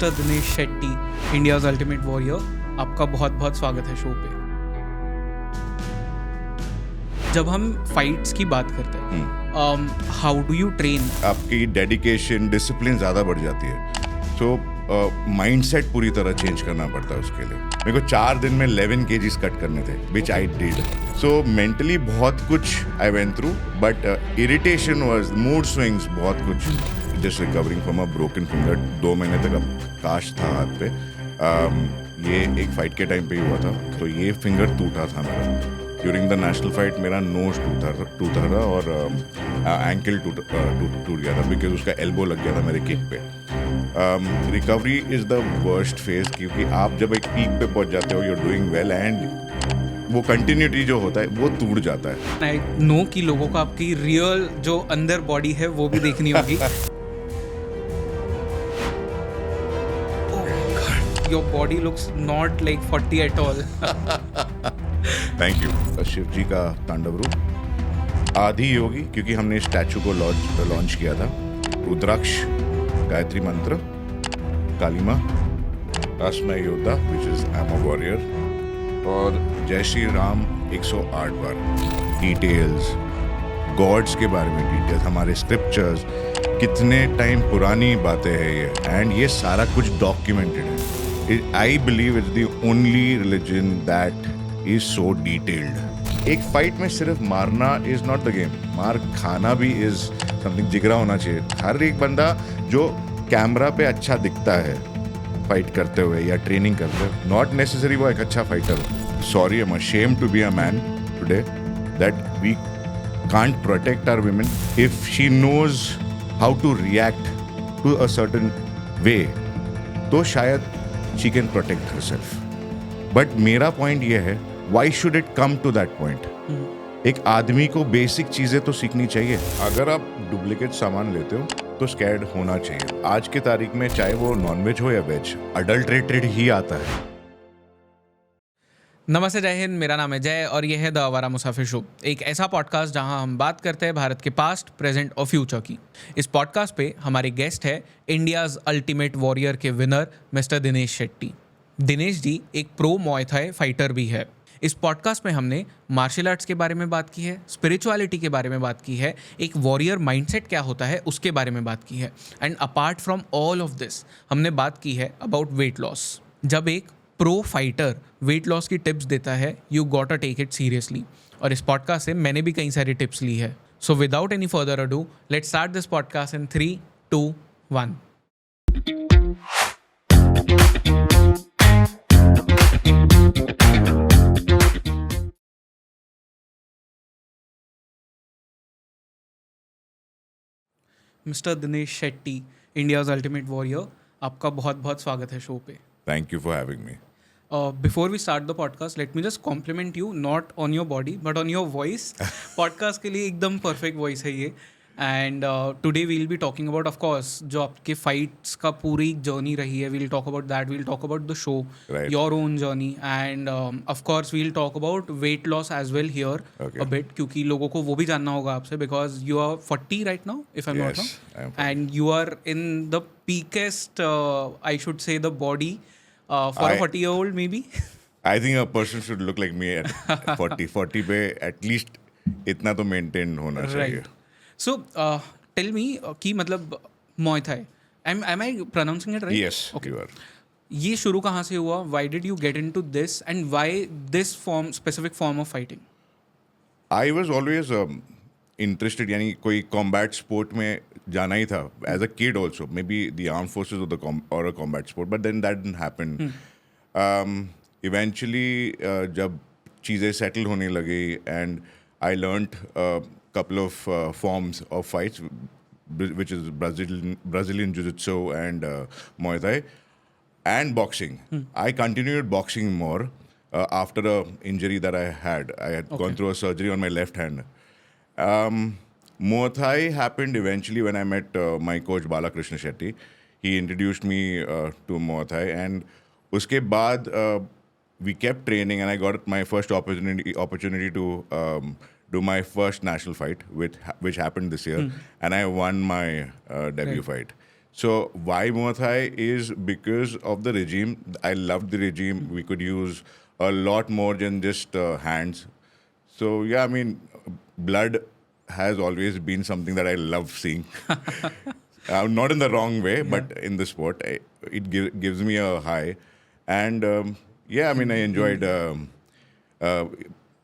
Mister Dinesh Shetty, India's ultimate warrior, आपका बहुत बहुत स्वागत है शो पे। जब हम फाइट्स की बात करते हैं, हाउ डू यू ट्रेन? आपकी डेडिकेशन, डिसिप्लिन ज़्यादा बढ़ जाती है। सो माइंडसेट पूरी तरह चेंज करना पड़ता है उसके लिए। मेरे को 4 दिन में 11 kgs कट करने थे, which I did. So mentally बहुत कुछ आई went through, but irritation was, mood swings, बहुत कुछ। Just recovering from a broken finger, 2 महीने तक अब काश था हाथ पे। ये एक फाइट के टाइम पे ही हुआ था, तो ये फिंगर टूटा था मेरा। ड्यूरिंग द नेशनल फाइट मेरा नोज टूटा था और एंकल टूट गया था, बिकॉज उसका एल्बो लग गया था मेरे किक पे। Recovery is the worst phase, क्योंकि आप जब एक पीक पे पहुंच जाते हो, you are doing well, and वो कंटिन्यूटी जो होता है वो टूट जाता है। आई नो कि लोगों को आपकी रियल जो अंदर बॉडी है वो भी देखनी होगी। Your body looks not like 40 at all. Thank you. Shiv ji का तांडव रूप, आदि योगी, क्योंकि हमने स्टैचू को लॉन्च किया था। रुद्राक्ष, गायत्री मंत्र, कालीमा, अस्मय योद्धा which is I am a warrior, और जय श्री राम 108 बार। डिटेल्स, गॉड्स के बारे में डिटेल्स, हमारे स्क्रिप्चर्स, कितने टाइम पुरानी बातें हैं ये, एंड ये सारा कुछ डॉक्यूमेंटेड है। I believe it's the only religion that is so detailed. एक फाइट में सिर्फ मारना इज नॉट द गेम, मार खाना भी इज समथिंग। जिगरा होना चाहिए। हर एक बंदा जो कैमरा पे अच्छा दिखता है फाइट करते हुए या ट्रेनिंग करते हुए, नॉट नेसेसरी वो एक अच्छा फाइटर हो। Sorry, I am ashamed to be a man today that we can't protect our women. If she knows how to react to a certain way, तो शायद she can protect herself. But मेरा point ये है, why should it come to that point? एक आदमी को basic चीजें तो सीखनी चाहिए। अगर आप डुप्लीकेट सामान लेते हो तो स्कैर्ड होना चाहिए। आज की तारीख में चाहे वो नॉनवेज हो या वेज, अडल्ट्रेटेड ही आता है। नमस्ते, जय हिंद। मेरा नाम है जय और यह है द आवारा मुसाफिर शो, एक ऐसा पॉडकास्ट जहां हम बात करते हैं भारत के पास्ट, प्रेजेंट और फ्यूचर की। इस पॉडकास्ट पे हमारे गेस्ट है इंडियाज़ अल्टीमेट वॉरियर के विनर मिस्टर दिनेश शेट्टी। दिनेश जी एक प्रो मुआय थाई फाइटर भी है। इस पॉडकास्ट में हमने मार्शल आर्ट्स के बारे में बात की है, स्पिरिचुअलिटी के बारे में बात की है, एक वॉरियर माइंडसेट क्या होता है उसके बारे में बात की है, and apart from all of this हमने बात की है अबाउट वेट लॉस। जब एक प्रो फाइटर वेट लॉस की टिप्स देता है, you got a take it seriously. और इस पॉडकास्ट से मैंने भी कई सारी टिप्स ली है। So without any further ado, let's start this podcast in 3, 2, 1। Mister Dinesh Shetty, India's ultimate warrior, आपका बहुत बहुत स्वागत है शो पे। Thank you for having me. Before we start the podcast, let me just compliment you, not on your body but on your voice. Podcast के लिए एकदम perfect voice है ये। And today we'll be talking about, of course, जो आपके fights का पूरी journey रही है, we'll talk about that, we'll talk about the show, your own journey, and of course we'll talk about weight loss as well here a bit, क्योंकि लोगों को वो भी जानना होगा आपसे, because you are 40 right now, if I am not wrong, and you are in the peakest, I should say, the body for a 40-year-old maybe. I think a person should look like me at 40 पे at least इतना तो maintain होना चाहिए। So tell me कि मतलब Muay Thai, am I pronouncing it right? Yes, okay. you are. ये शुरू कहाँ से हुआ? Why did you get into this and why this specific form of fighting? I was always interested, यानी कोई combat sport में जाना ही था as a kid also, maybe the armed forces or a combat sport, but then that didn't happen. Eventually जब चीज़ें settle होने लगी and I learned a couple of forms of fights, which is Brazilian Jiu-Jitsu and Muay Thai and boxing. I continued boxing more after a injury that I had. I had gone through a surgery on my left hand. Muay Thai happened eventually when I met my coach Balakrishna Shetty. He introduced me to Muay Thai, and uske baad we kept training, and I got my first opportunity to do my first national fight, which happened this year, and I won my debut fight. So why Muay Thai is because of the regime. I loved the regime. We could use a lot more than just hands. So yeah, I mean, blood has always been something that I love seeing. Not in the wrong way, but in the sport, it gives me a high. And yeah, I mean, I enjoyed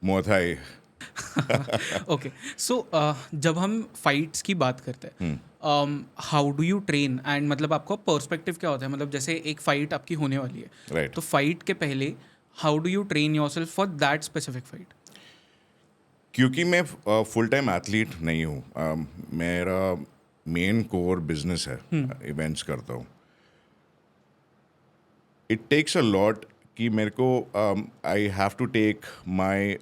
Muay Thai. Okay so जब हम fights की बात करते हैं how do you train and मतलब आपका perspective क्या होता है मतलब जैसे एक फाइट आपकी होने वाली है Right. तो फाइट के पहले how do you train yourself for that specific fight क्योंकि मैं फुल टाइम एथलीट नहीं हूँ, मेरा मेन कोर बिजनेस है, इवेंट्स करता हूँ. इट टेक्स अ लॉट कि मेरे को I have to take my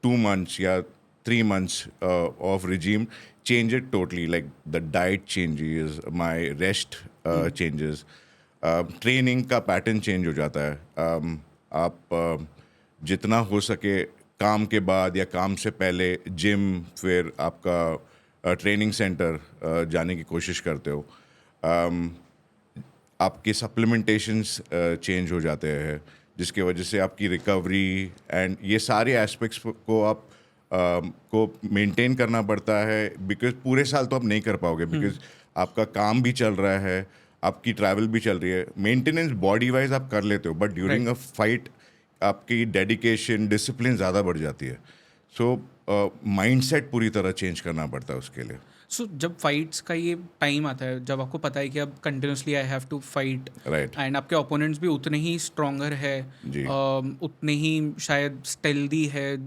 2 months या 3 months of regime, change it totally, like the diet changes, my rest changes, training का pattern change हो जाता है. आप जितना हो सके काम के बाद या काम से पहले जिम, फिर आपका ट्रेनिंग सेंटर जाने की कोशिश करते हो. आपके सप्लीमेंटेशंस चेंज हो जाते हैं जिसके वजह से आपकी रिकवरी एंड ये सारे एस्पेक्ट्स को आप को मेंटेन करना पड़ता है. बिकॉज पूरे साल तो आप नहीं कर पाओगे, बिकॉज आपका काम भी चल रहा है, आपकी ट्रैवल भी चल रही है. मेंटेनेंस बॉडी वाइज आप कर लेते हो, बट ड्यूरिंग अ फाइट आपकी डेडिकेशन, डिसिप्लिन ज़्यादा बढ़ जाती है. सो माइंडसेट पूरी तरह चेंज करना पड़ता है उसके लिए. सो जब फाइट्स का ये टाइम आता है जब आपको पता है कि अब continuously I have to fight right. And आपके ओपोनेंट्स भी उतने ही स्ट्रॉन्गर है जी. उतने ही शायद स्टेल्दी है,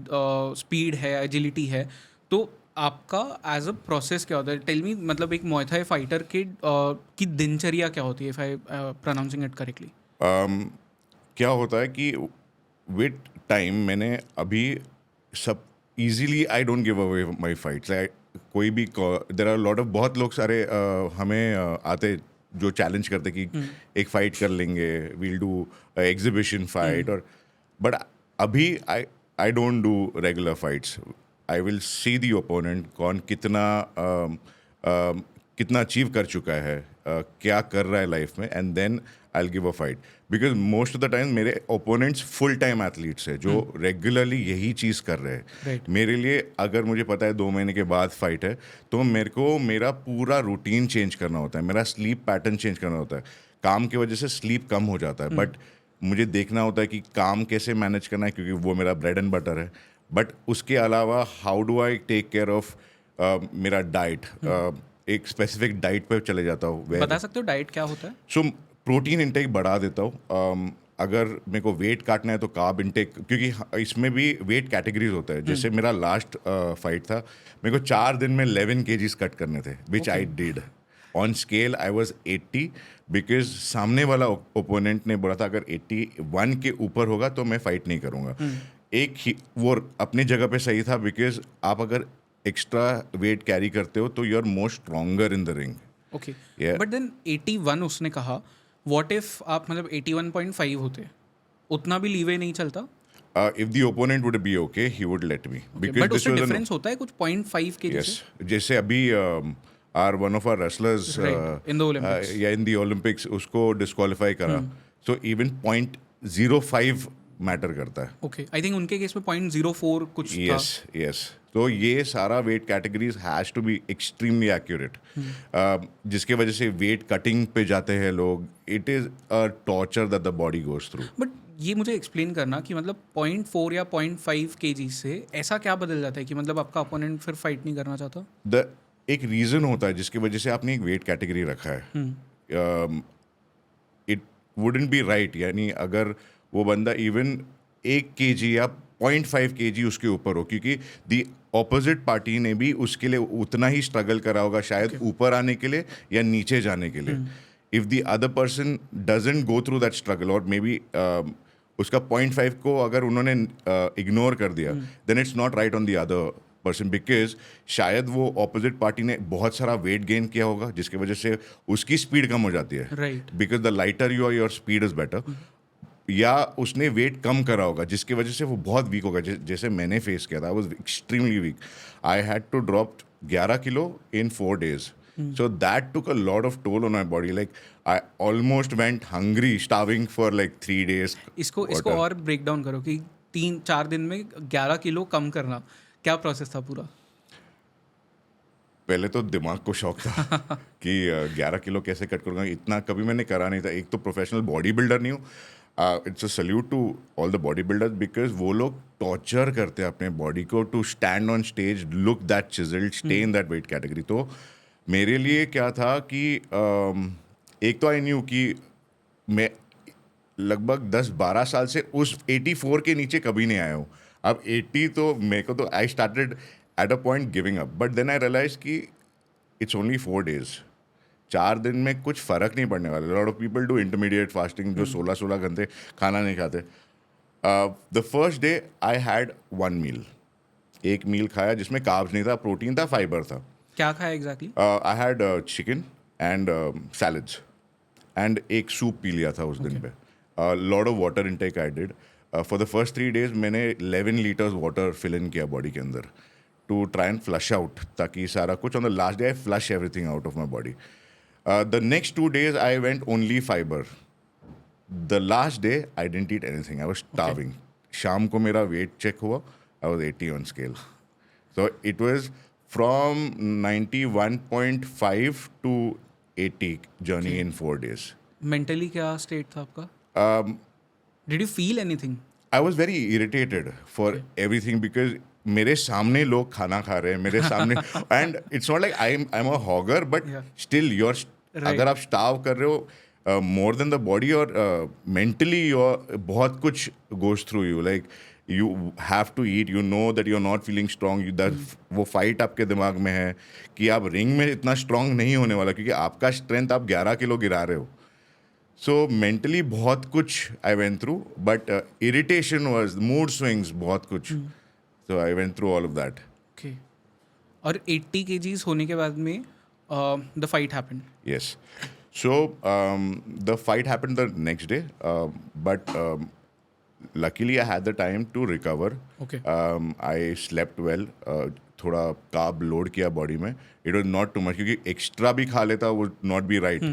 स्पीड है, एजिलिटी है, तो आपका एज अ प्रोसेस क्या होता है? टेल मी, मतलब एक मुay thai फाइटर की दिनचर्या क्या होती है, if I pronouncing it correctly? क्या होता है कि विद टाइम मैंने अभी सब easily I don't give away my fights. कोई भी देयर आर लॉट ऑफ बहुत लोग सारे हमें आते जो चैलेंज करते कि एक फाइट कर लेंगे, वील डू एग्जिबिशन फाइट, और बट अभी I don't do regular fights. I will see the opponent कौन कितना अचीव कर चुका है, क्या कर रहा है लाइफ में, and then I will give a fight. Because most of the time मेरे ओपोनेंट्स फुल टाइम एथलीट्स है जो रेगुलरली यही चीज़ कर रहे हैं. Right. मेरे लिए अगर मुझे पता है 2 महीने के बाद फाइट है तो मेरे को मेरा पूरा रूटीन चेंज करना होता है, मेरा स्लीप पैटर्न चेंज करना होता है. काम की वजह से स्लीप कम हो जाता है, बट मुझे देखना होता है कि काम कैसे मैनेज करना है क्योंकि वो मेरा ब्रेड एंड बटर है. बट उसके अलावा how do I take care of मेरा डाइट. एक स्पेसिफिक डाइट पे चले जाता हूँ. बता सकते हो डाइट क्या होता है? सो प्रोटीन इंटेक बढ़ा देता हूँ. अगर मेरे को वेट काटना है तो कार्ब इंटेक, क्योंकि इसमें भी वेट कैटेगरीज होता है. जैसे मेरा लास्ट फाइट था, मेरे को 4 दिन में 11 kgs कट करने थे, which I did. On scale I was 80, because सामने वाला ओपोनेंट ने बोला था अगर 81 के ऊपर होगा तो मैं फाइट नहीं करूँगा. एक ही वो अपनी जगह पे सही था, बिकॉज आप अगर एक्स्ट्रा वेट कैरी करते हो तो you are more stronger in the ring. Okay, Yeah. But then 81 उसने कहा, व्हाट इफ आप मतलब 81.5 होते, उतना भी लीवे नहीं चलता? If the opponent would be okay, he would let me. But उससे डिफरेंस होता है कुछ 0.5 के Yes. जैसे अभी one of our wrestlers Right. In the Olympics. in the Olympics उसको डिस्क्वालीफाई करा. So even 0.05 मैटर करता है. ओके, आई थिंक उनके केस में 0.04 कुछ था. Yes. तो ये सारा weight categories has to be extremely accurate, जिसके वजह से वेट कटिंग पे जाते हैं लोग. It is a torture that the body goes through. But ये मुझे एक्सप्लेन करना कि मतलब 0.4 या 0.5 kg से ऐसा क्या बदल जाता है कि मतलब आपका अपोनेंट फिर फाइट नहीं करना चाहता? एक रीज़न होता है जिसकी वजह से आपने एक वेट कैटेगरी रखा है. इट वुडंट बी राइट, यानी अगर वो बंदा इवन 1 kg या 0.5 kg उसके ऊपर हो, क्योंकि दी ऑपोजिट पार्टी ने भी उसके लिए उतना ही स्ट्रगल करा होगा, शायद ऊपर आने के लिए या नीचे जाने के लिए. If the other person doesn't go through that struggle, और मे बी उसका 0.5 को अगर उन्होंने इग्नोर कर दिया, then it's not right on the other person, because शायद वो ऑपोजिट पार्टी ने बहुत सारा वेट गेन किया होगा जिसकी वजह से उसकी स्पीड कम हो जाती है. Right. Because the lighter you are, your speed is better. या उसने वेट कम करा होगा जिसकी वजह से वो बहुत वीक होगा, जैसे मैंने फेस किया था. I was extremely weak. I had to drop 11 kilo in 4 days. So that took a lot of toll on my body. Like I almost went hungry, starving for like 3 days. इसको और break down करो कि 3-4 दिन में 11 kilo कम करना, क्या process था पूरा? पहले तो दिमाग को शौक था कि 11 किलो कैसे कट करूँगा, इतना कभी मैंने करा नहीं था. एक तो प्रोफेशनल बॉडी बिल्डर नहीं हूँ. It's a salute to all the body builders because वो लोग टॉर्चर करते हैं अपने बॉडी को to stand on stage, look that chiselled, stay in that weight category. तो मेरे लिए क्या था कि एक तो आई न्यू कि मैं लगभग 10-12 साल से उस 84 के नीचे कभी नहीं आया हूँ. अब 80 तो मेरे को तो I started at a point giving up, but then I realize कि इट्स ओनली 4 days. 4 दिन में कुछ फ़र्क नहीं पड़ने वाला. Lot of people do intermediate fasting जो 16 घंटे खाना नहीं खाते. The first day I had 1 meal. एक मील खाया जिसमें कार्ब्स नहीं था, प्रोटीन था, फाइबर था. क्या खाया exactly? I had chicken and salads and एक सूप पी लिया था उस दिन पे. Lot of water intake I did. For the first 3 days मैंने 11 liters वाटर फिल इन किया बॉडी के अंदर to try and flush out, ताकि सारा कुछ. On the last day I flush everything out of my body. The next 2 days I went only fibre. The last day I didn't eat anything, I was starving. शाम को मेरा weight check हुआ, I was 80 on scale. So it was from 91.5 to 80 journey in 4 days. Mentally क्या state था आपका? Did you feel anything? I was very irritated for everything because मेरे सामने लोग खाना खा रहे हैं मेरे सामने and it's not like I'm a hogger but Yeah. still you're अगर आप starve कर रहे हो more than the body और mentally you're बहुत कुछ goes through you, like you have to eat, you know that you're not feeling strong, वो fight आपके दिमाग में है कि आप रिंग में इतना strong नहीं होने वाला क्योंकि आपका strength आप 11 किलो गिरा रहे हो. So mentally बहुत कुछ I went through, but irritation was, mood swings बहुत कुछ. So I went through all of that. Okay. और 80 kgs होने के बाद में the fight happened. Yes. So the fight happened the next day, but luckily I had the time to recover. Okay. I slept well. थोड़ा carb load किया body में. It was not too much क्योंकि extra भी खा लेता would not be right.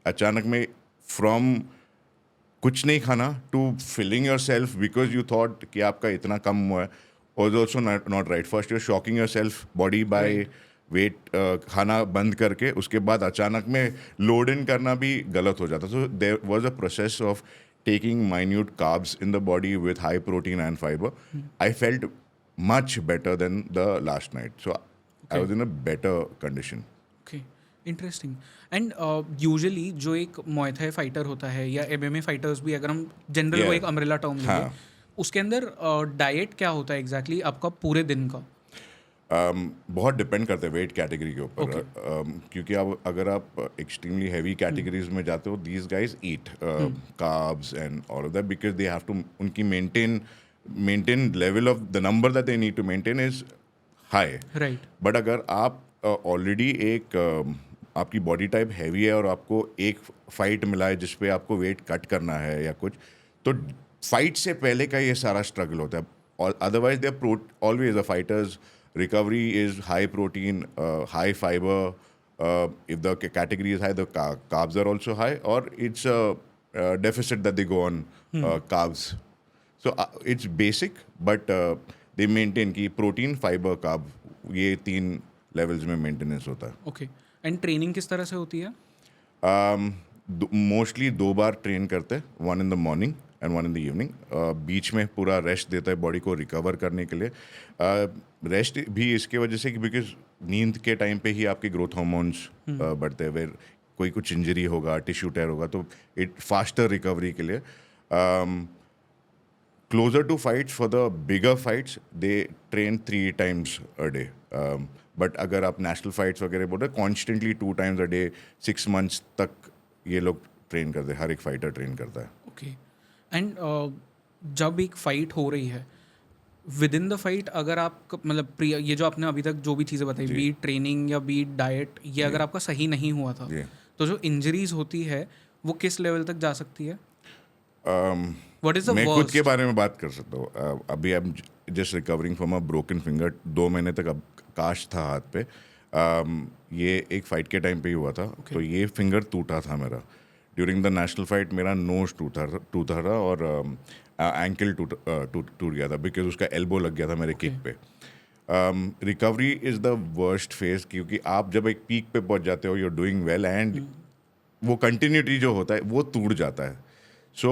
अचानक में from कुछ नहीं खाना to filling yourself because you thought कि आपका इतना कम हुआ है was also not right. First you're shocking yourself body by weight, खाना बंद करके उसके बाद अचानक में लोड इन करना भी गलत हो जाता. So there was a process of taking minute carbs in the body with high protein and fiber. I felt much better than the last night. So I was in a better condition. Okay, interesting. And usually जो एक मुay Thai fighter होता है या MMA fighters भी, अगर हम general वो एक अम्ब्रेला टर्म लेंगे, उसके अंदर डाइट क्या होता है एग्जैक्टली आपका पूरे दिन का? बहुत डिपेंड करते हैं वेट कैटेगरी के ऊपर. क्योंकि अब अगर आप एक्सट्रीमली हैवी कैटेगरीज में जाते हो, these guys eat carbs and all of that because they have to, उनकी maintain level of the number that they need to maintain is high. Right. But अगर आप ऑलरेडी एक आपकी बॉडी टाइप हैवी है और आपको एक फाइट मिला है जिस पे आपको वेट कट करना है या कुछ, तो फाइट से पहले का ये सारा स्ट्रगल होता है. और otherwise they are always the fighters recovery is high protein, high fiber. If the category is high, the carbs are also high, or it's a deficit that they go on carbs. So it's basic, but they maintain कि protein, fiber, carb ये 3 levels में maintenance होता है. Okay. And training किस तरह से होती है? मोस्टली 2 बार ट्रेन करते हैं, 1 in the morning and 1 in the evening. बीच में पूरा रेस्ट देता है बॉडी को रिकवर करने के लिए. रेस्ट भी इसके वजह से कि बिकॉज नींद के टाइम पे ही आपके ग्रोथ हार्मोन्स बढ़ते हैं. वेर कोई कुछ इंजरी होगा, टिश्यू टेयर होगा, तो इट फास्टर रिकवरी के लिए. Closer two fights, for the bigger fights they train 3 times a day. But अगर आप नेशनल फाइट्स वगैरह बोल रहे, constantly 2 times a day 6 months तक ये लोग ट्रेन करते हैं, हर एक फाइटर ट्रेन करता है. ओके. एंड जब एक फाइट हो रही है, विद इन द फाइट अगर आप मतलब ये जो आपने अभी तक जो भी चीज़ें बताई, बीट ट्रेनिंग या बीट डाइट, ये अगर आपका सही नहीं हुआ था, तो जो इंजरीज होती है वो किस लेवल तक जा सकती है? व्हाट इज द मैं खुद के बारे में बात कर सकता हूँ. अभी I am just recovering from a broken finger. 2 महीने तक अब काश था हाथ पे. ये एक फाइट के टाइम पे ही हुआ था. तो ये फिंगर टूटा था मेरा ड्यूरिंग द नेशनल फाइट. मेरा नोज टूटा था और एंकल टूट गया था बिकॉज उसका एल्बो लग गया था मेरे किक पे. Recovery is the worst phase, क्योंकि आप जब एक पीक पे पहुंच जाते हो, you are doing well, and वो कंटिन्यूटी जो होता है वो टूट जाता है. सो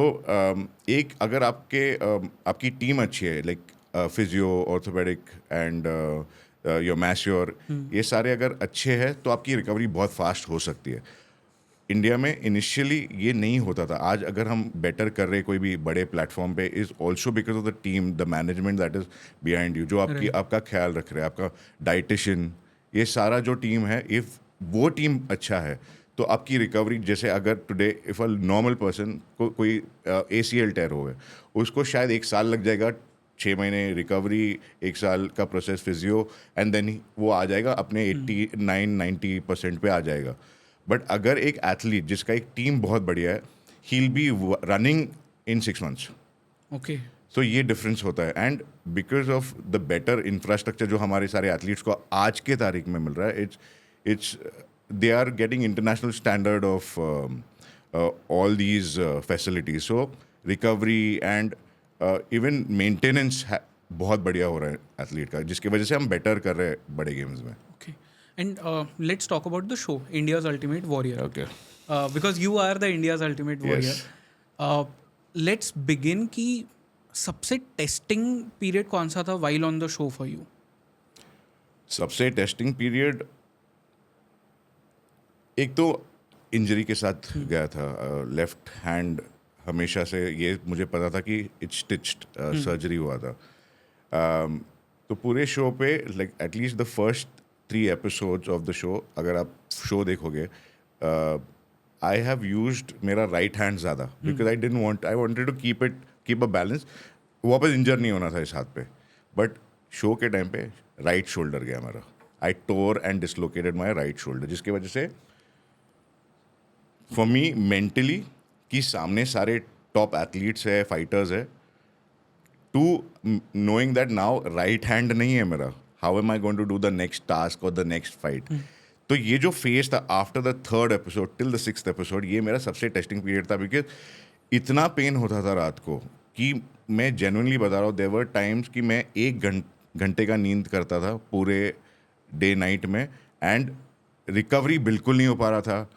एक अगर आपकी टीम अच्छी है, like physio, orthopaedic and your masseur, ये सारे अगर अच्छे हैं तो आपकी रिकवरी बहुत फास्ट हो सकती है. इंडिया में इनिशियली ये नहीं होता था. आज अगर हम बेटर कर रहे कोई भी बड़े प्लेटफॉर्म पे, is also because of the team, the management that is behind you, जो आपका ख्याल रख रहे हैं, आपका डाइटिशियन, ये सारा जो टीम है, इफ़ वो टीम अच्छा है तो आपकी रिकवरी, जैसे अगर today if a normal person को कोई ACL टेयर हो गया, उसको शायद 1 साल लग जाएगा, 6 महीने रिकवरी, 1 साल का प्रोसेस फिजियो, एंड देन वो आ जाएगा अपने 89-90% पे आ जाएगा. बट अगर एक एथलीट जिसका एक टीम बहुत बढ़िया है, he will be running in 6 months. Okay. So ये डिफरेंस होता है. And because of the better infrastructure जो हमारे सारे एथलीट्स को आज के तारीख में मिल रहा है, it's they are getting international standard of all these facilities. So recovery and even maintenance बहुत बढ़िया हो रहा है एथलीट का, जिसकी वजह से हम बेटर कर रहे हैं बड़े गेम्स में. Okay. And let's talk about the show, India's Ultimate Warrior. Okay. Because you are the India's Ultimate Warrior. Yes. Let's begin कि सबसे टेस्टिंग पीरियड कौन सा था while on the show for you? सबसे टेस्टिंग पीरियड, एक तो injury के साथ गया था. लेफ्ट हैंड हमेशा से ये मुझे पता था कि इट्स स्टिच्ड, सर्जरी हुआ था. तो पूरे शो पे, like at least the first 3 episodes of the show, अगर आप शो देखोगे, आई हैव यूज्ड मेरा राइट हैंड ज़्यादा, because I wanted to keep a balance. वापस इंजर नहीं होना था इस हाथ पे. बट शो के टाइम पे राइट शोल्डर गया मेरा. I tore and dislocated my right shoulder, जिसकी वजह से फॉर मी मेंटली, कि सामने सारे टॉप एथलीट्स है, फाइटर्स है, to knowing that now right hand नहीं है मेरा, how am I going to do the next task और द नेक्स्ट फाइट. तो ये जो फेज था after the 3rd episode till the 6th episode, ये मेरा सबसे टेस्टिंग पीरियड था. बिकॉज इतना पेन होता था रात को कि मैं जेन्युइनली बता रहा हूँ, देयर वर टाइम्स कि मैं 1 घंटे का नींद करता था पूरे डे नाइट में, एंड रिकवरी बिल्कुल नहीं हो पा रहा था.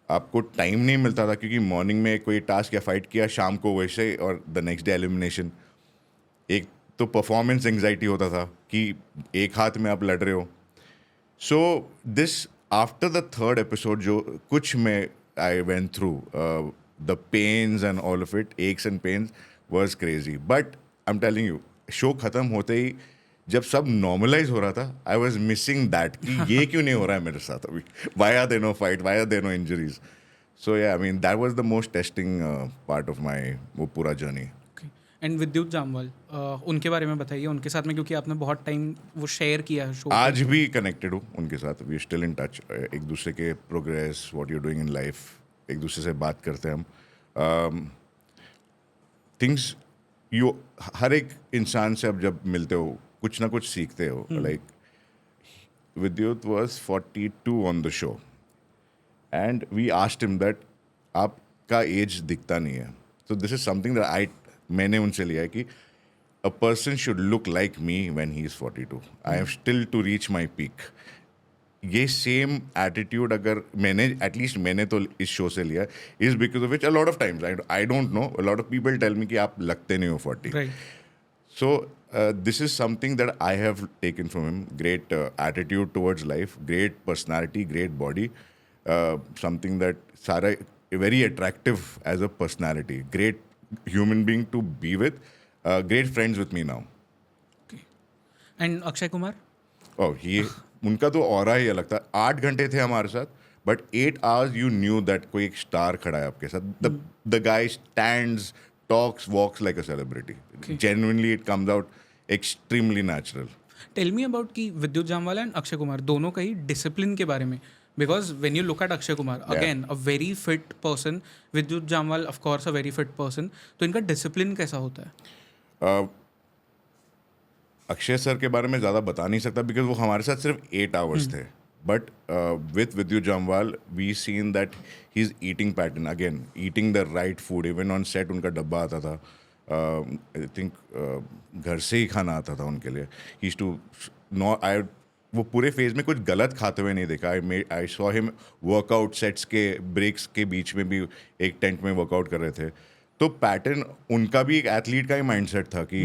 आपको टाइम नहीं मिलता था, क्योंकि मॉर्निंग में कोई टास्क या फाइट किया, शाम को वैसे, और द नेक्स्ट डे एलिमिनेशन. एक तो परफॉर्मेंस एंग्जाइटी होता था कि एक हाथ में आप लड़ रहे हो. So this after the 3rd episode, जो कुछ में I went through, the pains and all of it, aches and pains was crazy. But I am telling you, show ख़त्म होते ही जब सब नॉर्मलाइज हो रहा था, आई वॉज मिसिंग दैट, कि ये क्यों नहीं हो रहा है मेरे साथ अभी, why are there no fight, why are there no injuries. So yeah, I mean that was the most testing part of my वो पूरा जर्नी. एंड विद्युत जामवाल, उनके बारे में बताइए, उनके साथ में, क्योंकि आपने बहुत टाइम वो शेयर किया है शो. आज भी कनेक्टेड हूँ उनके साथ, वी स्टिल इन टच, एक दूसरे के progress, what you doing in life, एक दूसरे से बात करते हैं हम. थिंग्स यू, हर एक इंसान से अब जब मिलते हो कुछ ना कुछ सीखते हो. Like Vidyut was 42 on the show, and we asked him that आपका एज दिखता नहीं है. So this is something that मैंने उनसे लिया है कि a person should look like me when he is 42. I have still to reach my peak. ये सेम एटीट्यूड अगर मैंने तो इस शो से लिया, is because of which a lot of times I don't know, a lot of people tell me कि आप लगते नहीं हो 40. Right. So this is something that I have taken from him. Great attitude towards life, great personality, great body. Something that Sara, very attractive as a personality. Great human being to be with. Great friends with me now. Okay. And Akshay Kumar? Oh, उनका तो aura ही अलग था. 8 घंटे थे हमारे साथ, but 8 hours you knew that कोई एक स्टार खड़ा है आपके साथ. The guy stands, talks, walks like a celebrity. Okay. Genuinely, it comes out extremely natural. Tell me about कि विद्युत जामवाल एंड अक्षय कुमार दोनों का ही डिसिप्लिन के बारे में. Because when you look at Akshay Kumar, again, a very fit person, विद्युत Jammwal of course a very fit person, तो इनका डिसिप्लिन कैसा होता है? अक्षय सर के बारे में ज़्यादा बता नहीं सकता, बिकॉज वो हमारे साथ सिर्फ 8 hours थे. But with Vidyu Jamwal, we seen that his eating pattern, again, eating the right food. Even on set, उनका डब्बा आता था. I think घर से ही खाना आता था उनके लिए. He used to वो पूरे फेज में कुछ गलत खाते हुए नहीं देखा. I saw him workout sets के ब्रेक्स के बीच में भी एक टेंट में वर्कआउट कर रहे थे. तो पैटर्न उनका भी एक एथलीट का ही माइंडसेट था कि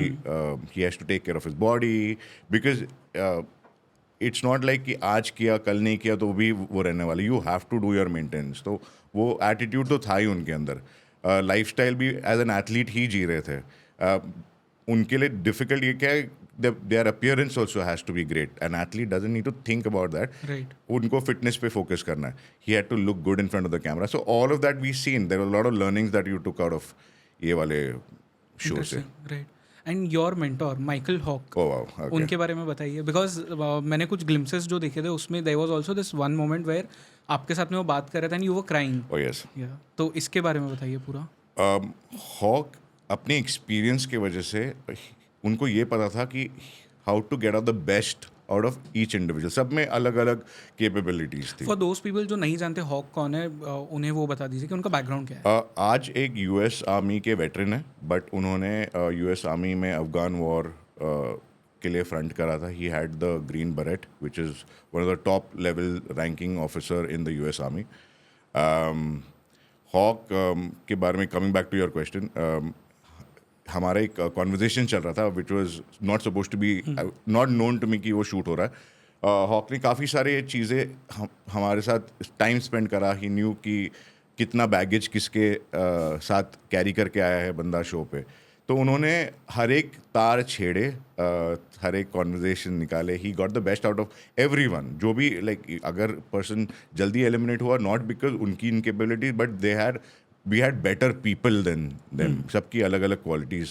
he has to take care of his body, because it's not like कि आज किया कल नहीं किया तो भी वो रहने वाले. You have to do your maintenance. तो वो एटीट्यूड तो था ही उनके अंदर. लाइफस्टाइल भी एज एन एथलीट ही जी रहे थे. उनके लिए डिफिकल्ट ये क्या है, their appearance also has to be great. An athlete doesn't need to think about that. Right. उनको fitness पे focus करना है. He had to look good in front of the camera. So all of that we've seen. There were a lot of learnings that you took out of ये वाले show से. Right. And your mentor, Michael Hawke. Oh wow. Okay. उनके बारे में बताइए. Because मैंने कुछ glimpses जो देखे थे उसमें there was also this one moment where आपके साथ में वो बात कर रहे थे and you were crying. Oh yes. Yeah. तो इसके बारे में बताइए पूरा. Hawke अपनी experience के वजह से उनको ये पता था कि how to get out the best out of each individual. सब में अलग अलग कैपेबिलिटीज थी. फॉर दोज पीपल जो नहीं जानते हॉक कौन है, उन्हें वो बता दीजिए कि उनका बैकग्राउंड क्या है. आज एक यूएस आर्मी के वेटरन है, बट उन्होंने यूएस आर्मी में अफगान वॉर के लिए फ्रंट करा था. He had the green beret which is one of the top level ranking officer in the US army. Hawk के बारे में coming back to your question, हमारा एक कॉन्वर्जेसन चल रहा था which was not suppose to be not known to me कि वो शूट हो रहा है. हॉक ने काफ़ी सारे चीज़ें हमारे साथ टाइम स्पेंड करा. ही न्यू कि कितना बैगेज किसके साथ कैरी करके आया है बंदा शो पे. तो उन्होंने हर एक तार छेड़े, हर एक कॉन्वर्जेसन निकाले. He got the best out of everyone. जो भी लाइक अगर पर्सन जल्दी एलिमिनेट हुआ, नॉट बिकॉज उनकी incapability, but we had better people than them. सबकी अलग अलग क्वालिटीज़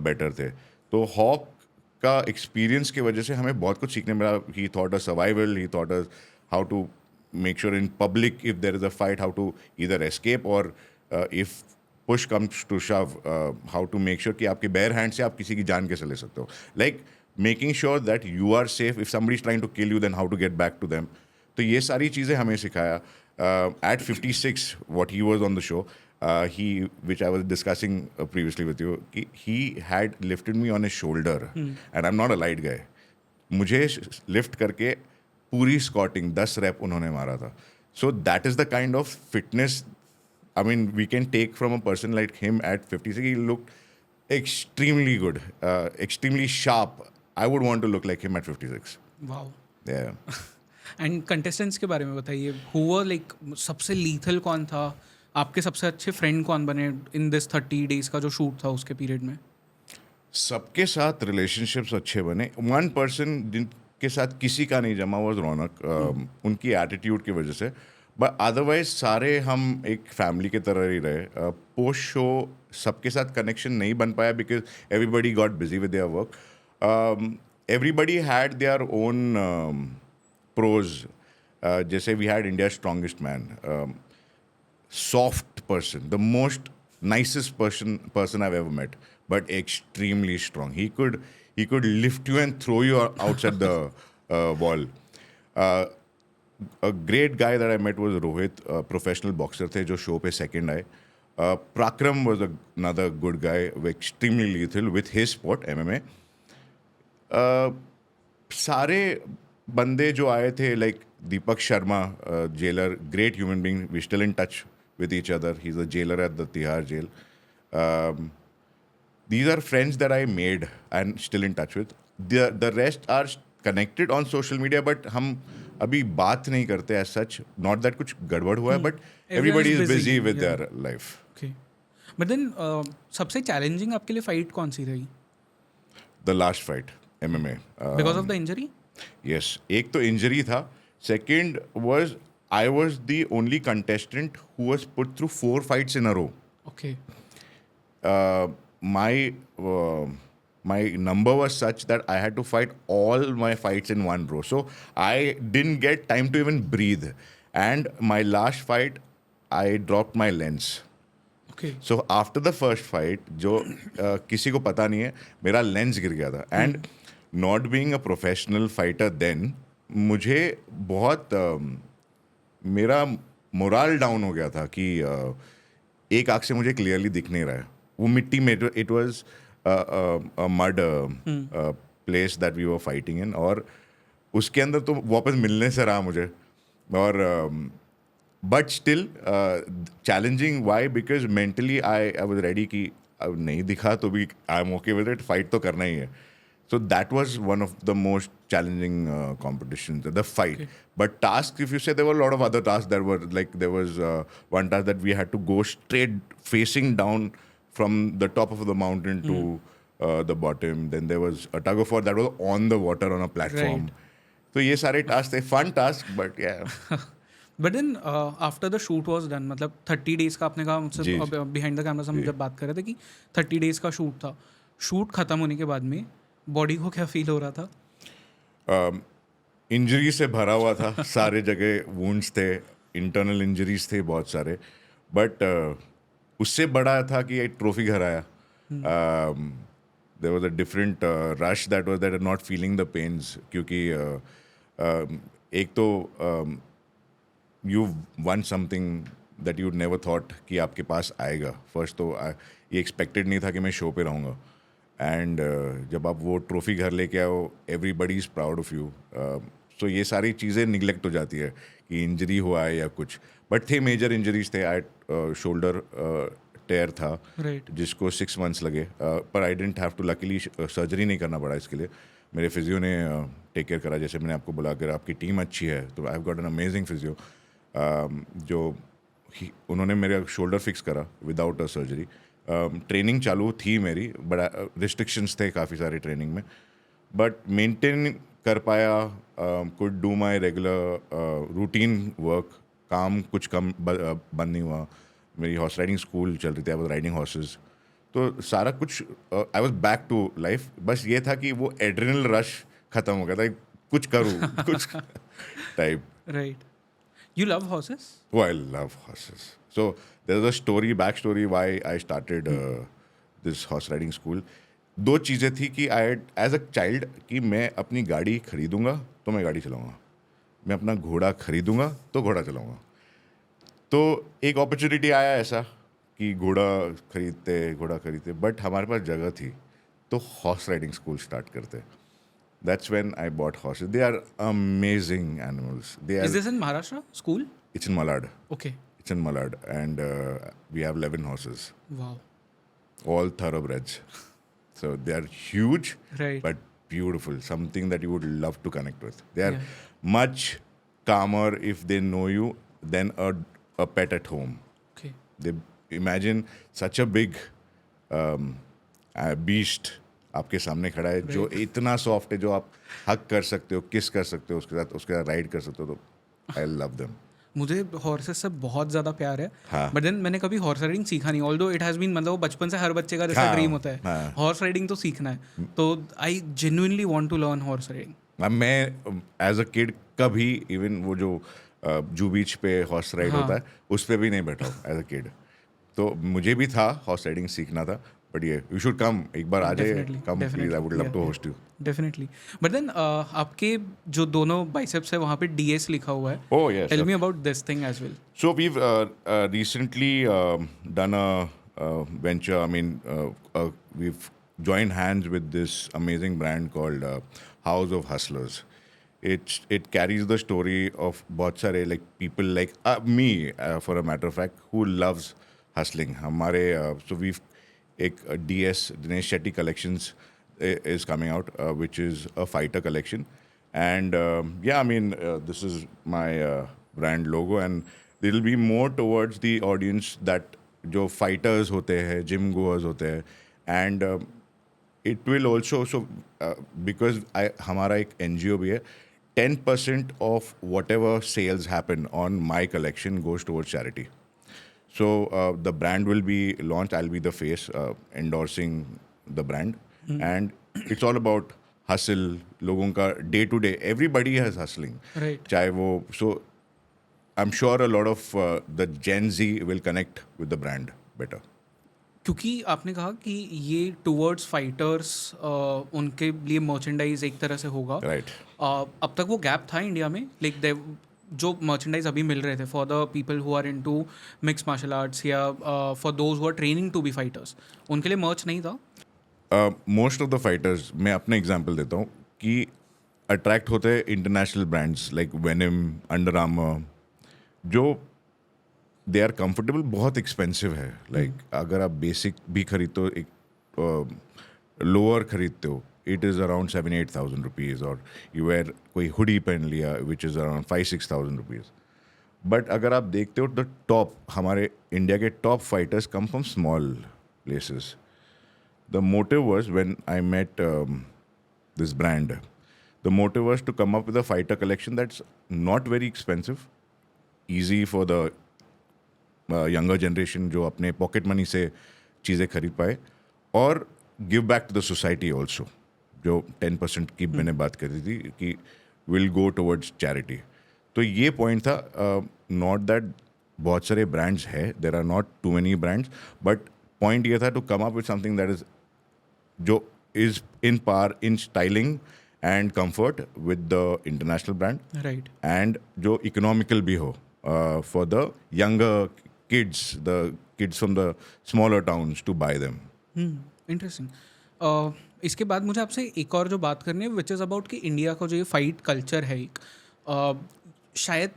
बेटर थे. तो हॉक का एक्सपीरियंस की वजह से हमें बहुत कुछ सीखने मिला. He taught us survival, he taught us how to make sure in public if there is a fight, how to either escape or if push comes to shove, how to make sure कि आपके bear hand से आप किसी की जान कैसे ले सकते हो. Like making sure that you are safe. If somebody is trying to kill you, then how to get back to them. तो ये सारी चीज़ें हमें सिखाया. At 56, what he was on the show, which I was discussing previously with you, he had lifted me on his shoulder, and I'm not a light guy. मुझे lift करके पूरी squatting 10 rep उन्होंने मारा था. So that is the kind of fitness, I mean, we can take from a person like him at 56. He looked extremely good, extremely sharp. I would want to look like him at 56. Wow. Yeah. And contestants के बारे में बताइए. Who were like सबसे lethal कौन था, आपके सबसे अच्छे फ्रेंड कौन बने इन दिस 30 days का जो शूट था उसके पीरियड में? सबके साथ रिलेशनशिप्स अच्छे बने. वन पर्सन जिनके साथ किसी का नहीं जमा वॉज रौनक, उनकी एटीट्यूड की वजह से. बट अदरवाइज सारे हम एक फैमिली की तरह ही रहे. पोस्ट शो सबके साथ कनेक्शन नहीं बन पाया because everybody got busy with their work. Everybody had their own pros. जैसे we had India's strongest man, soft person, the most nicest person I've ever met, but extremely strong. He could lift you and throw you outside the wall. A great guy that I met was Rohit, professional boxer थे जो show पे second आए. Prakram was another good guy, extremely lethal with his sport MMA. सारे बंदे जो आए थे, like Deepak Sharma, jailer, great human being, we still in touch with each other. He is a jailer at the Tihar jail. These are friends that I made and still in touch with. The rest are connected on social media, but हम अभी बात नहीं करते as such. Not that कुछ गड़बड़ हुआ है, but everybody is busy with their life. Okay. But then सबसे चैलेंजिंग आपके लिए फाइट कौन सी रही? The last fight MMA. Because of the injury? Yes, एक तो इंजरी था. Second was I was the only contestant who was put through 4 fights in a row. Okay. My number was such that I had to fight all my fights in one row. So I didn't get time to even breathe. And my last fight, I dropped my lens. Okay. So after the first fight, जो किसी को पता नहीं है, मेरा lens गिर गया था. And not being a professional fighter then, मुझे बहुत मेरा मोराल डाउन हो गया था कि एक आँख से मुझे क्लियरली दिख नहीं रहा है वो मिट्टी में it was mud place that we were fighting in और उसके अंदर तो वापस मिलने से रहा मुझे और but still challenging why because mentally I was ready कि अब नहीं दिखा तो भी I am okay with it fight तो करना ही है so that was one of the most challenging competitions the fight but tasks if you say there were a lot of other tasks that were like there was one task that we had to go straight facing down from the top of the mountain to the bottom then there was a tug of war that was on the water on a platform so ye sare tasks the fun tasks but yeah but then after the shoot was done मतलब 30 days का आपने कहा मुझसे behind the camera हम जब बात कर रहे थे कि 30 डेज का शूट था शूट खत्म होने के बाद में बॉडी को क्या फील हो रहा था इंजरी से भरा हुआ था सारे जगह वुंड्स थे इंटरनल इंजरीज थे बहुत सारे बट उससे बड़ा था कि एक ट्रॉफी घर आया there was a different rush that was that not feeling the pains क्योंकि एक तो you won something that you never thought कि आपके पास आएगा फर्स्ट तो ये एक्सपेक्टेड नहीं था कि मैं शो पे रहूँगा एंड जब आप वो ट्रॉफी घर लेके आओ everybody is proud of you so ये सारी चीज़ें निगलेक्ट हो जाती है कि इंजरी हुआ है या कुछ बट थे मेजर इंजरीज थे आई शोल्डर टेयर था जिसको 6 months लगे पर I didn't have to luckily surgery नहीं करना पड़ा इसके लिए मेरे फिजियो ने टेक केयर करा जैसे मैंने आपको बोला अगर आपकी टीम अच्छी है तो I have got an amazing physio जो उन्होंने मेरा शोल्डर फिक्स करा विदाउट अ सर्जरी ट्रेनिंग चालू थी मेरी बट रिस्ट्रिक्शंस थे काफ़ी सारे ट्रेनिंग में बट मेंटेन कर पाया could do my regular routine work काम कुछ कम बंद नहीं हुआ मेरी हॉर्स राइडिंग स्कूल चल रही थी आई वाज राइडिंग हॉर्सेस तो सारा कुछ I was back to life बस ये था कि वो एड्रेनल रश ख़त्म हो गया था कुछ करूँ कुछ type right you love horses Oh, I love horses. So there's a story, backstory why I started this horse riding school. दो चीज़ें थी कि आई एज अ चाइल्ड कि मैं अपनी गाड़ी खरीदूंगा तो मैं गाड़ी चलाऊंगा मैं अपना घोड़ा खरीदूंगा तो घोड़ा चलाऊंगा तो एक अपॉर्चुनिटी आया ऐसा कि घोड़ा खरीदते बट हमारे पास जगह थी तो हॉर्स राइडिंग स्कूल स्टार्ट करते That's when I bought horses. They are amazing animals. Is this in Maharashtra school? It's in Malad. Okay. It's in Malad, and we have 11 horses, Wow. all thoroughbreds. So they are huge, Right. but beautiful. Something that you would love to connect with. They are much calmer if they know you than a pet at home. Okay. They imagine such a big beast आपके सामने खड़ा है जो इतना soft है जो आप हक कर सकते हो किस कर सकते हो उसके साथ राइड कर सकते हो तो आई लव देम मुझे हॉर्सेस से बहुत ज़्यादा प्यार है हाँ. बट देन मैंने कभी हॉर्स राइडिंग सीखा नहीं ऑल्दो इट हैज़ बीन मतलब वो बचपन से हर बच्चे का जैसा ड्रीम होता है हॉर्स राइडिंग तो सीखना है तो I genuinely want to learn horse riding मैं एज अ किड कभी इवन वो जो जू बीच पे हॉर्स राइड होता है उस पर भी नहीं बैठा हूँ एज अ किड तो मुझे भी था हॉर्स राइडिंग सीखना था बट ये यू शुड कम एक बार आ जाए come please I would love to host you definitely but then आपके जो दोनों बाइसेप्स है वहाँ पे डीएस लिखा हुआ है oh yes tell me about this thing as well so we recently done a venture I mean we've joined hands with this amazing brand called House of Hustlers it carries the story of बहुत सारे like people like me for a matter of fact who loves hustling हमारे so we've एक DS Dinesh Shetty collections is coming out which is a fighter collection and yeah I mean this is my brand logo and there will be more towards the audience that जो fighters होते हैं gym goers होते हैं and it will also so because हमारा एक NGO भी है 10% of whatever sales happen on my collection goes towards charity. So the brand will be launched. I'll be the face endorsing the brand, and it's all about hustle. लोगों का day to day. Everybody has hustling. Right. चाहे वो so I'm sure a lot of the Gen Z will connect with the brand better. क्योंकि आपने कहा कि ये towards fighters उनके लिए मर्चेंडाइज एक तरह से होगा. राइट. अब तक वो गैप था इंडिया में, लाइक जो मर्चेंडाइज अभी मिल रहे थे for the people who are into mix martial arts या for those who are training to be fighters, उनके लिए मर्च नहीं था. मोस्ट ऑफ द फाइटर्स, मैं अपने एग्जांपल देता हूँ कि अट्रैक्ट होते हैं international brands like venom, under armour, जो दे आर कंफर्टेबल, बहुत एक्सपेंसिव है. लाइक अगर आप बेसिक भी खरीदते हो, एक लोअर खरीदते हो, इट इज़ अराउंड 7,000-8,000 रुपीज़. और यू वेयर कोई हुडी पहन लिया which is around 5,000-6,000 rupees. But अगर आप देखते हो द टॉप, हमारे इंडिया के top fighters come from small places. The motive was, when I met this brand, the motive was to come up with a fighter collection that's not very expensive, easy for the younger generation जो अपने pocket money से चीज़ें खरीद पाए, और give back to the society also. जो 10% की मैंने बात करी थी कि will go towards charity. तो ये point था. Not that बहुत सारे brands है, there are not too many brands, but point ये था to come up with something that is जो is in par in styling and comfort with the international brand, right. and जो economical भी हो for the younger kids, the kids from the smaller towns to buy them. Interesting. इसके बाद मुझे आपसे एक और जो बात करनी है विच इज़ अबाउट कि इंडिया का जो ये फाइट कल्चर है एक, शायद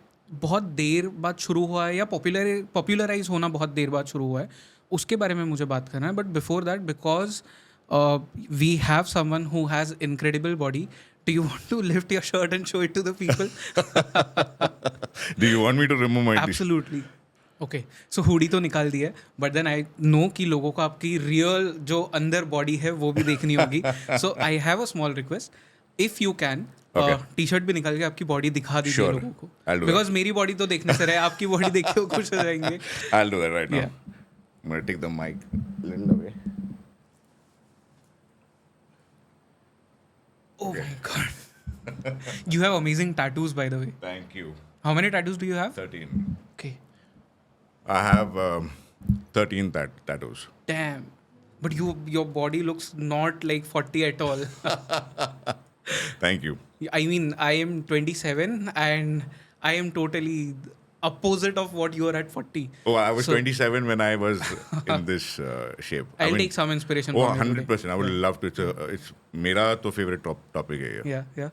बहुत देर बाद शुरू हुआ है या पॉपुलराइज होना बहुत देर बाद शुरू हुआ है, उसके बारे में मुझे बात करना है. But before that, because we have someone who has incredible body. Do you want to lift your shirt and show it to the people? Do you want me to remove my t-shirt? Absolutely. Okay. So hoodie तो निकाल दी है, but then I know कि लोगों को आपकी real जो अंदर body है वो भी देखनी होगी. So I have a small request. If you can, Okay. T-shirt भी निकाल के आपकी बॉडी दिखा दीजिए Sure. लोगों को. I'll do Because मेरी बॉडी तो देखने से रहे, आपकी बॉडी देख के वो खुश हो जाएंगे. I'll do that right now. Yeah. I'm gonna take the mic a little away. Oh my god. You have amazing tattoos, by the way. Thank you. How many tattoos do you have? 13. Okay. I have 13 tattoos. Damn. But your body looks not like 40 at all. Thank you. I mean, I am 27 and I am totally opposite of what you are at 40. Oh, I was So- 27 when I was in this shape. I'll take some inspiration Oh, from you today. 100%. I would love to. It's मेरा तो favorite topic है ये. Yeah.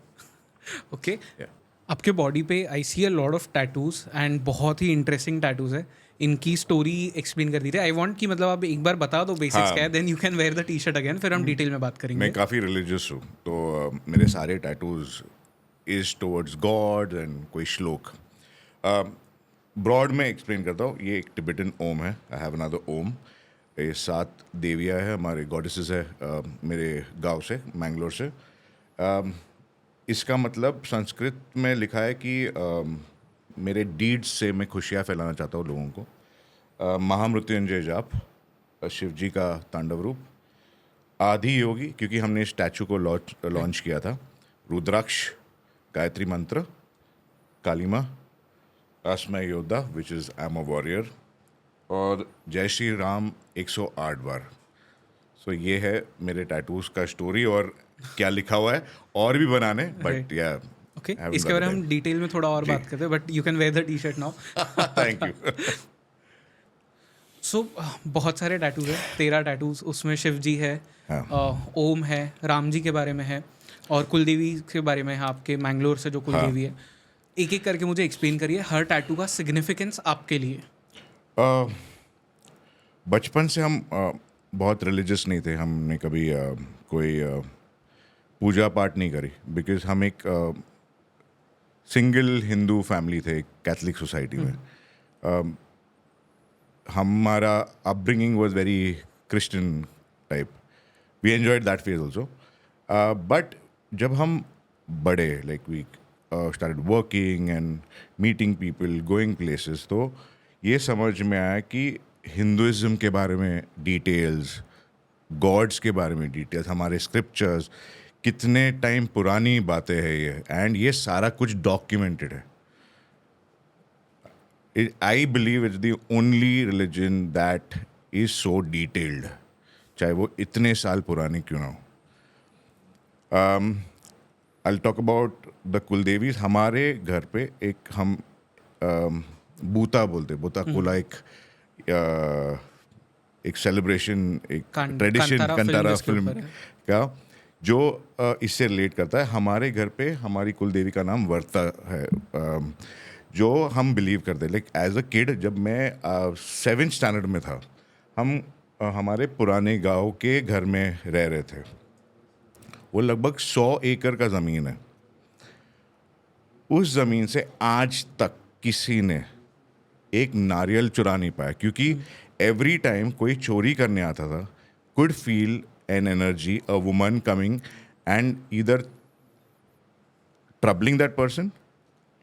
Okay. Yeah. आपके body पे I see a lot of tattoos and बहुत ही interesting tattoos है. इनकी स्टोरी एक्सप्लेन कर दीजिए. आई वांट कि मतलब आप एक बार बता दो बेसिक्स हाँ. क्या है, then you can wear the T shirt again, फिर हम डिटेल में बात करेंगे. मैं काफ़ी रिलीजियस हूँ, तो मेरे सारे tattoos is towards God and कोई श्लोक. ब्रॉड में एक्सप्लेन करता हूँ. ये एक टिबेटन ओम है. आई हैव अनदर ओम. ये 7 देवियाँ है, हमारे गॉडेसेस है, मेरे गांव से, मैंगलोर से. इसका मतलब संस्कृत में लिखा है कि मेरे डीड्स से मैं खुशियाँ फैलाना चाहता हूँ लोगों को. महामृत्युंजय जाप, शिव जी का तांडव रूप, आदि योगी, क्योंकि हमने स्टैचू को लॉन्च किया था, रुद्राक्ष, गायत्री मंत्र, कालीमा, असमय योद्धा which is I am a warrior, और जय श्री राम 108 बार. सो ये है मेरे टैटूज का स्टोरी. और क्या लिखा हुआ है और भी बनाने, बट या ओके, इसके बारे में हम डिटेल में थोड़ा और बात करते हैं, but you can wear the T shirt now. Thank you. So बहुत सारे टैटूज है, 13 टैटूज, उसमें शिव जी है, ओम है, राम जी के बारे में है, और कुलदेवी के बारे में है, आपके मैंगलोर से जो कुलदेवी है. एक एक करके मुझे एक्सप्लेन करिए हर टैटू का सिग्निफिकेंस आपके लिए. बचपन से हम बहुत रिलीजियस नहीं थे. हमने कभी कोई पूजा पाठ नहीं करी, बिकॉज हम एक सिंगल हिंदू फैमिली थे कैथलिक सोसाइटी में. हमारा upbringing was very Christian type. We enjoyed that phase also. But जब हम बड़े, like we started working and meeting people, going places, तो ये समझ में आया कि हिंदुइज्म के बारे में डिटेल्स, गॉड्स के बारे में डिटेल्स, हमारे स्क्रिप्चर्स, कितने टाइम पुरानी बातें हैं ये, एंड ये सारा कुछ डॉक्यूमेंटेड है. I believe it's the only religion that is so detailed, चाहे वो इतने साल पुराने क्यों ना हो. I'll talk about the कुलदेवीज. हमारे घर पे एक हम बूता बोलते, बूता कोला एक सेलिब्रेशन, एक ट्रेडिशन कांतारा फिल्म कंतारा जिसके फिल्म ऊपर है. का जो इससे रिलेट करता है. हमारे घर पे हमारी कुलदेवी का नाम वर्ता है, जो हम बिलीव करते हैं. लाइक एज अ किड जब मैं 7th स्टैंडर्ड में था, हम हमारे पुराने गांव के घर में रह रहे थे. वो लगभग 100 एकड़ का ज़मीन है. उस ज़मीन से आज तक किसी ने एक नारियल चुरा नहीं पाया, क्योंकि एवरी टाइम कोई चोरी करने आता था, could feel an energy, a woman coming and either troubling that person,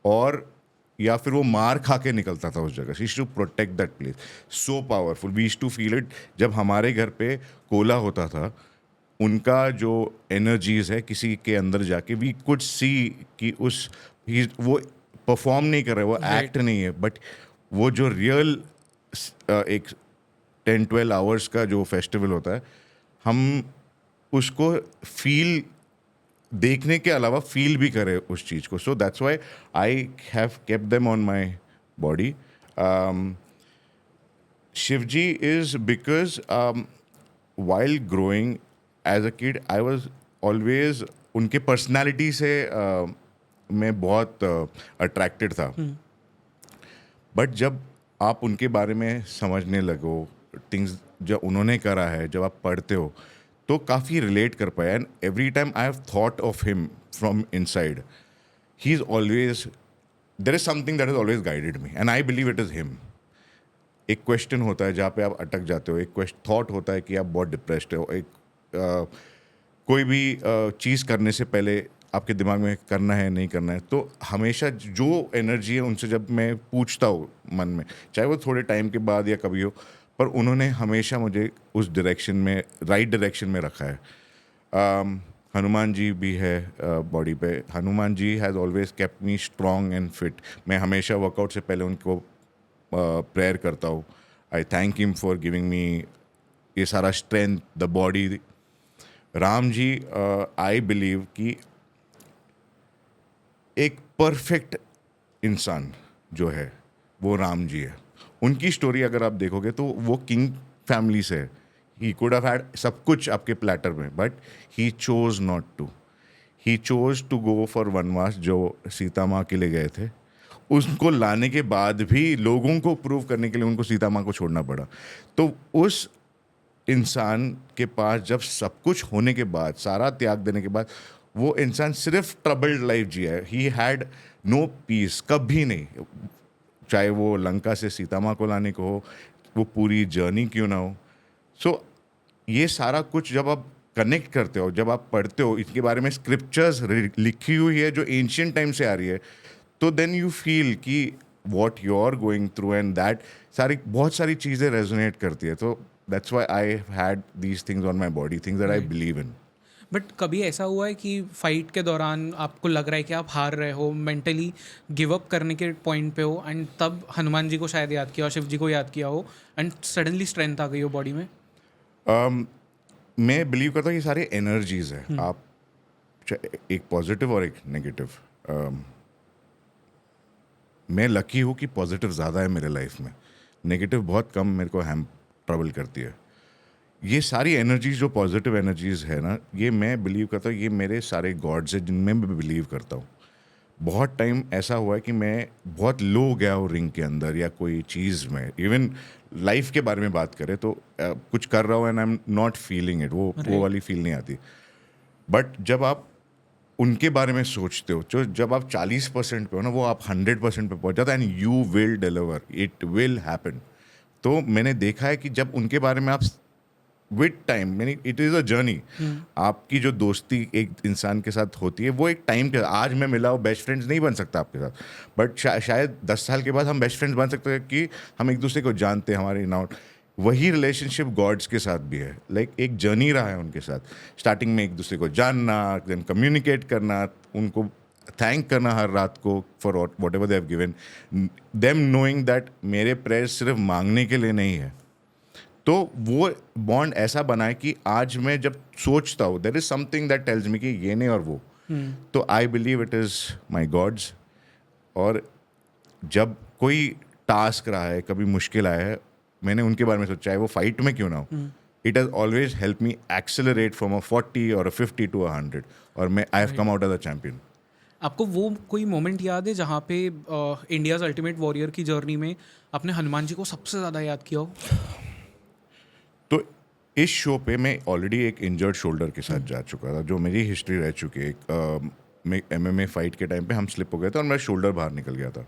और या फिर वो मार खा के निकलता था उस जगह से. To protect that place. So powerful. We used to feel it. जब हमारे घर पे कोला होता था, उनका जो एनर्जीज है किसी के अंदर जाके, वी कुड सी कि वो परफॉर्म नहीं कर रहा है, वो एक्ट नहीं है, बट वो जो रियल एक 10-12 आवर्स का जो फेस्टिवल होता है, हम उसको फील, देखने के अलावा फील भी करें उस चीज़ को. So that's why I have kept them on my body. Shivji is because while growing as a kid, I was always उनके पर्सनालिटी से मैं बहुत अट्रैक्टेड था. बट जब आप उनके बारे में समझने लगो, थिंग्स जो उन्होंने करा है, जब आप पढ़ते हो तो काफ़ी रिलेट कर पाया. And every time I have thought of him from inside. He is always, there is something that is always guided me, and I believe it is him. एक क्वेश्चन होता है जहाँ पे आप अटक जाते हो, एक थॉट होता है कि आप बहुत डिप्रेस्ड हो, एक कोई भी चीज़ करने से पहले आपके दिमाग में करना है नहीं करना है, तो हमेशा जो एनर्जी है उनसे जब मैं पूछता हूँ मन में, चाहे वो थोड़े टाइम के बाद या कभी हो, पर उन्होंने हमेशा मुझे उस डायरेक्शन में, राइट डायरेक्शन में रखा है. हनुमान जी भी है बॉडी पे. Hanuman ji has always kept me strong and fit. मैं हमेशा वर्कआउट से पहले उनको प्रेयर करता हूँ. I thank him for giving me ये सारा strength, the body. Ram ji, I believe कि एक परफेक्ट इंसान जो है वो राम जी है. उनकी स्टोरी अगर आप देखोगे तो वो किंग फैमिली से है. ही कुड हैव हैड सब कुछ आपके प्लेटर में, but he chose not to. He chose to go for vanvas, जो सीता माँ के लिए गए थे. उसको लाने के बाद भी लोगों को प्रूव करने के लिए उनको सीता माँ को छोड़ना पड़ा. तो उस इंसान के पास जब सब कुछ होने के बाद, सारा त्याग देने के बाद, वो इंसान सिर्फ ट्रबल्ड लाइफ जिया है. ही हैड नो पीस, कभी नहीं. चाहे वो लंका से सीता माँ को लाने को हो, वो पूरी जर्नी क्यों ना हो. सो ये सारा कुछ जब आप कनेक्ट करते हो, जब आप पढ़ते हो, इसके बारे में स्क्रिप्चर्स लिखी हुई है जो एंशियंट टाइम से आ रही है, तो देन यू फील कि what you are going through and that बहुत सारी चीज़ें रेजोनेट करती है. तो that's why I had these things on my body, things that I believe in. But कभी ऐसा हुआ है कि फाइट के दौरान आपको लग रहा है कि आप हार रहे हो, मेंटली गिव अप करने के पॉइंट पे हो, एंड तब हनुमान जी को शायद याद किया हो, शिव जी को याद किया हो, एंड सडनली स्ट्रेंथ आ गई हो बॉडी में? मैं बिलीव करता हूँ ये सारे एनर्जीज है. आप एक पॉजिटिव और एक नेगेटिव. मैं लकी हूँ कि पॉजिटिव ज़्यादा है मेरे लाइफ में, नेगेटिव बहुत कम मेरे को ट्रबल करती है. ये सारी एनर्जीज जो पॉजिटिव एनर्जीज है ना, ये मैं बिलीव करता हूँ ये मेरे सारे गॉड्स हैं जिनमें मैं बिलीव करता हूँ. बहुत टाइम ऐसा हुआ है कि मैं बहुत लो गया हूँ रिंग के अंदर या कोई चीज़ में, इवन लाइफ के बारे में बात करें तो कुछ कर रहा हूँ and I am not feeling it, वो वाली फील नहीं आती. बट जब आप उनके बारे में सोचते हो, जो जब आप 40% पे हो ना, वो आप 100% पे पहुँच जाता है and you will deliver, it will happen. तो मैंने देखा है कि जब उनके बारे में आप विद टाइम, मैंने इट इज़ अ जर्नी. आपकी जो दोस्ती एक इंसान के साथ होती है वो एक टाइम के, आज मैं मिला हूँ, बेस्ट फ्रेंड्स नहीं बन सकता आपके साथ, बट शायद 10 साल के बाद हम बेस्ट फ्रेंड्स बन सकते हैं कि हम एक दूसरे को जानते हैं, हमारे नाउट. वही रिलेशनशिप गॉड्स के साथ भी है. लाइक एक जर्नी रहा है उनके साथ. स्टार्टिंग में एक दूसरे को जानना, देन कम्युनिकेट करना, उनको थैंक करना हर रात को for what ever they have given, them knowing that मेरे प्रेयर्स सिर्फ मांगने के लिए नहीं है, तो वो बॉन्ड ऐसा बना है कि आज मैं जब सोचता हूँ there is something that tells me कि ये नहीं और वो, तो I believe it is my gods. और जब कोई टास्क रहा है, कभी मुश्किल आया है, मैंने उनके बारे में सोचा है, वो फाइट में क्यों ना हो, it has always help me accelerate from a 40 और अ 50 टू 100, और मैं I have come out as a champion. आपको वो कोई मोमेंट याद है जहाँ पे इंडियाज अल्टीमेट वॉरियर की जर्नी में आपने हनुमान जी को सबसे ज़्यादा याद किया हो? तो इस शो पे मैं ऑलरेडी एक इंजर्ड शोल्डर के साथ जा चुका था, जो मेरी हिस्ट्री रह चुकी है. मैं MMA फाइट के टाइम पे हम स्लिप हो गए थे और मेरा शोल्डर बाहर निकल गया था.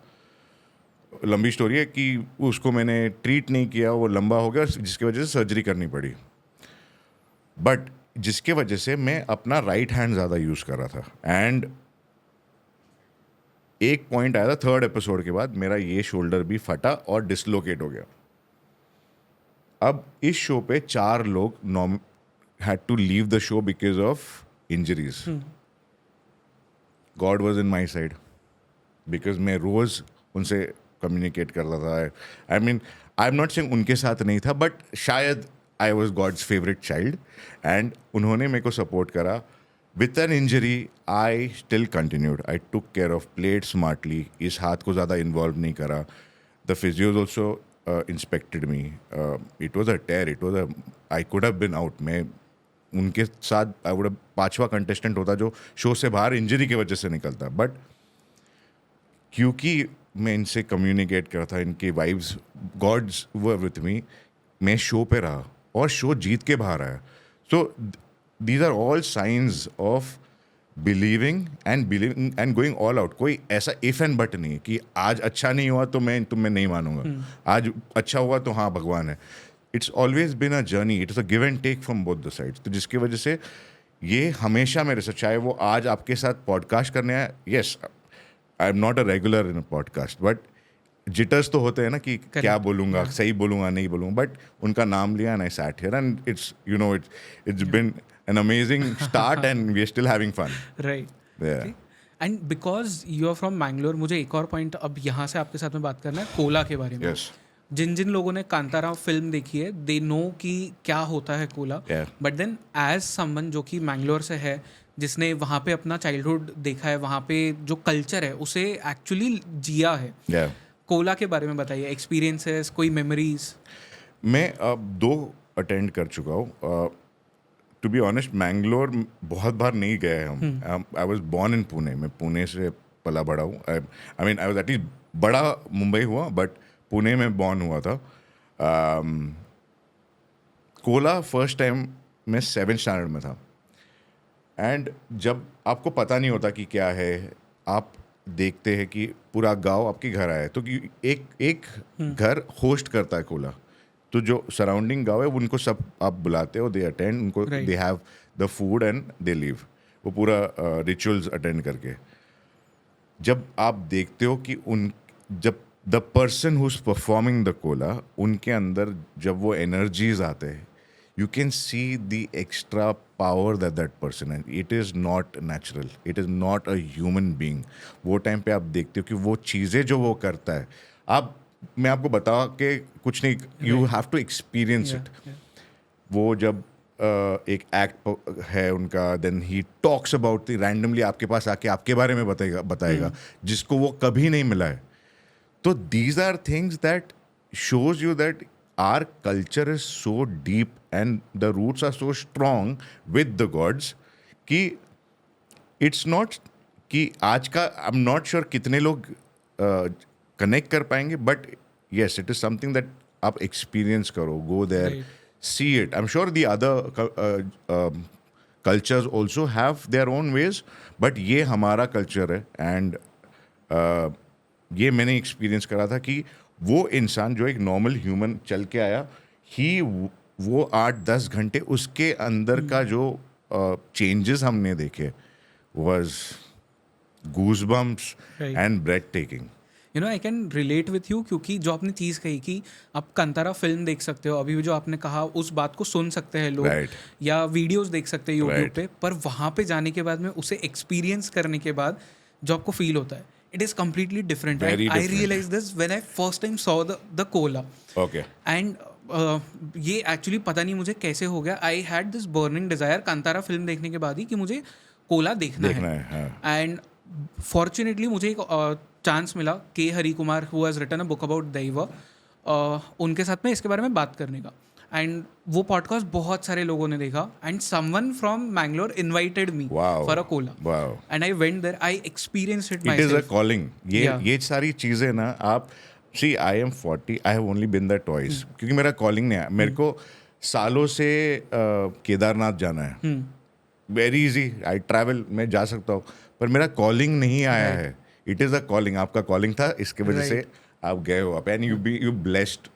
लंबी स्टोरी है कि उसको मैंने ट्रीट नहीं किया, वो लंबा हो गया, जिसकी वजह से सर्जरी करनी पड़ी. बट जिसके वजह से मैं अपना राइट हैंड ज़्यादा यूज़ कर रहा था. एंड एक पॉइंट आया था 3rd एपिसोड के बाद, मेरा ये शोल्डर भी फटा और डिसलोकेट हो गया. अब इस शो पे 4 लोग had to leave the show because of injuries. God was in my side because मैं रोज़ उनसे कम्युनिकेट करता था. I mean I am not saying उनके साथ नहीं था, बट शायद I was God's favourite child, and उन्होंने मेरे को सपोर्ट करा. With an injury I still continued. I took care of plate smartly. इस हाथ को ज़्यादा इन्वॉल्व नहीं करा. The physios also inspected me. It was a tear. It was a I could have been out. मैं उनके साथ आई वुड 5वां कंटेस्टेंट होता जो शो से बाहर इंजरी की वजह से निकलता. बट क्योंकि मैं इनसे कम्युनिकेट करता, इनके vibes, gods were with me, मैं शो पे रहा और शो जीत के बाहर आया. So these are all science of believing and going all out. कोई ऐसा इफ एंड बट नहीं है कि आज अच्छा नहीं हुआ तो मैं तुम्हें नहीं मानूंगा, आज अच्छा हुआ तो हाँ भगवान है. It's always been a journey. It is a give and take from both the sides. तो जिसकी वजह से ये हमेशा मेरे साथ, चाहे वो आज आपके साथ पॉडकास्ट करने आया, yes I am not a regular in a podcast, but jitters तो होते हैं ना कि क्या बोलूँगा, सही बोलूँगा नहीं बोलूँगा. बट उनका नाम लिया and I sat here and it's you know it's been an amazing start and we are still having fun. Right. Yeah. Okay. And because you are from Bangalore, मुझे एक और पॉइंट अब यहाँ से आपके साथ में बात करना है कोला के बारे में. Yes. जिन जिन लोगों ने कांतारा फिल्म देखी है, दे नो कि क्या होता है Kola. But then as someone जो कि मैंगलोर से है, जिसने वहाँ पे अपना चाइल्डहुड देखा है, वहाँ पे जो कल्चर है उसे एक्चुअली जिया है. कोला के बारे में बताइए, एक्सपीरियंसेस, कोई मेमोरीज. मैं अब 2 अटेंड कर चुका हूँ. टू बी ऑनेस्ट मैंगलोर बहुत बार नहीं गए हम. I was born in Pune. मैं पुणे से पला बड़ा हूँ. आई मीन आई वॉज एटलीस्ट बड़ा मुंबई हुआ, बट पुणे में बॉर्न हुआ था. कोला फर्स्ट टाइम मैं 7th स्टैंडर्ड में था. एंड जब आपको पता नहीं होता कि क्या है, आप देखते हैं कि पूरा गांव आपके घर आया है, तो एक घर होस्ट करता है कोला. तो जो सराउंडिंग गाँव है उनको सब आप बुलाते हो, दे अटेंड, उनको दे have the food and they leave. वो पूरा रिचुअल्स अटेंड करके जब आप देखते हो कि जब the person who is performing the Kola, उनके अंदर जब वो एनर्जीज आते हैं, you can see the extra power that person है. It is not natural. It is not a human being. वो टाइम पे आप देखते हो कि वो चीज़ें जो वो करता है, मैं आपको बता के कुछ नहीं, you have to experience it. वो जब एक एक्ट है उनका, then he talks about randomly आपके पास आके आपके बारे में बताएगा जिसको वो कभी नहीं मिला है. तो these are things that shows you that our culture is so deep and the roots are so strong with the gods कि इट्स नॉट कि आज का, आई एम नॉट श्योर कितने लोग कनेक्ट कर पाएंगे, but yes it is something that आप experience करो, go there, see it. I am sure the other cultures also have their own ways, but ये हमारा कल्चर है. एंड ये मैंने एक्सपीरियंस करा था कि वो इंसान जो एक नॉर्मल ह्यूमन चल के आया, वो 8-10 घंटे उसके अंदर का जो चेंजेस हमने देखे was goosebumps and breathtaking. You know I can relate with you, क्योंकि जो आपने चीज़ कही कि आप कांतारा फिल्म देख सकते हो, अभी भी जो आपने कहा उस बात को सुन सकते हैं लोग, या वीडियोस देख सकते हैं यूट्यूब पे, पर वहाँ पे जाने के बाद में उसे एक्सपीरियंस करने के बाद जो आपको फील होता है, it is completely different. I realized this when I first time saw the Kola. Okay. And ये एक्चुअली पता नहीं मुझे कैसे हो गया. I had this burning desire Kantara film देखने के बाद ही कि मुझे कोला देखना है. हाँ. एंड फॉर्चुनेटली मुझे एक चांस मिला के Hari Kumar who has written a book about Daiva, उनके साथ में इसके बारे में बात करने का. एंड वो पॉडकास्ट बहुत सारे लोगों ने देखा and someone from Mangalore invited me Wow. For a Kola. Wow. And I went there, I experienced it it is a myself. Calling. Yeah. ये सारी चीजें ना आप see I am 40, I have only been that twice क्योंकि मेरा calling नहीं है. मेरे को सालों से केदारनाथ जाना है. वेरी इजी, आई ट्रैवल, मैं जा सकता हूँ, पर मेरा कॉलिंग नहीं आया है. It is a calling. आपका कॉलिंग था, इसके वजह से आप गए हो आप, एंड यू ब्लेस्ड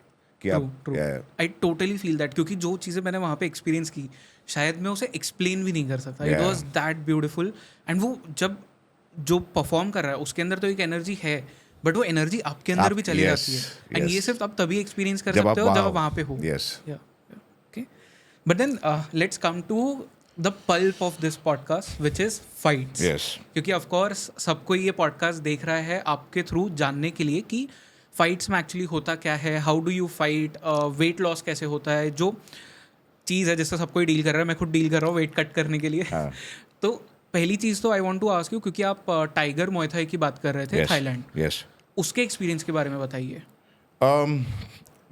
कि आप. आई टोटली फील दैट, क्योंकि जो चीज़ें मैंने वहाँ पे एक्सपीरियंस की शायद मैं उसे एक्सप्लेन भी नहीं कर सकता. It was that beautiful. And वो जब जो परफॉर्म कर रहा है उसके अंदर तो एक एनर्जी है, बट वो एनर्जी आपके अंदर भी चली जाती है. एंड ये सिर्फ आप तभी एक्सपीरियंस कर सकते हो जब आप वहाँ पे हो. Okay, but then let's come to the pulp of this podcast which is fights. क्योंकि ऑफ कोर्स सबको ये पॉडकास्ट देख रहा है आपके थ्रू जानने के लिए कि फाइट्स में एक्चुअली होता क्या है, how do you fight, weight loss कैसे होता है, जो चीज़ है जिससे सबको ही डील कर रहा है. मैं खुद डील कर रहा हूँ वेट कट करने के लिए. तो पहली चीज़ तो I want to ask you, क्योंकि आप टाइगर मुay थाई की बात कर रहे थे थाईलैंड, उसके एक्सपीरियंस के बारे में बताइए.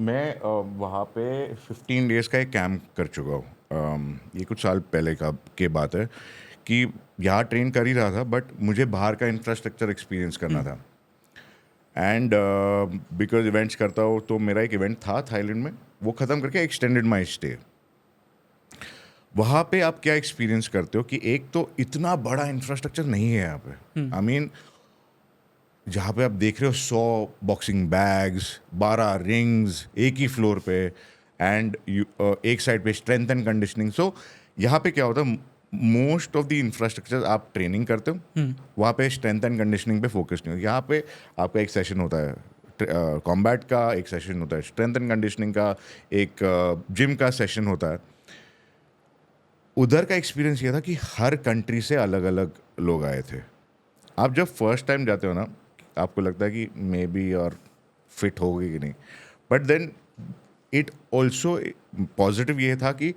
मैं वहाँ पे 15 डेज का एक कैंप कर चुका हूँ. ये कुछ साल पहले के बात है कि यहाँ ट्रेन कर ही रहा था, बट मुझे बाहर का इंफ्रास्ट्रक्चर एक्सपीरियंस करना था. एंड बिकॉज इवेंट्स करता हूँ, तो मेरा एक इवेंट था थाईलैंड में, वो ख़त्म करके एक्सटेंडेड माई स्टे. वहाँ पे आप क्या एक्सपीरियंस करते हो कि एक तो इतना बड़ा इंफ्रास्ट्रक्चर नहीं है यहाँ पे. आई मीन जहाँ पे आप देख रहे हो 100 बॉक्सिंग बैग्स, 12 रिंग्स एक ही फ्लोर पे, एंड एक साइड पे स्ट्रेंथ एंड कंडीशनिंग. सो यहाँ पे क्या होता है, मोस्ट ऑफ द इंफ्रास्ट्रक्चर आप ट्रेनिंग करते हो, वहाँ पे स्ट्रेंथ एंड कंडीशनिंग पे फोकस नहीं हो. यहाँ पे आपका एक सेशन होता है कॉम्बैट का, एक सेशन होता है स्ट्रेंथ एंड कंडीशनिंग का, एक जिम का सेशन होता है. उधर का एक्सपीरियंस ये था कि हर कंट्री से अलग अलग लोग आए थे. आप जब फर्स्ट टाइम जाते हो ना, आपको लगता है कि मे बी और फिट होगी कि नहीं, but then it also positive ये था कि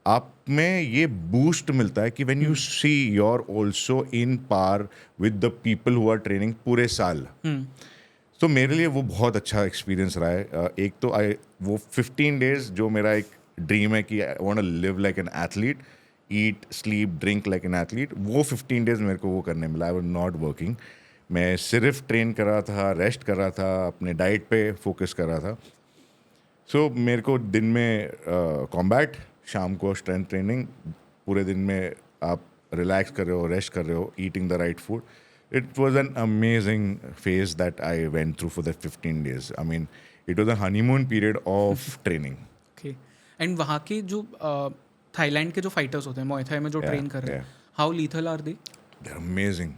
आप में ये बूस्ट मिलता है कि when you see your also in par with the people who are training पूरे साल. तो मेरे लिए वो बहुत अच्छा एक्सपीरियंस रहा है. एक तो वो 15 डेज जो मेरा एक ड्रीम है कि I want to live like an athlete, eat sleep drink like an athlete, वो 15 डेज मेरे को वो करने मिला. आई वाज नॉट वर्किंग, मैं सिर्फ ट्रेन कर रहा था, रेस्ट कर रहा था, अपने डाइट पे फोकस कर रहा था. सो मेरे को दिन में कॉम्बैट, शाम को स्ट्रेंथ ट्रेनिंग, पूरे दिन में आप रिलैक्स कर रहे हो, रेस्ट कर रहे हो, eating the right food. It was an amazing phase that I went through for the 15 days. I mean it was a honeymoon period of training. Okay, and वहाँ के जो थाईलैंड के जो फाइटर्स होते हैं मुay थाई में जो ट्रेन कर रहे हैं, how lethal are they? They are amazing.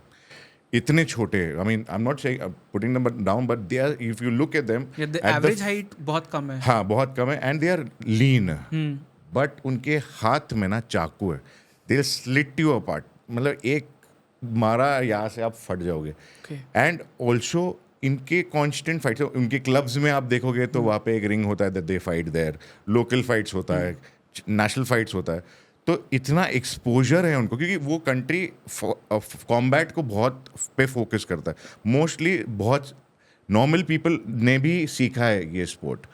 इतने छोटे, I mean I am not saying putting them down, but they are, if you look at them, average height बहुत कम है. हाँ, बहुत कम है. And they are lean, but उनके हाथ में ना चाकू है. दे स्लिट यू अपार्ट, मतलब एक मारा यहाँ से आप फट जाओगे. एंड ऑल्सो इनके कॉन्स्टेंट फाइट्स, उनके क्लब्स में आप देखोगे तो वहाँ पे एक रिंग होता है that they fight there, local fights होता है, नेशनल फाइट्स होता है. तो इतना एक्सपोजर है उनको, क्योंकि वो कंट्री कॉम्बैट को बहुत पे फोकस करता है. मोस्टली बहुत नॉर्मल पीपल ने भी सीखा है ये स्पोर्ट,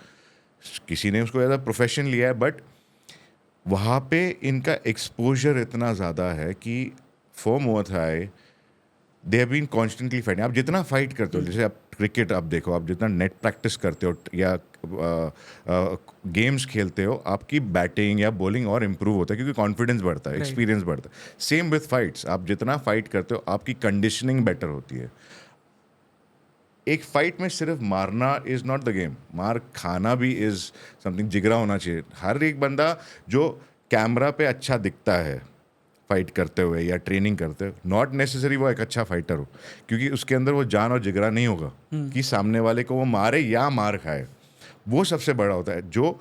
किसी ने उसको एज अ प्रोफेशन लिया है, बट वहाँ पे इनका एक्सपोजर इतना ज़्यादा है कि for muay Thai they have been constantly fighting. आप जितना फाइट करते हो, जैसे आप क्रिकेट आप देखो, आप जितना नेट प्रैक्टिस करते हो या गेम्स खेलते हो, आपकी बैटिंग या बॉलिंग और इम्प्रूव होता है क्योंकि कॉन्फिडेंस बढ़ता है, एक्सपीरियंस बढ़ता है. सेम विथ फाइट्स, आप जितना फाइट करते हो आपकी कंडीशनिंग बेटर होती है. एक फाइट में सिर्फ मारना इज़ नॉट द गेम, मार खाना भी इज़ समथिंग. जिगरा होना चाहिए. हर एक बंदा जो कैमरा पे अच्छा दिखता है फाइट करते हुए या ट्रेनिंग करते हुए, नॉट नेसेसरी वो एक अच्छा फाइटर हो, क्योंकि उसके अंदर वो जान और जिगरा नहीं होगा कि सामने वाले को वो मारे या मार खाए. वो सबसे बड़ा होता है. जो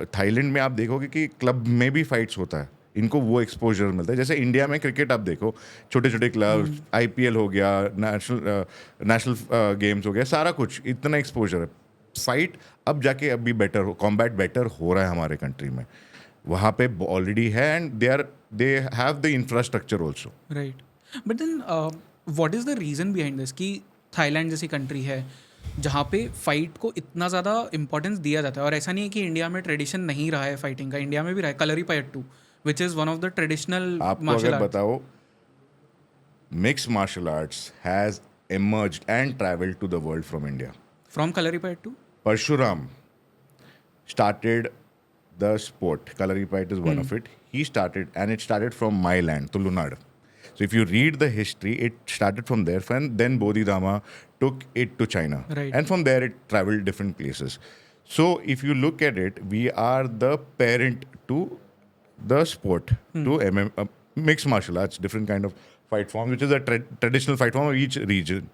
थाईलैंड में आप देखोगे कि क्लब में भी फाइट्स होता है, इनको वो एक्सपोजर मिलता है. जैसे इंडिया में क्रिकेट आप देखो, छोटे छोटे क्लब, IPL हो गया, नेशनल गेम्स हो गया, सारा कुछ, इतना एक्सपोजर है. फाइट अब जाके अभी बेटर हो, कॉम्बैट बेटर हो रहा है हमारे कंट्री में, वहाँ पे ऑलरेडी है and they have the infrastructure also. Right. But then what is the reason behind this कि थाईलैंड जैसी कंट्री है जहाँ पे फाइट को इतना ज़्यादा इंपॉर्टेंस दिया जाता है, और ऐसा नहीं है कि इंडिया में ट्रेडिशन नहीं रहा है फाइटिंग का, इंडिया में भी रहा है. कलरीपयट्टू विच is one of the traditional आपको मार्शल अगर आर्ट्स. बताओ, mixed martial arts has emerged and traveled to the world from India. From Kalaripayattu. Parshuram started the sport. Kalaripayat is one of it. He started, and it started from my land, Tulunad. So if you read the history, it started from there, and then Bodhidharma took it to China. Right. And from there, it traveled different places. So if you look at it, we are the parent to the sport, to mixed martial arts, different kind of fight form, which is a traditional fight form of each region.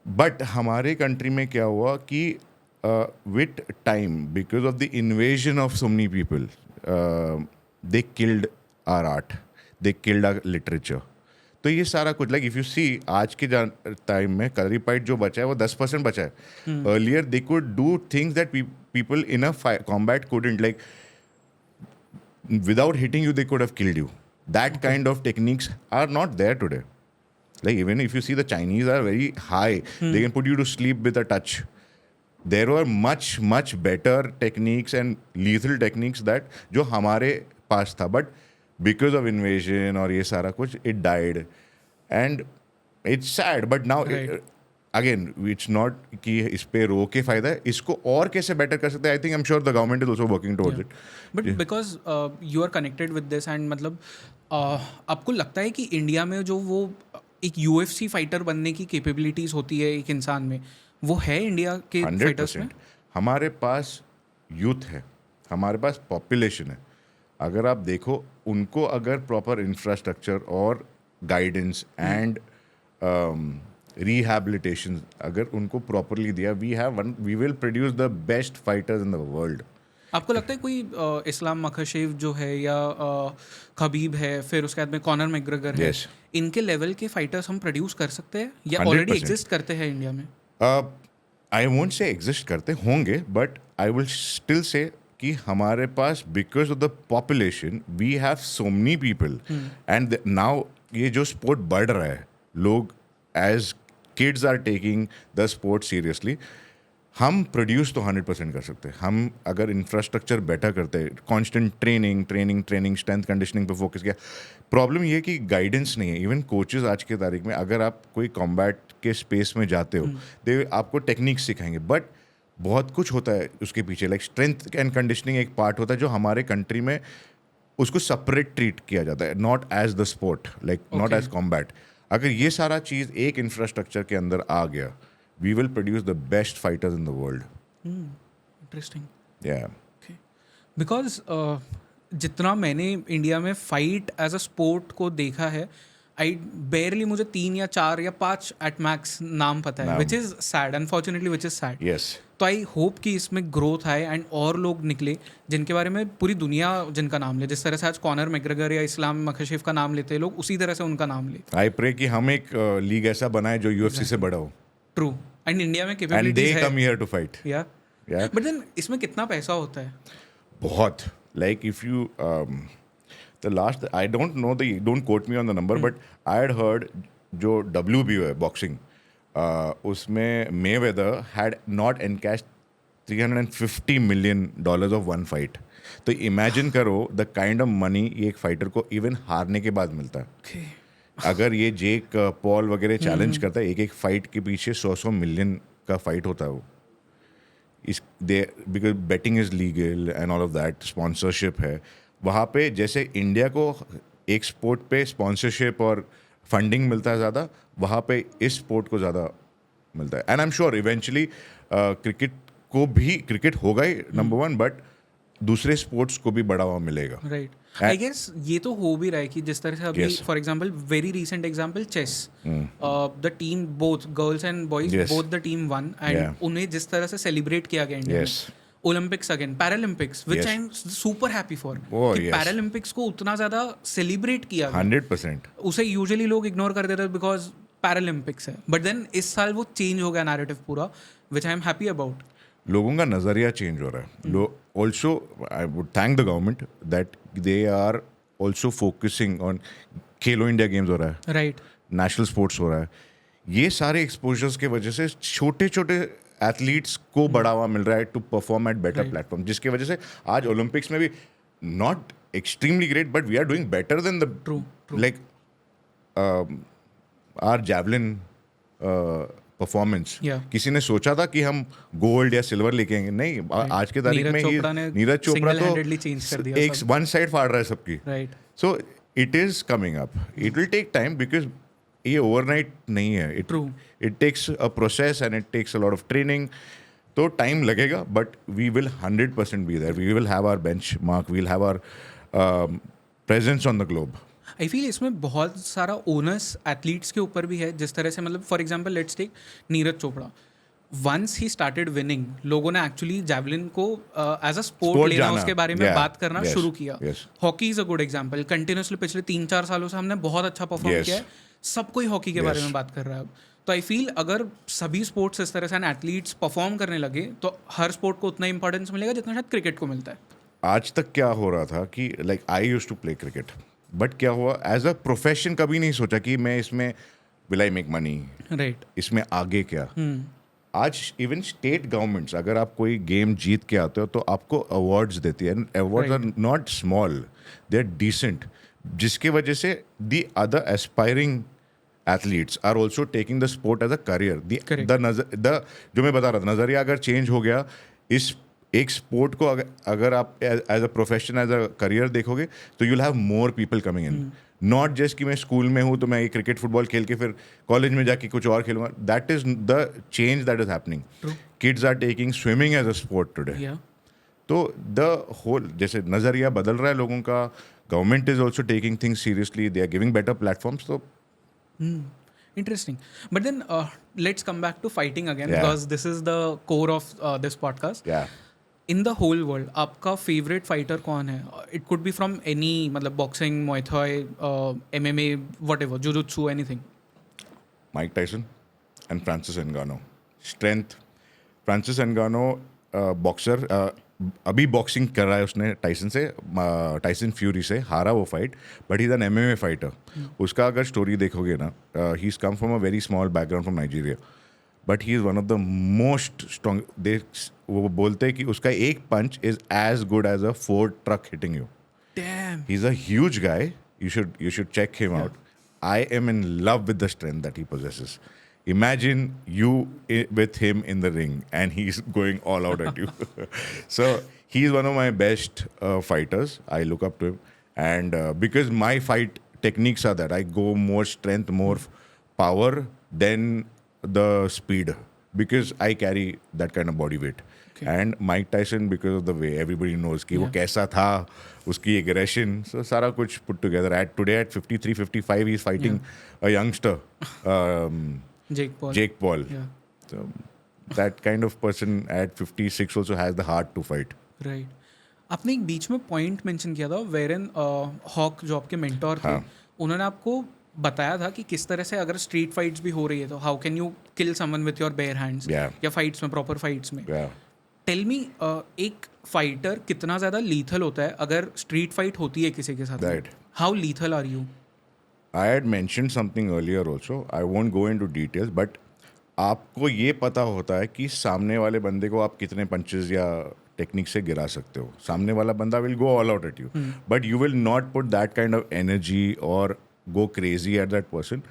But हमारे country में क्या हुआ कि with time, because of the invasion of so many people, they killed our art, they killed our literature. तो ये सारा कुछ, like if you see आज के टाइम में कलरीपाइट जो बचा है वो 10% बचा है. Earlier they could do things that people in a combat couldn't, like without hitting you they could have killed you. That kind of techniques are not there today. Like even if you see the Chinese are very high, they can put you to sleep with a touch. There were much better techniques and lethal techniques that जो हमारे पास था, but because of invasion और ये सारा कुछ, it died, and it's sad. But now Right. again, it's not कि इस पे रो के फायदा है, इसको और कैसे better कर सकते हैं. I think I'm sure the government is also working towards it. But because you are connected with this and मतलब आपको लगता है कि इंडिया में जो वो एक UFC फाइटर बनने की कैपेबिलिटीज होती है एक इंसान में, वो है इंडिया के फाइटर्स में? 100%. हमारे पास यूथ है, हमारे पास पॉपुलेशन है. अगर आप देखो, उनको अगर प्रॉपर इंफ्रास्ट्रक्चर और गाइडेंस एंड रिहैबिलिटेशन अगर उनको प्रॉपरली दिया, we will produce the best fighters in the world. आपको लगता है कोई इस्लाम मखशेव जो है या खबीब है, फिर उसके बाद में कॉनर मैकग्रेगर है, Yes. इनके लेवल के फाइटर्स हम प्रोड्यूस कर सकते हैं या 100%. ऑलरेडी एग्जिस्ट करते हैं इंडिया में? आई वोंट से एग्जिस्ट करते होंगे, but I will still say कि हमारे पास because of the population we have so many people, and now ये जो स्पोर्ट बढ़ रहा है, लोग as kids are taking the sport seriously. हम प्रोड्यूस तो 100% कर सकते हैं. हम अगर इंफ्रास्ट्रक्चर बेटर करते हैं, कॉन्स्टेंट ट्रेनिंग, स्ट्रेंथ कंडीशनिंग पे फोकस किया. प्रॉब्लम ये है कि गाइडेंस नहीं है. इवन कोचेस आज के तारीख में, अगर आप कोई कॉम्बैट के स्पेस में जाते हो, दे आपको टेक्निक सिखाएंगे, बट बहुत कुछ होता है उसके पीछे. लाइक स्ट्रेंथ एंड कंडीशनिंग एक पार्ट होता है जो हमारे कंट्री में उसको सेपरेट ट्रीट किया जाता है, not as the sport, like not as combat. अगर ये सारा चीज़ एक इंफ्रास्ट्रक्चर के अंदर आ गया, we will produce the best fighters in the world. Interesting. Yeah. Because जितना मैंने इंडिया में फाइट एज अ स्पोर्ट को देखा है, आई बेयरली मुझे 3 या 4 या 5 एट मैक्स नाम पता है, नाम. Which is sad, unfortunately which is sad. Yes. तो आई होप कि इसमें ग्रोथ आए एंड और लोग निकले जिनके बारे में पूरी दुनिया जिनका नाम ले. जिस तरह से आज कॉनर मैकग्रेगर या इस्लाम मखशेव का नाम लेते हैं लोग, उसी तरह से उनका नाम ले. I pray कि हम एक लीग ऐसा बनाए जो UFC से बड़ा हो. ट्रू. एंड इंडिया में And कैपेबिलिटीज they है. come here to fight. या Yeah. बट देन इसमें कितना पैसा होता है? बहुत. Like if you the last, I don't know don't quote me on the number, but I had heard जो WBO है बॉक्सिंग, उसमें Mayweather had not encashed $350 million of one fight. तो इमेजिन करो द काइंड ऑफ मनी ये एक fighter को even हारने के बाद मिलता है. Okay. अगर ये जेक पॉल वगैरह चैलेंज करता है, एक फाइट के पीछे 100 मिलियन का फाइट होता है वो. Is they because betting is legal and all of that, sponsorship है वहाँ पे. जैसे इंडिया को एक स्पोर्ट पे स्पॉन्सरशिप और फंडिंग मिलता है ज़्यादा, वहाँ पे इस स्पोर्ट को ज़्यादा मिलता है. And I am sure eventually cricket को भी, क्रिकेट होगा ही नंबर 1, बट दूसरे स्पोर्ट्स को भी बढ़ावा मिलेगा. राइट. आई गेस ये तो हो भी रहा है कि जिस तरह से अभी Yes. For example very recent example chess, the team both girls and boys Yes. Both the team won, and Yeah. उन्हें जिस तरह से सेलिब्रेट किया गया इंडिया में. Yes. Olympics again, Paralympics, which Yes. I am super happy for. Oh, yes. Paralympics को उतना ज्यादा सेलिब्रेट किया गया. 100%. उसे यूजुअली लोग इग्नोर कर देते हैं बिकॉज पैरालंपिक्स है, बट देन इस साल वो चेंज हो गया नैरेटिव पूरा, which I am happy about. लोगों का नज़रिया चेंज हो रहा है. Also I would thank the government that they are also focusing on Khelo India games हो रहा है, राइट. नेशनल स्पोर्ट्स हो रहा है. ये सारे एक्सपोजर्स की वजह से छोटे छोटे एथलीट्स को बढ़ावा मिल रहा है to perform at better platform, जिसकी वजह से आज ओलंपिक्स में भी not extremely great but we are doing better than the True. Like our javelin performance. Yeah. किसी ने सोचा था कि हम गोल्ड या सिल्वर लेके आएंगे? नहीं. आज के तारीख में ही नीरज चोपड़ा single-handedly change कर तो दिया एक वन साइड फाड़ रहा है सबकी. Right. So it is coming up. It will take time because ये ओवरनाइट नहीं है. True. It takes a process and it takes a lot of training. तो टाइम लगेगा but we will 100% be there. We will have our benchmark, we will have our presence on the globe. I feel इसमें बहुत सारा onus athletes के ऊपर भी है. जिस तरह से मतलब for example let's take Neeraj Chopra. Once he started winning, लोगों ने एक्चुअली जैवलिन को एज अ स्पोर्ट लेना, जाना. उसके बारे में Yeah. बात करना Yes. शुरू किया. Yes. Hockey is a good example. Continuously पिछले 3-4 सालों से हमने बहुत अच्छा परफॉर्म Yes. किया है. सब कोई हॉकी के बारे में बात कर रहा है अब. तो आई फील अगर सभी स्पोर्ट्स इस तरह से एथलीट्स परफॉर्म करने लगे तो हर स्पोर्ट को उतना इंपॉर्टेंस मिलेगा जितना शायद क्रिकेट को मिलता है. आज तक क्या हो रहा था कि like I used to play cricket but क्या हुआ एज अ प्रोफेशन कभी नहीं सोचा कि मैं इसमें will I make money, right. इसमें आगे क्या. आज इवन स्टेट गवर्नमेंट्स अगर आप कोई गेम जीत के आते हो तो आपको अवार्ड्स देती है. Awards are not small, they are decent, जिसकी वजह से the other aspiring athletes are also taking the sport as a career. The जो मैं बता रहा था, नज़रिया अगर चेंज हो गया इस एक स्पोर्ट को अगर आप as a profession as a career देखोगे तो you will have more people coming in. Not just कि मैं स्कूल में हूँ तो मैं ये क्रिकेट फुटबॉल खेल के फिर कॉलेज में जाके कुछ और खेलूंगा. That is the change that is happening. Kids are taking swimming as a sport today. तो द होल जैसे नज़रिया बदल रहा है लोगों का. Government is also taking things seriously, they are giving better platforms. तो Interesting. But then let's come back to fighting again, Yeah. because this is the core of this podcast. yeah. In the whole world, आपका favourite fighter कौन है? It could be from any, मतलब boxing, मुay thai, MMA, whatever, jujutsu, anything. Mike Tyson and Francis Ngannou. Strength. Francis Ngannou boxer, अभी boxing कर रहा है उसने Tyson से, टाइसन फ्यूरी से. हारा वो fight but he is an MMA fighter. उसका अगर स्टोरी देखोगे ना, he is come from a very small background from Nigeria but he is one of the most strong. वो बोलते हैं कि उसका एक punch is as good as a 4 truck hitting you. Damn. He's a huge guy. You should check him out. I am in love with the strength that he possesses. Imagine you with him in the ring and he's going all out at you. So he's one of my best fighters. I look up to him. And because my fight techniques are that I go more strength, more power than the speed. Because I carry that kind of body weight. Okay. And Mike Tyson, because of the way everybody knows कि वो कैसा था, उसकी aggression, so सारा कुछ put together. Today at 53, 55, he's fighting a youngster, Jake Paul. Yeah. So that kind of person at 56 also has the heart to fight. Right. आपने एक बीच में पॉइंट मेंशन किया था वेरन हॉक जो आपके मेंटोर थे, उन्होंने आपको बताया था कि किस तरह से अगर स्ट्रीट फाइट्स भी हो रही है तो how can you kill someone with your bear hands, या फाइट्स में, प्रॉपर फाइट्स में. टेल मी, एक फाइटर कितना ज़्यादा लीथल होता है अगर स्ट्रीट फाइट होती है किसी के साथ? Right. How lethal are you? I had mentioned something earlier also. I won't go into details, but आपको ये पता होता है कि सामने वाले बंदे को आप कितने पंचेस या टेक्निक से गिरा सकते हो. सामने वाला बंदा will go all out at you, but you will not put that kind of energy or go crazy at that person.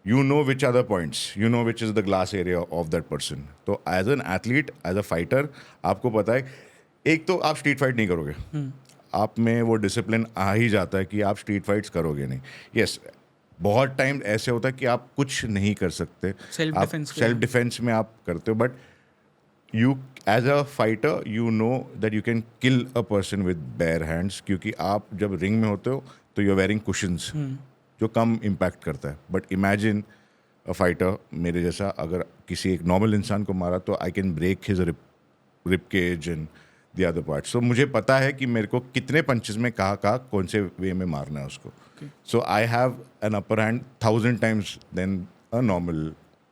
You know which are the points. You know which is the glass area of that person. तो as an athlete, as a fighter, आपको पता है एक तो आप street fight नहीं करोगे. आप में वो डिसिप्लिन आ ही जाता है कि आप स्ट्रीट फाइट्स करोगे नहीं. यस, बहुत टाइम ऐसे होता है कि आप कुछ नहीं कर सकते, सेल्फ डिफेंस में आप करते हो, but you as a fighter you know that you can kill a person with bare hands, क्योंकि आप जब रिंग में होते हो तो यू आर वेयरिंग कुशन्स जो कम इम्पैक्ट करता है. बट इमेजिन अ फाइटर मेरे जैसा अगर किसी एक नॉर्मल इंसान को मारा तो I can break his rib cage and the other part. So मुझे पता है कि मेरे को कितने पंचेस में कहाँ कौन से वे में मारना है उसको. So I have an upper hand 1000 times than a normal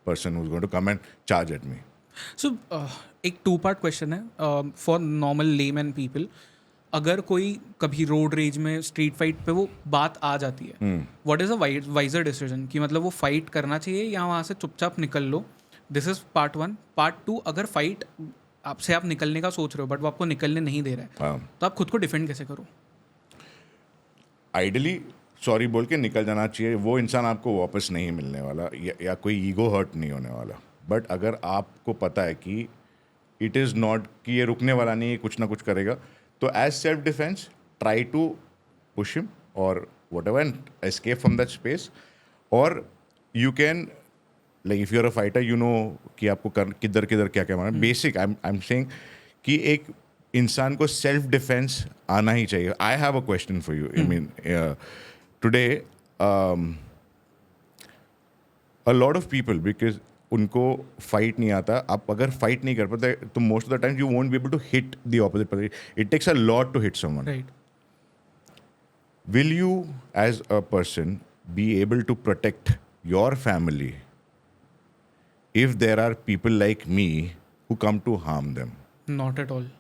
person who's going to come and charge at me. So एक 2 part क्वेश्चन है फॉर नॉर्मल लेमैन पीपल. अगर कोई कभी रोड रेज में स्ट्रीट फाइट पे वो बात आ जाती है, what is a wiser decision कि मतलब वो फाइट करना चाहिए या वहाँ से चुपचाप निकल लो? This is part 1. पार्ट 2, अगर फाइट आपसे आप निकलने का सोच रहे हो बट वो आपको निकलने नहीं दे रहा है, हाँ. तो आप खुद को डिफेंड कैसे करो? आइडली सॉरी बोल के निकल जाना चाहिए. वो इंसान आपको वापस नहीं मिलने वाला या कोई ईगो हर्ट नहीं होने वाला. बट अगर आपको पता है कि इट इज़ नॉट कि ये रुकने वाला नहीं है, कुछ ना कुछ करेगा, तो as self defence try to push him और whatever and escape from that space. और you can like if you are a fighter you know कि आपको किधर किधर क्या क्या मारना. बेसिक आई एम सेइंग कि एक इंसान को सेल्फ डिफेंस आना ही चाहिए. I have a question for you. I mean today a lot of people because उनको फाइट नहीं आता. आप अगर फाइट नहीं कर पाते तो most of the time you won't be able to hit the opposite person. It takes a lot to hit someone. Right. Will you as a person be able to protect your family if there are people like me who come to harm them? Not at all.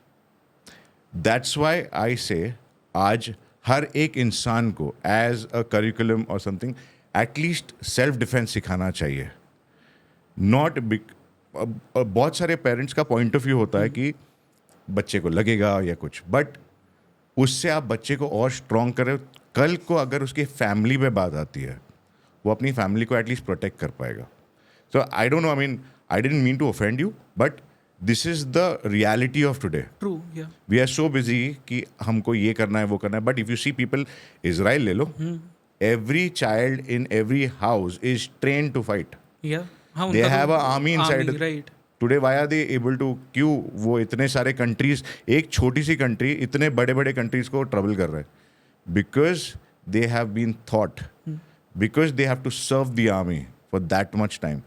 That's why I say आज हर एक इंसान को as a curriculum or something at least self defense सिखाना चाहिए. Not big. बहुत सारे parents का point of view होता है कि बच्चे को लगेगा या कुछ, बट उससे आप बच्चे को और स्ट्रॉन्ग करें. कल को अगर उसकी फैमिली पे बात आती है वो अपनी फैमिली को एटलीस्ट प्रोटेक्ट कर पाएगा. So I don't know, I mean I didn't mean to offend you, but this is the reality of today. True. या वी आर सो बिजी कि हमको ये करना है वो करना है. But if you see people, Israel ले लो, every child in every house is train to fight. या हाँ, They have an army inside. Right. Today why are they able to? क्यों वो इतने सारे कंट्रीज, एक छोटी सी कंट्री इतने बड़े बड़े कंट्रीज को ट्रबल कर रहे हैं? Because they have been thought, because they have to serve the army for that much time.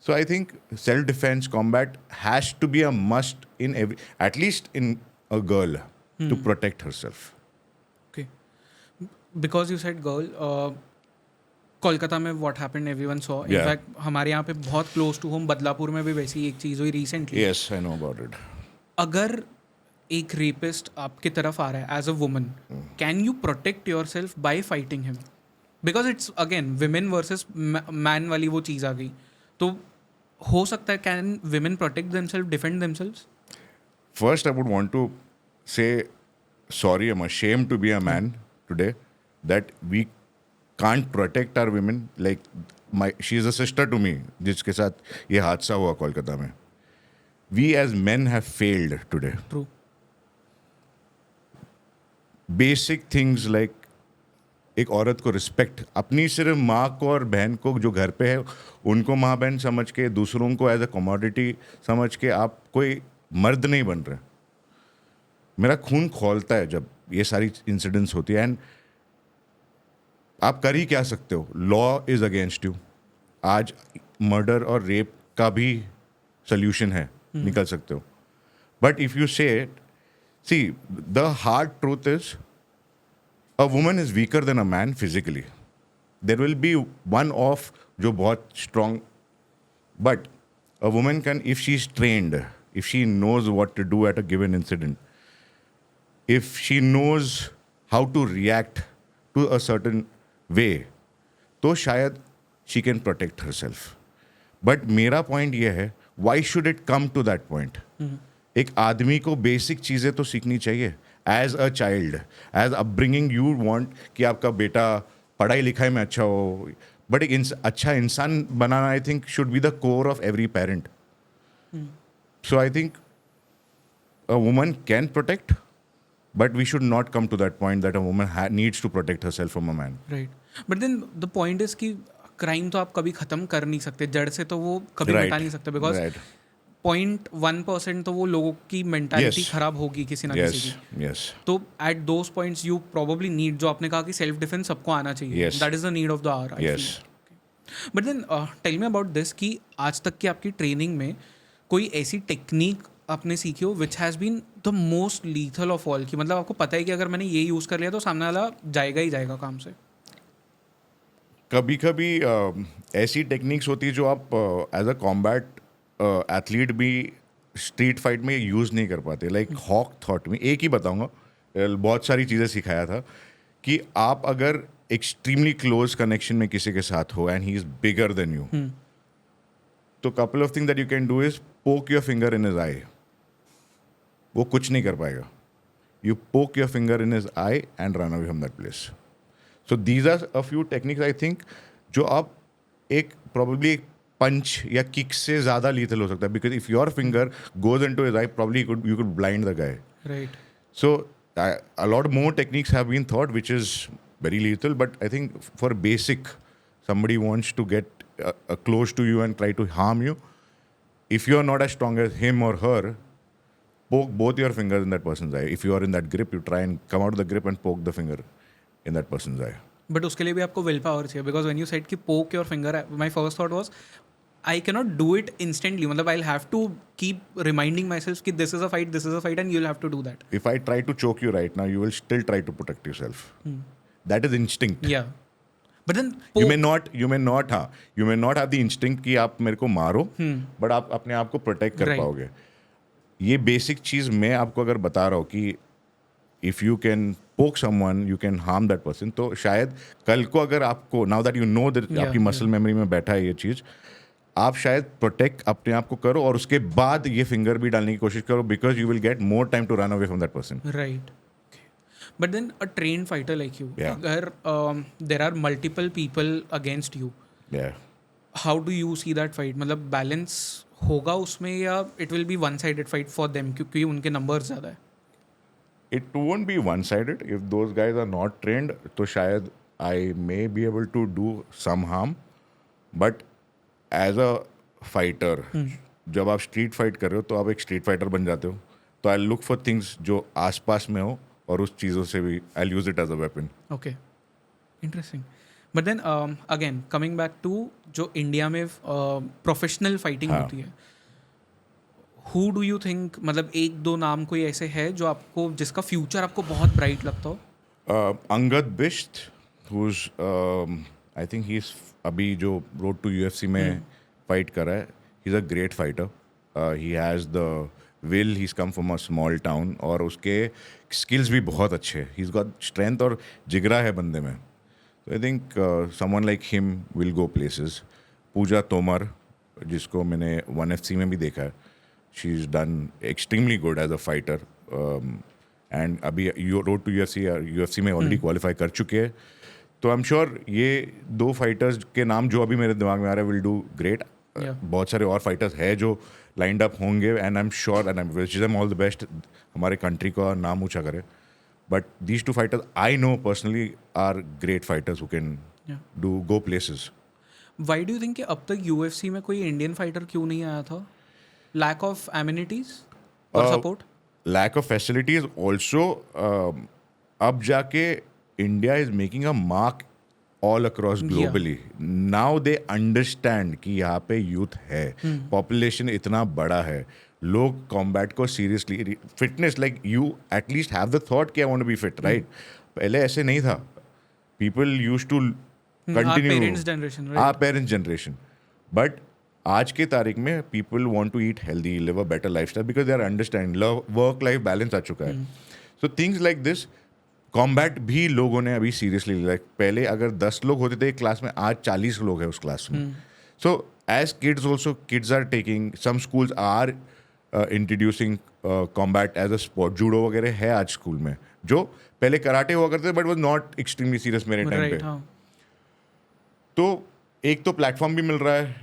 So I think self defence combat has to be a must in every, at least in a girl to protect her self. Okay. Because you said girl, Kolkata में what happened everyone saw. Yeah. In fact हमारे यहाँ पे बहुत close to home Badlapur में भी वैसी एक चीज़ हुई recently. Yes, I know about it. अगर एक रेपिस्ट आपकी तरफ आ रहा है as a woman, can you protect your self by fighting him? Because it's again women versus man वाली वो चीज़ आ गई. तो हो सकता है can women protect themselves, defend themselves? First, I would want to say sorry. I'm ashamed to be a man today that we can't protect our women. Like she is a sister to me, जिसके साथ ये हादसा हुआ कोलकाता में. We as men have failed today. True. Basic things like एक औरत को respect, अपनी सिर्फ माँ को और बहन को जो घर पे है उनको माँ बहन समझ के, दूसरों को एज अ कमोडिटी समझ के आप कोई मर्द नहीं बन रहे. मेरा खून खौलता है जब ये सारी इंसिडेंट्स होती है. एंड आप कर ही क्या सकते हो? Law is against you. आज मर्डर और रेप का भी सोल्यूशन है, निकल सकते हो. But if you say it, see the hard truth is a woman is weaker than a man physically. There will be one of जो बहुत strong, but a woman can, if she is trained, if she knows what to do at a given incident, if she knows how to react to a certain way, तो शायद she can protect herself. But मेरा point ये है, why should it come to that point? एक आदमी को basic चीज़ें तो सीखनी चाहिए. As a child, as upbringing, you want कि आपका बेटा पढ़ाई लिखाई में अच्छा हो. But एक अच्छा इंसान बनाना, I think, should be the core of every parent. So I think a woman can protect, but we should not come to that point that a woman needs to protect herself from a man. Right. But then the point is कि crime तो आप कभी खत्म कर नहीं सकते जड़ से, तो वो कभी Right. मिटा नहीं सकते. Because Right. 0.1% तो वो लोगों की मेंटालिटी Yes. खराब होगी किसी ना Yes, किसी की. yes. तो at those points you probably need, जो आपने कहा कि सेल्फ डिफेंस सबको आना चाहिए, Yes. That is the need of the hour. Yes. But then tell me about this कि आज तक की आपकी ट्रेनिंग में कोई ऐसी टेक्निक आपने सीखी हो which has been the most lethal of all, कि मतलब आपको पता है कि अगर मैंने ये यूज़ कर लिया तो सामने वाला जाएगा ही जाएगा काम से? कभी कभी ऐसी टेक्निक्स होती है जो आप एज अ कॉम्बैट एथलीट भी स्ट्रीट फाइट में यूज़ नहीं कर पाते. लाइक हॉक थॉट में एक ही बताऊंगा, बहुत सारी चीज़ें सिखाया था कि आप अगर एक्सट्रीमली क्लोज कनेक्शन में किसी के साथ हो and he is bigger than you, तो couple of thing that you can do is poke your finger in his eye. वो कुछ नहीं कर पाएगा. You poke your finger in his eye and run away from that place. So these are a few techniques I think जो आप एक probably एक पंच या किक से ज़्यादा लीथल हो सकता है. Because if your finger goes into his I probably you could blind the guy. Right. So a lot more techniques have been thought, which is very lethal. But I think for basic, somebody wants to get close to you and try to harm you. If you are not as strong as him or her, poke both your fingers in that person's eye. If you are in that grip, you try and come out of the grip and poke the finger in that person's eye. But उसके लिए भी आपको will power चाहिए. Because when you said कि पोक your finger, my first thought was I cannot do it instantly. मतलब I'll have to keep reminding myself कि this is a fight, and you'll have to do that. If I try to choke you right now, you will still try to protect yourself. That is instinct. Yeah. But then You may not have the instinct कि आप मेरे को मारो, but आप अपने आप को protect कर Right. पाओगे. ये बेसिक चीज़ मैं आपको अगर बता रहा हूँ कि इफ़ यू कैन पोक someone you can harm that person, तो शायद कल को अगर आपको now that you know that Yeah, आपकी मसल मेमोरी में बैठा है ये चीज़, आप शायद प्रोटेक्ट अपने आप को करो और उसके बाद ये फिंगर भी डालने की कोशिश करो, because you will get more time to run away from that person. right. But then a trained fighter like you, Yeah. अगर there are multiple people against you, Yeah. how do you see that fight? मतलब balance होगा उसमें या it will be one sided fight for them क्योंकि उनके numbers ज़्यादा है. It won't be one-sided. If those guys are not trained, तो शायद I may be able to do some harm. But as a fighter, जब आप street fight कर रहे हो तो आप एक स्ट्रीट फाइटर बन जाते हो. तो आई लुक फॉर थिंग्स जो आसपास में हो और उस चीज़ों से भी I use it as a weapon. Okay. Interesting. But then again coming back to जो इंडिया में प्रोफेशनल फाइटिंग हाँ. होती है, who do you think, मतलब एक दो नाम कोई ऐसे है जो आपको जिसका फ्यूचर आपको बहुत ब्राइट लगता हो? Angad Bisht, who's I think he is अभी जो रोड टू यूएफसी में फाइट कर रहा है, he is a great fighter. He has the will, he is come from a small town और उसके स्किल्स भी बहुत अच्छे. ही इज़ गॉट स्ट्रेंथ और जिगरा है बंदे में. तो I think someone like him will go places. Pooja Tomar, जिसको मैंने 1FC में भी देखा है, she is done extremely good as a fighter. And अभी रोड टू यूएफसी में ऑलरेडी क्वालिफाई कर चुके हैं. तो आई एम श्योर ये दो फाइटर्स के नाम जो अभी मेरे दिमाग में आ रहा है विल डू ग्रेट. बहुत सारे और फाइटर्स हैं जो लाइंड अप होंगे and I am sure and I wish them all the best. हमारे कंट्री का नाम ऊंचा करे. But these two fighters I know personally are great fighters who can do go places. Why do you think कि अब तक UFC में कोई इंडियन फाइटर क्यों नहीं आया था? लैक ऑफ एमिनिटीज और support? Lack of facilities also. अब जाके India is making a mark all across globally. Now they understand कि यहाँ पे यूथ है, पॉपुलेशन इतना बड़ा है, लोग कॉम्बैट को seriously, fitness like you at least have the thought कि I want to be fit, right? पहले ऐसे नहीं था. People used to continue, parents generation. But आज के तारीख में people want to eat healthy, live a better lifestyle because they are understand, work life balance आ चुका है. So things like this combat भी लोगों ने अभी सीरियसली, लाइक पहले अगर 10 लोग होते थे एक क्लास में, आज 40 लोग हैं उस क्लास में. So as kids also, kids are taking, some schools are introducing combat as a sport. Judo वगैरह है आज स्कूल में, जो पहले कराटे हुआ करते थे but was not extremely serious मेरे टाइम पे. तो एक तो प्लेटफॉर्म भी मिल रहा है,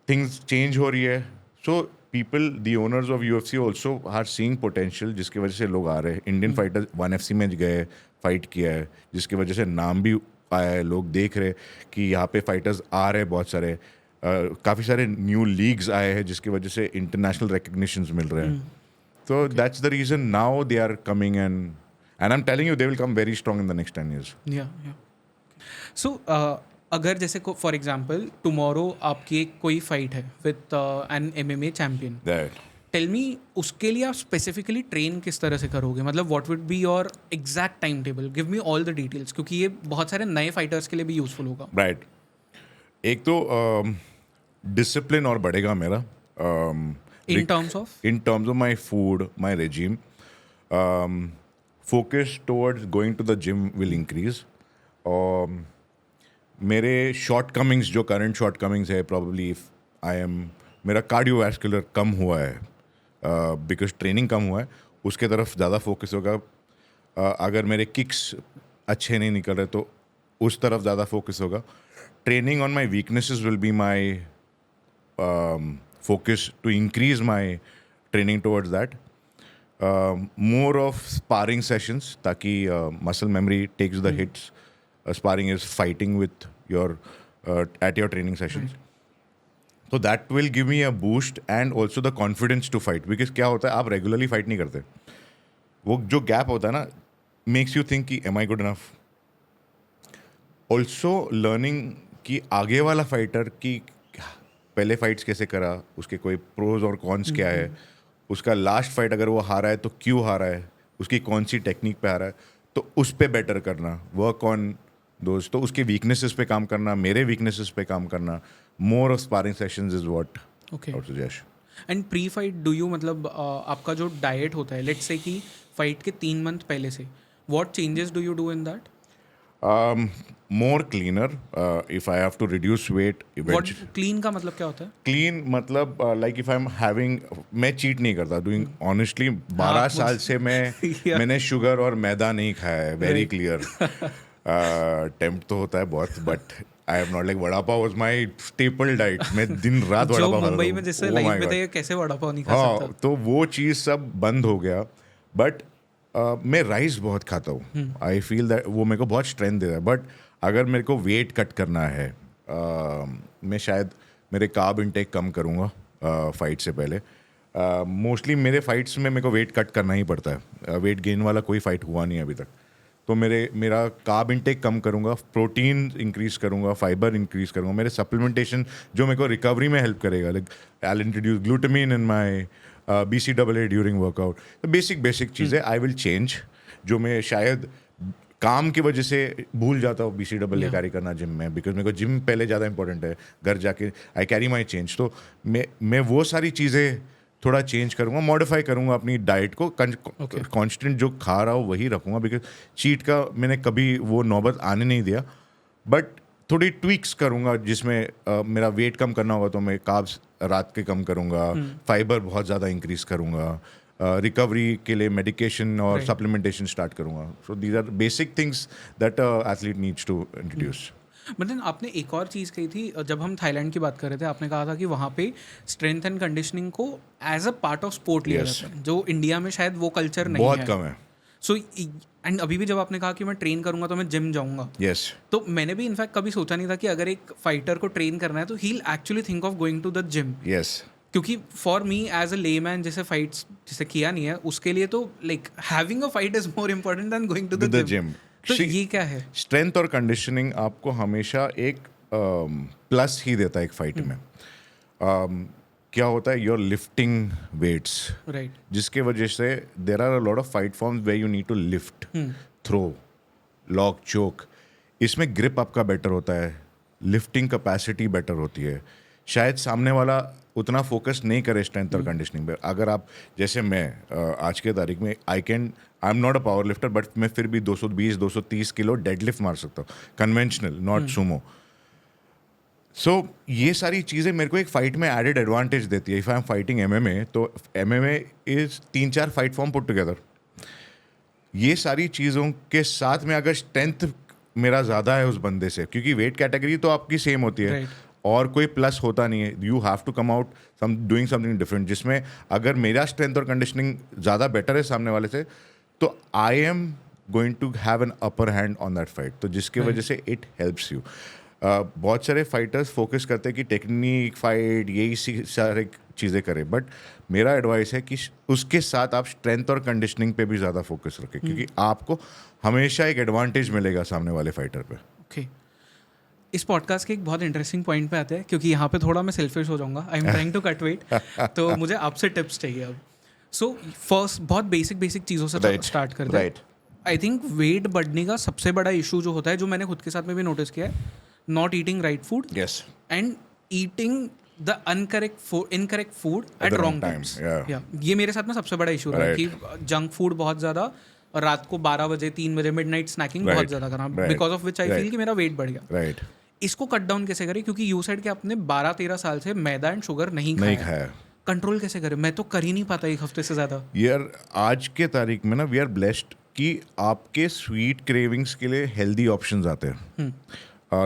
थिंग्स चेंज हो रही है. सो people, the owners of UFC also are seeing potential, जिसकी वजह से लोग आ रहे हैं. इंडियन फाइटर्स 1FC में गए, फाइट किया है, जिसकी वजह से नाम भी आया है. लोग देख रहे कि यहाँ पे फाइटर्स आ रहे हैं बहुत सारे. काफ़ी सारे न्यू लीग्स आए हैं जिसकी वजह से इंटरनेशनल रिकग्निशंस मिल रहे हैं. तो that's the reason now they are coming and I am telling you they will come very strong in the next 10 years. So अगर जैसे फॉर एग्जाम्पल टुमारो आपकी एक कोई फाइट है with an MMA champion, tell me उसके लिए आप specifically train किस तरह से करोगे, मतलब what would be your exact time table, give me all the details, क्योंकि ये बहुत सारे नए फाइटर्स के लिए भी यूजफुल होगा. राइट. एक तो डिसिप्लिन और बढ़ेगा मेरा in terms of my food, my regime. Focus towards going to the gym will increase. और मेरे शॉर्ट कमिंग्स, जो करंट शॉर्ट कमिंग्स है, प्रॉब्ली मेरा कार्डियोवैस्कुलर कम हुआ है बिकॉज ट्रेनिंग कम हुआ है, उसके तरफ ज़्यादा फोकस होगा. अगर मेरे किक्स अच्छे नहीं निकल रहे तो उस तरफ ज़्यादा फोकस होगा. Training on my weaknesses will be my focus to increase my training towards that. More of sparring sessions ताकि muscle memory takes the hits. Sparring is fighting with your at your training sessions. So that will give me a boost and also the confidence to fight. Because क्या होता है, आप regularly fight नहीं करते, वो जो gap होता है ना, makes you think कि am I good enough. Also learning कि आगे वाला फाइटर की पहले फाइट्स कैसे करा, उसके कोई प्रोज और कॉन्स क्या है, उसका लास्ट फाइट अगर वो हारा है तो क्यों हारा है, उसकी कौन सी टेक्निक पे हारा है, तो उस पे बेटर करना, वर्क ऑन दोस्त. तो उसके वीकनेसेस पे काम करना, मेरे वीकनेसेस पे काम करना. More of sparring sessions is what I would suggest. And pre fight do you, मतलब आपका जो डाइट होता है, लेट्स से कि फाइट के 3 मंथ पहले से, what changes do you do in that? More cleaner. If I have to reduce weight eventually. What clean का मतलब क्या होता है? Clean मतलब like if I'm having, मैं cheat नहीं करता. Doing honestly 12 साल से मैंने शुगर और मैदा नहीं खाया है. Very clear. Tempt तो होता है बहुत, but I am not like vada pav was my staple diet. मैं दिन रात वड़ा पाव खाता था. मुंबई में जिससे लाइफ में थे, कैसे वड़ा पाव नहीं खा सकता? तो वो चीज़ सब बंद हो गया. बट मैं राइस बहुत खाता हूँ. आई फील दैट वो मेरे को बहुत स्ट्रेंथ देता है. बट अगर मेरे को वेट कट करना है, मैं शायद मेरे कार्ब इंटेक कम करूँगा फाइट से पहले. मोस्टली मेरे फाइट्स में मेरे को वेट कट करना ही पड़ता है. वेट गेन वाला कोई फाइट हुआ नहीं अभी तक. तो मेरा कार्ब इंटेक कम करूँगा, प्रोटीन इंक्रीज करूँगा, फाइबर इंक्रीज करूँगा. मेरे सप्लीमेंटेशन जो मेरे को रिकवरी में हेल्प करेगा, like I will introduce glutamine in my BCAA during workout. Basic चीज़ें आई विल चेंज, जो मैं शायद काम की वजह से भूल जाता हूँ BCAA कैरी करना जिम में, बिकॉज मेरे को जिम पहले ज़्यादा इंपॉर्टेंट है. घर जाके आई कैरी माई चेंज. तो मैं वो सारी चीज़ें थोड़ा चेंज करूँगा, मॉडिफाई करूँगा अपनी डाइट को. कॉन्स्टेंट जो खा रहा हूँ वही रखूँगा, बिकॉज चीट का मैंने कभी वो नौबत आने नहीं दिया. बट थोड़ी ट्विक्स करूँगा, जिसमें मेरा वेट कम करना होगा तो मैं कार्ब्स रात के कम करूँगा, फाइबर बहुत ज़्यादा इंक्रीज करूँगा, रिकवरी के लिए मेडिकेशन और सप्लीमेंटेशन स्टार्ट करूँगा. So these are basic things that athlete needs to introduce. But then आपने एक और चीज़ कही थी, जब हम थाईलैंड की बात कर रहे थे, आपने कहा था कि वहाँ पे स्ट्रेंथ एंड कंडीशनिंग को as a part of sport लिया जाता है, जो इंडिया में शायद वो कल्चर नहीं है, बहुत कम है. सो एंड अभी भी जब आपने कहा कि मैं ट्रेन करूंगा तो मैं जिम जाऊंगा, यस, तो मैंने भी इनफैक्ट कभी सोचा नहीं था कि अगर एक फाइटर को ट्रेन करना है तो he will actually think of going to the gym. Yes, क्योंकि for me as a layman, जिसे फाइट्स जिसे किया नहीं है, उसके लिए तो like having a fight is more important than going to the gym. तो ये क्या है? स्ट्रेंथ और कंडीशनिंग आपको हमेशा एक प्लस ही देता है एक फाइट में. क्या होता है, योर लिफ्टिंग वेट्स, राइट, जिसके वजह से there are a lot of fight forms where you need to lift, throw, lock, choke. इसमें ग्रिप आपका बेटर होता है, लिफ्टिंग कैपेसिटी बेटर होती है. शायद सामने वाला उतना फोकस नहीं करे स्ट्रेंथ और कंडीशनिंग पे. अगर आप जैसे मैं आज के तारीख में आई am not a power lifter, but मैं फिर भी 220-230 किलो डेडलिफ्ट मार सकता हूँ, कन्वेंशनल, नॉट सुमो. सो ये सारी चीज़ें मेरे को एक फाइट में एडेड एडवांटेज देती है. If I am fighting MMA, तो MMA is 3-4 fight form put together. ये सारी चीज़ों के साथ में अगर स्ट्रेंथ मेरा ज़्यादा है उस बंदे से, क्योंकि वेट कैटेगरी तो आपकी सेम होती है, और कोई प्लस होता नहीं है. You have to come out doing something different, जिसमें अगर मेरा स्ट्रेंथ और कंडीशनिंग ज़्यादा बेटर है सामने वाले से, तो I am going to have an upper hand on that fight. तो जिसकी वजह से इट हेल्प्स यू. बहुत सारे फाइटर्स फोकस करते हैं कि टेक्निक, फाइट, यही सारे चीज़ें करें, बट मेरा एडवाइस है कि उसके साथ आप स्ट्रेंथ और कंडीशनिंग पे भी ज़्यादा फोकस रखें, क्योंकि आपको हमेशा एक एडवांटेज मिलेगा सामने वाले फाइटर पे. ओके, इस पॉडकास्ट के एक बहुत इंटरेस्टिंग पॉइंट पे आते हैं, क्योंकि यहाँ पे थोड़ा मैं सेल्फिश हो जाऊंगा. I am trying to cut weight. तो मुझे आपसे टिप्स चाहिए अब. सो फर्स्ट बहुत बेसिक चीज़ों से स्टार्ट करते हैं. आई थिंक वेट बढ़ने का सबसे बड़ा इशू जो होता है, जो मैंने खुद के साथ में भी नोटिस किया है, not eating right food and eating the incorrect food at wrong times. ये मेरे साथ में सबसे बड़ा इशू रहा है कि जंक फूड बहुत ज़्यादा, और रात को 12 बजे 3 बजे मिडनाइट स्नैकिंग बहुत ज़्यादा करना, because of which I feel कि मेरा वेट बढ़ गया. इसको कट डाउन कैसे करें, क्योंकि यू साइड के आपने 12-13 साल से मैदा एंड शुगर नहीं खाया. कंट्रोल कैसे करें? मैं तो कर ही नहीं पाता एक हफ्ते से ज़्यादा. यार आज के तारीख में ना वी आर ब्लेस्ड कि आपके स्वीट क्रेविंग्स के लिए हेल्दी ऑप्शंस आते हैं.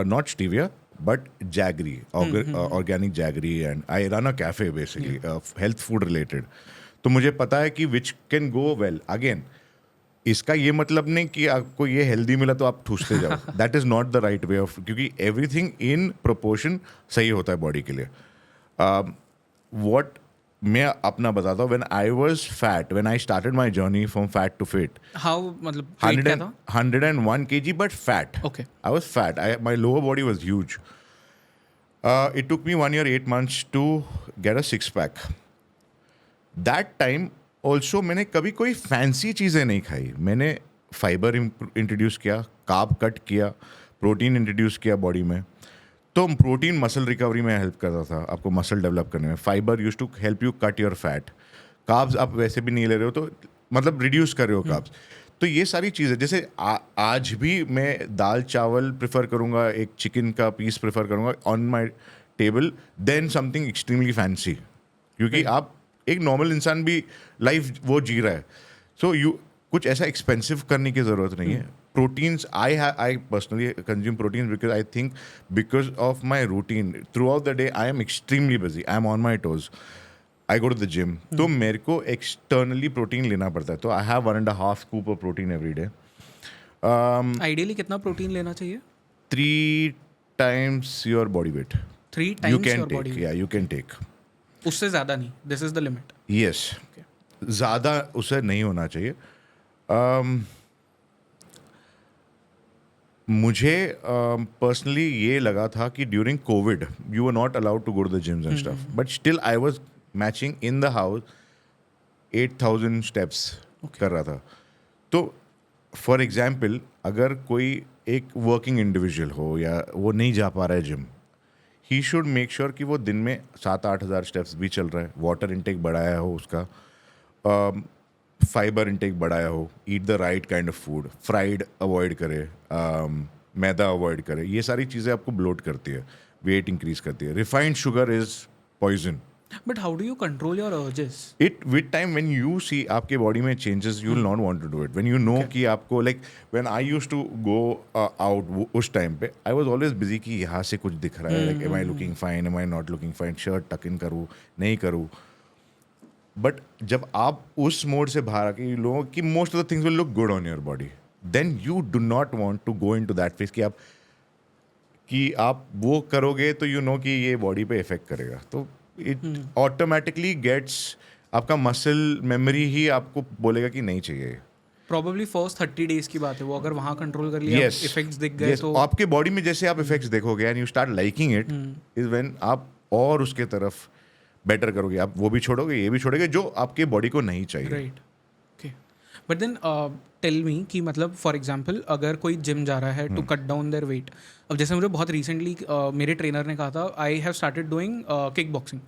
Not stevia but jaggery, organic jaggery, and I run a cafe basically health food related. तो मुझे पता है कि which can go well. Again इसका ये मतलब नहीं कि आपको ये हेल्दी मिला तो आप ठूसते जाओ. That is not the right way of, क्योंकि एवरीथिंग इन प्रोपोर्शन सही होता है बॉडी के लिए. वॉट मैं अपना बताता हूँ. When I was fat, when I started my journey from fat to fit, how मतलब 101 kg but fat. Okay. I was fat. My lower body was huge. It took me 1 year 8 months to get a 6-pack. That time also मैंने कभी कोई fancy चीज़ें नहीं खाई. मैंने fibre introduce किया, carb cut किया, प्रोटीन इंट्रोड्यूस किया बॉडी में. तो प्रोटीन मसल रिकवरी में हेल्प करता था, आपको मसल डेवलप करने में. Fibre use to help you cut your fat. Carbs आप वैसे भी नहीं ले रहे हो, तो मतलब रिड्यूस कर रहे हो कार्ब्स. तो ये सारी चीज़ें, जैसे आज भी मैं दाल चावल प्रेफर करूँगा, एक चिकन का पीस प्रेफर करूँगा on my table than something extremely fancy, क्योंकि आप एक नॉर्मल इंसान भी लाइफ वो जी रहा है. सो यू कुछ ऐसा एक्सपेंसिव करने की ज़रूरत नहीं है. Proteins I personally consume proteins because I think because of my routine throughout the day I am extremely busy, I am on my toes, I go to the gym. तो मेरे को externally protein लेना पड़ता है. तो I have 1.5 scoop of protein every day. Ideally कितना protein लेना चाहिए? 3 times your body weight. 3 times your body weight. Yeah, you can take. उससे ज़्यादा नहीं. This is the limit. Yes. Okay. ज़्यादा उससे नहीं होना चाहिए. मुझे पर्सनली ये लगा था कि during Covid you were not allowed to go to the gyms and stuff, but still I was marching in the house 8,000 steps कर रहा था. तो फॉर एग्जाम्पल अगर कोई एक वर्किंग इंडिविजुअल हो या वो नहीं जा पा रहा है gym, he should make sure कि वो दिन में 7-8 हज़ार स्टेप्स भी चल रहा है, वाटर इंटेक बढ़ाया हो उसका, फाइबर इंटेक बढ़ाया हो, eat the right kind of food, fried avoid करे, मैदा अवॉइड करे. ये सारी चीज़ें आपको ब्लोट करती है, वेट इंक्रीज करती है. Refined sugar is poison. But how do you control your urges? It with time when you see आपके body में changes, you will not want to do it. When you know कि आपको like when I used to go out उस time पे I was always busy कि यहाँ से कुछ दिख रहा है, like am I looking fine, am I not looking fine, shirt tuck in करूँ नहीं करूँ. But जब आप उस मोड से बाहर आके you know कि most of the things will look good on your body, then you do not want to go into that phase कि आप वो करोगे तो you know कि ये body पे effect करेगा. तो इट ऑटोमेटिकली गेट्स, आपका मसल मेमोरी ही आपको बोलेगा कि नहीं चाहिए. Probably first 30 days की बात है वो, अगर वहाँ कंट्रोल कर लिया, इफेक्ट्स दिख गए तो आपके बॉडी में जैसे आप इफेक्ट्स देखोगे and you start liking it is when आप और उसके तरफ बेटर करोगे. आप वो भी छोड़ोगे, ये भी छोड़ोगे जो आपके बॉडी को नहीं चाहिए. Right. Okay. But then tell me कि मतलब फॉर एग्जांपल अगर कोई जिम जा रहा है to cut down their weight, अब जैसे मुझे बहुत रिसेंटली मेरे ट्रेनर ने कहा था I have started doing kickboxing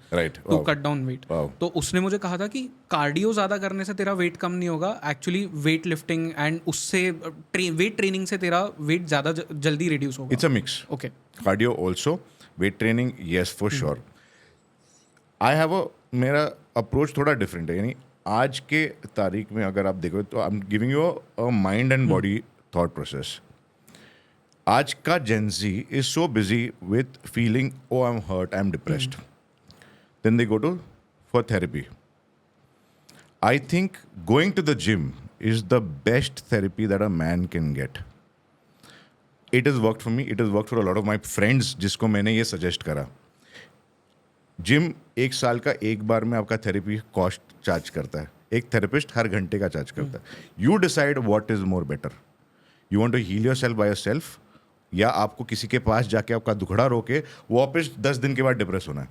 to cut down weight. तो उसने मुझे कहा था कि कार्डियो ज़्यादा करने से तेरा वेट कम नहीं होगा, एक्चुअली वेट लिफ्टिंग एंड उससे वेट ट्रेनिंग से तेरा वेट ज़्यादा जल्दी रिड्यूस होगा. It's a mix. Okay. Cardio also, weight training yes for sure. I have मेरा अप्रोच थोड़ा डिफरेंट है. यानी आज के तारीख में अगर आप देखो तो I am giving you a mind and body thought process. आज का Gen Z is so busy with feeling, oh, I'm hurt, I'm depressed. Then they go for therapy. I think going to the gym is the best therapy that a man can get. It has worked for me. It has worked for a lot of my friends जिसको मैंने ये suggest करा. Gym 1 साल का एक बार में आपका therapy cost charge करता है. एक थेरेपिस्ट हर घंटे का चार्ज करता है. You decide what is more better. You want to heal yourself by yourself या आपको किसी के पास जाके आपका दुखड़ा रोके वापस 10 दिन के बाद डिप्रेस होना है.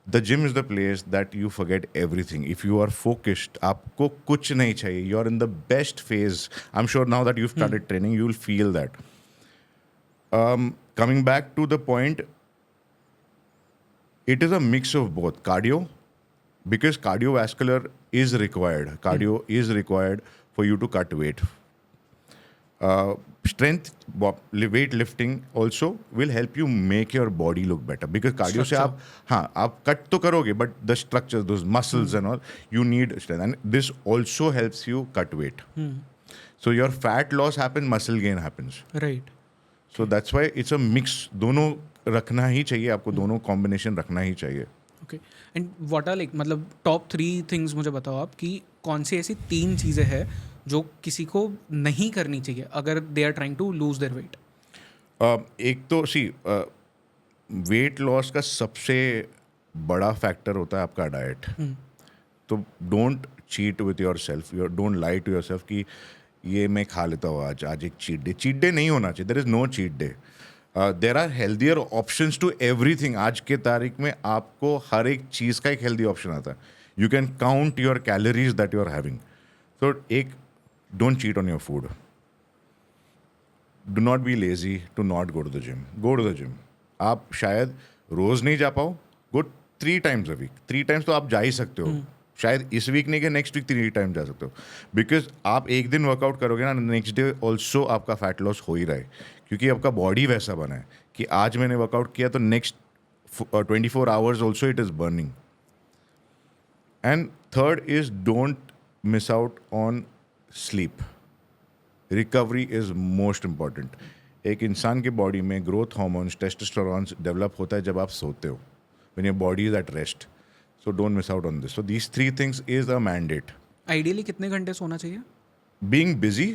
The gym is the place that you forget everything. If you are focused, आपको कुछ नहीं चाहिए, you are in the best phase. I am sure now that you started training, you will feel that. Coming back to the point, it is a mix of both. Cardio, because cardiovascular is required. Cardio is required for you to cut weight. Strength, weight lifting also will help you make your body look better. Because cardio से आप cut तो करोगे, but the structures, those muscles and all, you need strength. And this also helps you cut weight. So your fat loss happens, muscle gain happens. Right. So that's why it's a mix. दोनों रखना ही चाहिए आपको, दोनों combination रखना ही चाहिए. Okay. And what are like, मतलब टॉप 3 थिंग्स मुझे बताओ आप कि कौन सी ऐसी 3 चीज़ें हैं जो किसी को नहीं करनी चाहिए अगर they are trying to lose their weight. एक तो वेट लॉस का सबसे बड़ा फैक्टर होता है आपका डाइट. तो don't cheat with your self, don't lie to your self कि ये मैं खा लेता हूँ आज एक चीट डे नहीं होना चाहिए. There is no cheat day. There are healthier options to everything. आज के तारीख में आपको हर एक चीज़ का एक हेल्दी ऑप्शन आता है. You can count your calories that you are having. तो एक, don't cheat on your food. Do not be lazy to not go to the gym. Go to the gym. आप शायद रोज़ नहीं जा पाओ, गो 3 times a week. 3 times तो आप जा ही सकते हो. शायद इस वीक नहीं कि नेक्स्ट वीक 3 times जा सकते हो. बिकॉज आप एक दिन वर्कआउट करोगे ना, नेक्स्ट डे ऑल्सो आपका फैट लॉस हो ही रहा है, क्योंकि आपका बॉडी वैसा बना है कि आज मैंने वर्कआउट किया तो next 24 hours also it is burning. And third is don't miss out on sleep. Recovery is most important. एक इंसान के बॉडी में ग्रोथ हार्मोन्स, टेस्टोस्टेरोन्स डेवलप होता है जब आप सोते हो, when your body is at rest. So don't miss out on this. So these 3 things is a mandate. Ideally कितने घंटे सोना चाहिए? Being busy,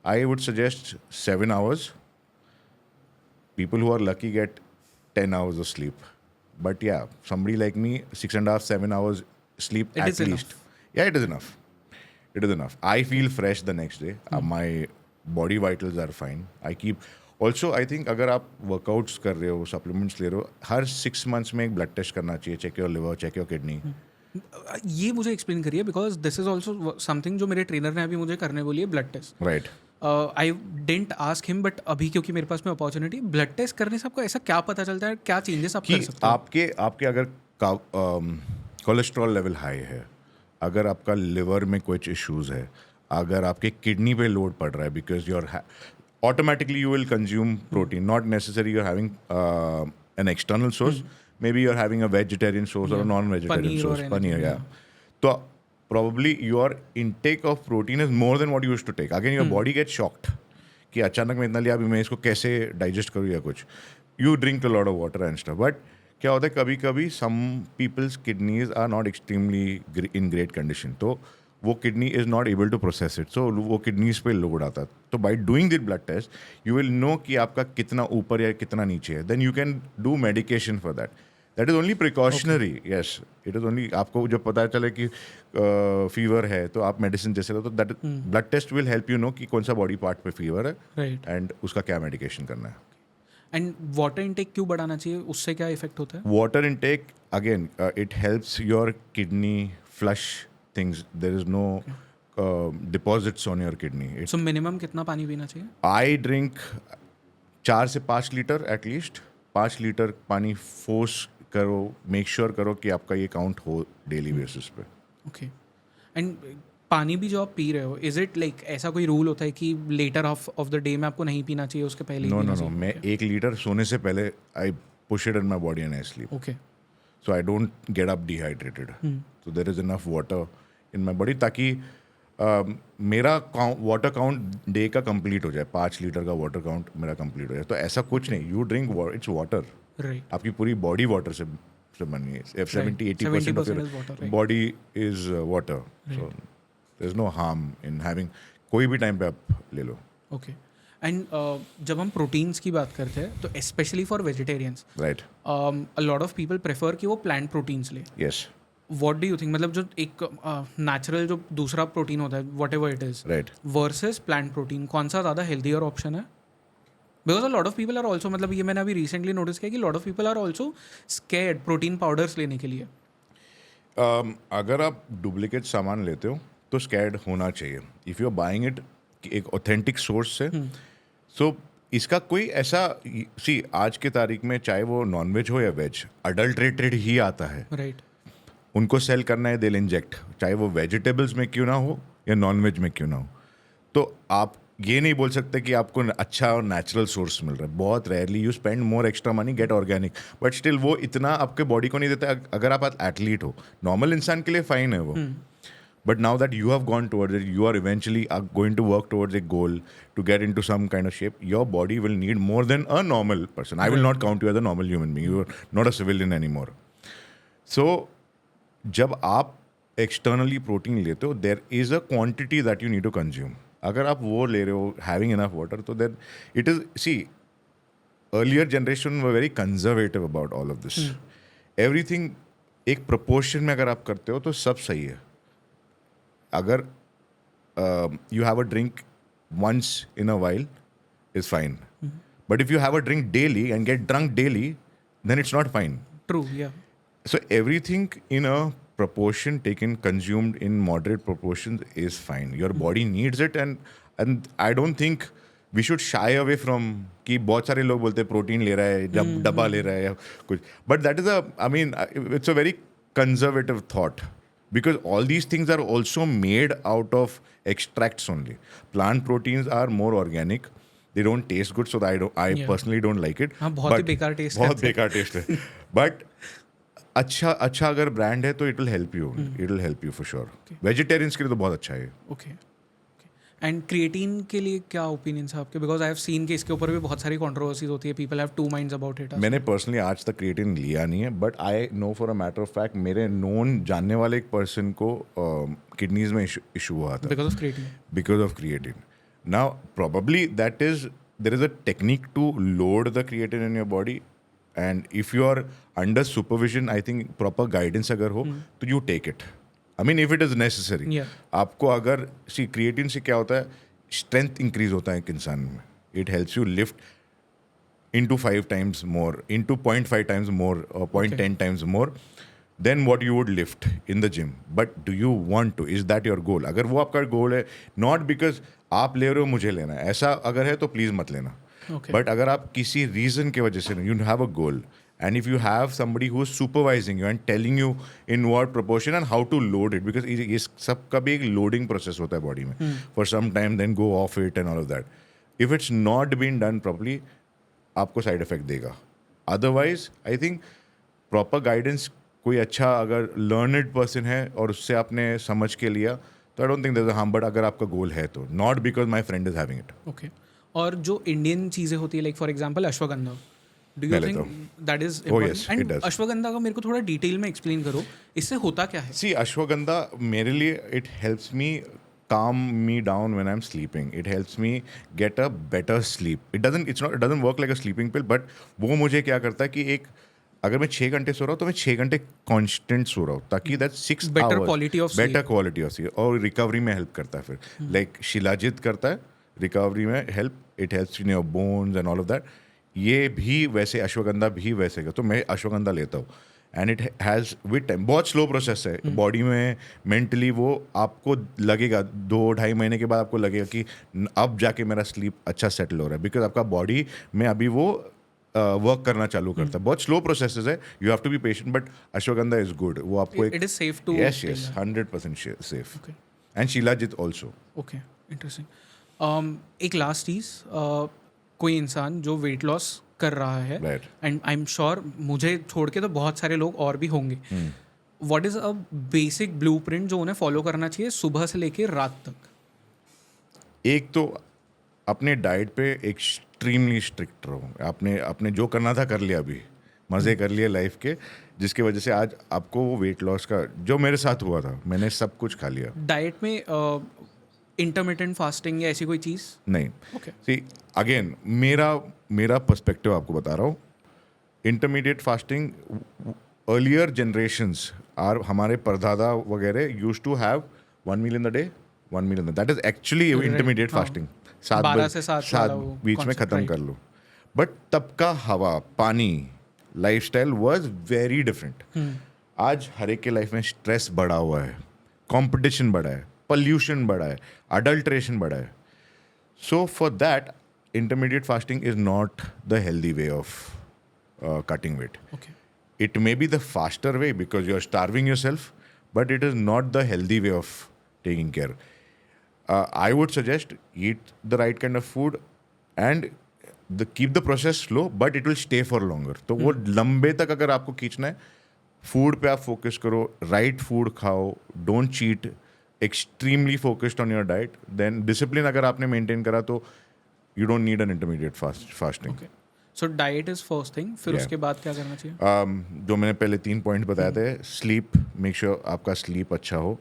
I would suggest 7 hours. People who are lucky get 10 hours of sleep. But yeah, somebody like me, 6.5, 7 hours sleep It at is least. enough. Yeah, it is enough. It is enough. I feel fresh the next day. My body vitals are fine. I keep... also I think अगर आप workouts कर रहे हो, supplements ले रहे हो, हर 6 months में एक ब्लड टेस्ट करना चाहिए. Check your liver, check your kidney. ये मुझे एक्सप्लेन करिए, because this is also something जो मेरे ट्रेनर ने अभी मुझे करने बोली है, blood test. Right. I didn't ask him, but अभी क्योंकि मेरे पास में अपॉर्चुनिटी, ब्लड टेस्ट करने से आपको ऐसा क्या पता चलता है, क्या चेंजेस आप कर सकते हो? आपके अगर कोलेस्ट्रॉल लेवल हाई है, अगर आपका लिवर में कुछ इश्यूज है, अगर आपके किडनी पे लोड पड़ रहा है, because your automatically you will consume protein. Not necessarily you're having an external source. Maybe you're having a vegetarian source or a non-vegetarian source. Paneer, yeah. So probably your intake of protein is more than what you used to take. Again, your body gets shocked. कि अचानक मैं इतना लिया, अभी मैं इसको कैसे digest करूँ या कुछ. You drink a lot of water and stuff. But क्या होता है, कभी कभी some people's kidneys are not extremely in great condition. तो वो kidney is not able to process it, so वो किडनीज पे लोड आता है. तो by doing this blood test you will know कि आपका कितना ऊपर या कितना नीचे है. Then you can do medication for that. That is only precautionary. Yes, it is only. आपको जब पता चले कि फीवर है तो आप मेडिसिन जैसे लो, तो that blood test will help you know कि कौन सा बॉडी पार्ट पे फीवर है एंड उसका क्या मेडिकेशन करना है. एंड वाटर इनटेक क्यों बढ़ाना चाहिए, उससे क्या इफेक्ट होता है? Water intake, again it helps your kidney flush things. There is no deposits on your kidney. So minimum कितना पानी पीना चाहिए? I drink 4 से 5 लीटर at least. 5 लीटर पानी फोर्स करो, मेक श्योर करो कि आपका ये काउंट हो डेली बेसिस पे. ओके. एंड पानी भी जो आप पी रहे हो, इज इट लाइक ऐसा कोई रूल होता है कि लेटर ऑफ द डे में आपको नहीं पीना चाहिए, उसके पहले? नो, मैं 1 लीटर सोने से पहले I push it in my body and I sleep. Okay. So I don't get up dehydrated. So there is enough water in my body, ताकि मेरा वाटर काउंट डे का कंप्लीट हो जाए. 5 लीटर का वाटर काउंट मेरा complete हो जाए. तो ऐसा कुछ नहीं, you drink it's water. Right. आपकी पूरी बॉडी वाटर से बनी है. 70-80% of your body is water. So there is no harm in having. कोई भी टाइम पे आप ले लो. ओके. एंड जब हम प्रोटीन्स की बात करते हैं तो specially for vegetarians, right, a lot of people prefer कि वो प्लांट प्रोटीन्स ले. Yes. What do you think, मतलब जो एक नेचुरल जो दूसरा प्रोटीन होता है, whatever it is, right, versus plant protein, कौन सा ज़्यादा हेल्दियर ऑप्शन है? Because a lot of people are also, मतलब ये मैंने अभी रिसेंटली नोटिस किया कि lot of people are also scared protein powders लेने के लिए. अगर आप डुप्लीकेट सामान लेते हो तो स्कैर्ड होना चाहिए. If you are buying it एक ऑथेंटिक सोर्स से, सो इसका कोई ऐसा सी आज के तारीख में चाहे वो नॉनवेज हो या वेज, अडल्ट्रेटेड ही आता है. राइट. उनको सेल करना है, दिल इंजेक्ट, चाहे वो वेजिटेबल्स में क्यों ना हो या नॉनवेज में क्यों ना हो. तो आप ये नहीं बोल सकते कि आपको अच्छा और नेचुरल सोर्स मिल रहा है. बहुत rarely you spend more extra money get organic, but still वो इतना आपके बॉडी को नहीं देता. अगर आप एथलीट हो, नॉर्मल इंसान के लिए फाइन है वो. But now that you have gone towards it, you are eventually going to work towards a goal to get into some kind of shape. Your body will need more than a normal person. I will not count you as a normal human being. You are not a civilian anymore. So, जब आप externally protein लेते हो, there is a quantity that you need to consume. अगर आप वो ले रहे हो, having enough water, तो then it is, see, earlier generation were very conservative about all of this. Everything एक proportion में अगर आप करते हो तो सब सही है. अगर you have a drink once in a while is fine. But if you have a drink daily and get drunk daily, then it's not fine. True, yeah. So everything in a proportion taken, consumed in moderate proportions is fine. Your body needs it, and I don't think we should shy away from कि बहुत सारे लोग बोलते हैं protein ले रहा है, डब्बा ले रहा है या कुछ. But that is it's a very conservative thought. Because all these things are also made out of extracts only. Plant proteins are more organic. They don't taste good, so I personally don't like it. हाँ, बहुत ही बेकार test है. बहुत बेकार test है. But अच्छा अगर brand है तो it will help you. It will help you for sure. Vegetarians के लिए तो बहुत अच्छा है. Okay. एंड क्रिएटिन के लिए क्या ओपिनियंस है आपके? बिकॉज आई हैव सीन कि इसके ऊपर भी बहुत सारी कंट्रोवर्सीज होती है. People have two minds about it. मैंने पर्सनली आज तक क्रिएटिन लिया नहीं है, but I know for a matter of fact मेरे नोन जानने वाले एक पर्सन को किडनीज में इशू हुआ था because of creatine. Now probably there is a technique to load the creatine in your body, and if you are under supervision, I think proper guidance अगर हो तो you take it. I mean, if it is necessary. आपको अगर creatine से क्या होता है, strength increase होता है एक इंसान में. It helps you lift into 5 times more, into 0.5 times more, or 0.10 times more than what you would lift in the gym. But do you want to? Is that your goal? अगर वो आपका गोल है, not because आप ले रहे हो मुझे लेना है, ऐसा अगर है तो प्लीज़ मत लेना. But अगर आप किसी रीज़न के वजह से, you have a goal. And if you have somebody who is supervising you and telling you in what proportion and how to load it, because ये सब का भी एक loading process होता है body में, for some time, then go off it and all of that. If it's not been done properly, आपको side effect देगा. Otherwise, I think proper guidance, कोई अच्छा अगर learned person है और उससे आपने समझ के लिया, तो I don't think there's a harm. But अगर आपका goal है तो, not because my friend is having it. Okay. और जो इंडियन चीज़ें होती है, like for example ashwagandha, Do you think that is important? Oh yes, it does. Ashwagandha का मेरे को थोड़ा डिटेल में एक्सप्लेन करो, इससे होता क्या है? See, अश्वगंधा मेरे लिए it helps me calm me down when I'm sleeping. It helps me get a better sleep. It doesn't work like a sleeping pill, but वो मुझे क्या करता है कि एक अगर मैं 6 घंटे सो रहा हूँ तो मैं 6 घंटे कांस्टेंट सो रहा हूँ, ताकि that 6 better quality of sleep और रिकवरी में हेल्प करता है. फिर लाइक शिलाजित करता है रिकवरी में help. It helps in your bones and all of that. ये भी वैसे, अश्वगंधा भी वैसे का. तो मैं अश्वगंधा लेता हूँ and it has with time, बहुत स्लो प्रोसेस है बॉडी में. मेंटली वो आपको लगेगा 2-2.5 महीने के बाद आपको लगेगा कि अब जाके मेरा स्लीप अच्छा सेटल हो रहा है, बिकॉज आपका बॉडी में अभी वो वर्क करना चालू करता है. बहुत स्लो प्रोसेस है, you have to be patient, but ashwagandha is good. वो आपको it is safe too, yes 100% safe. And shilajit also. Okay, interesting. एक लास्ट चीज़, कोई इंसान जो वेट लॉस कर रहा है, एंड आई एम श्योर मुझे छोड़ के तो बहुत सारे लोग और भी होंगे, what is a basic blueprint जो उन्हें फॉलो करना चाहिए सुबह से लेके रात तक? एक तो अपने डाइट पे एक्सट्रीमली स्ट्रिक्ट रहो. आपने जो करना था कर लिया, अभी मज़े कर लिए लाइफ के, जिसकी वजह से आज आपको वो वेट लॉस का जो मेरे साथ हुआ था, मैंने सब कुछ खा लिया. डाइट में इंटरमिटेंट फास्टिंग या ऐसी कोई चीज़ नहीं. सी अगेन मेरा पर्सपेक्टिव आपको बता रहा हूँ. Intermediate fasting, earlier generations are, हमारे परदादा वगैरह used to have 1 meal in the day, 1 meal in the, that is actually intermediate fasting. 7 बीच में ख़त्म कर लो. बट तब का हवा, पानी, लाइफस्टाइल वाज वेरी डिफरेंट. आज हर एक के लाइफ में स्ट्रेस बढ़ा हुआ है, कंपटीशन बढ़ा है, पोल्यूशन बढ़ा है, अडल्ट्रेशन बढ़ा है. So for that, intermediate fasting is not the healthy way of cutting weight. Okay. It may be the faster way because you're starving yourself, but it is not the healthy way of taking care. I would suggest eat the right kind of food and keep the process slow, but it will stay for longer. तो वो लंबे तक अगर आपको खींचना है, food पे आप फोकस करो, राइट फूड खाओ, don't cheat, extremely focused on your diet, then discipline अगर आपने मेंटेन करा तो you don't need an intermediate fasting. Okay. So diet is first thing. फिर Yeah. उसके बाद क्या करना चाहिए? जो मैंने पहले 3 पॉइंट बताए थे, स्लीप, मेक श्योर आपका स्लीप अच्छा हो,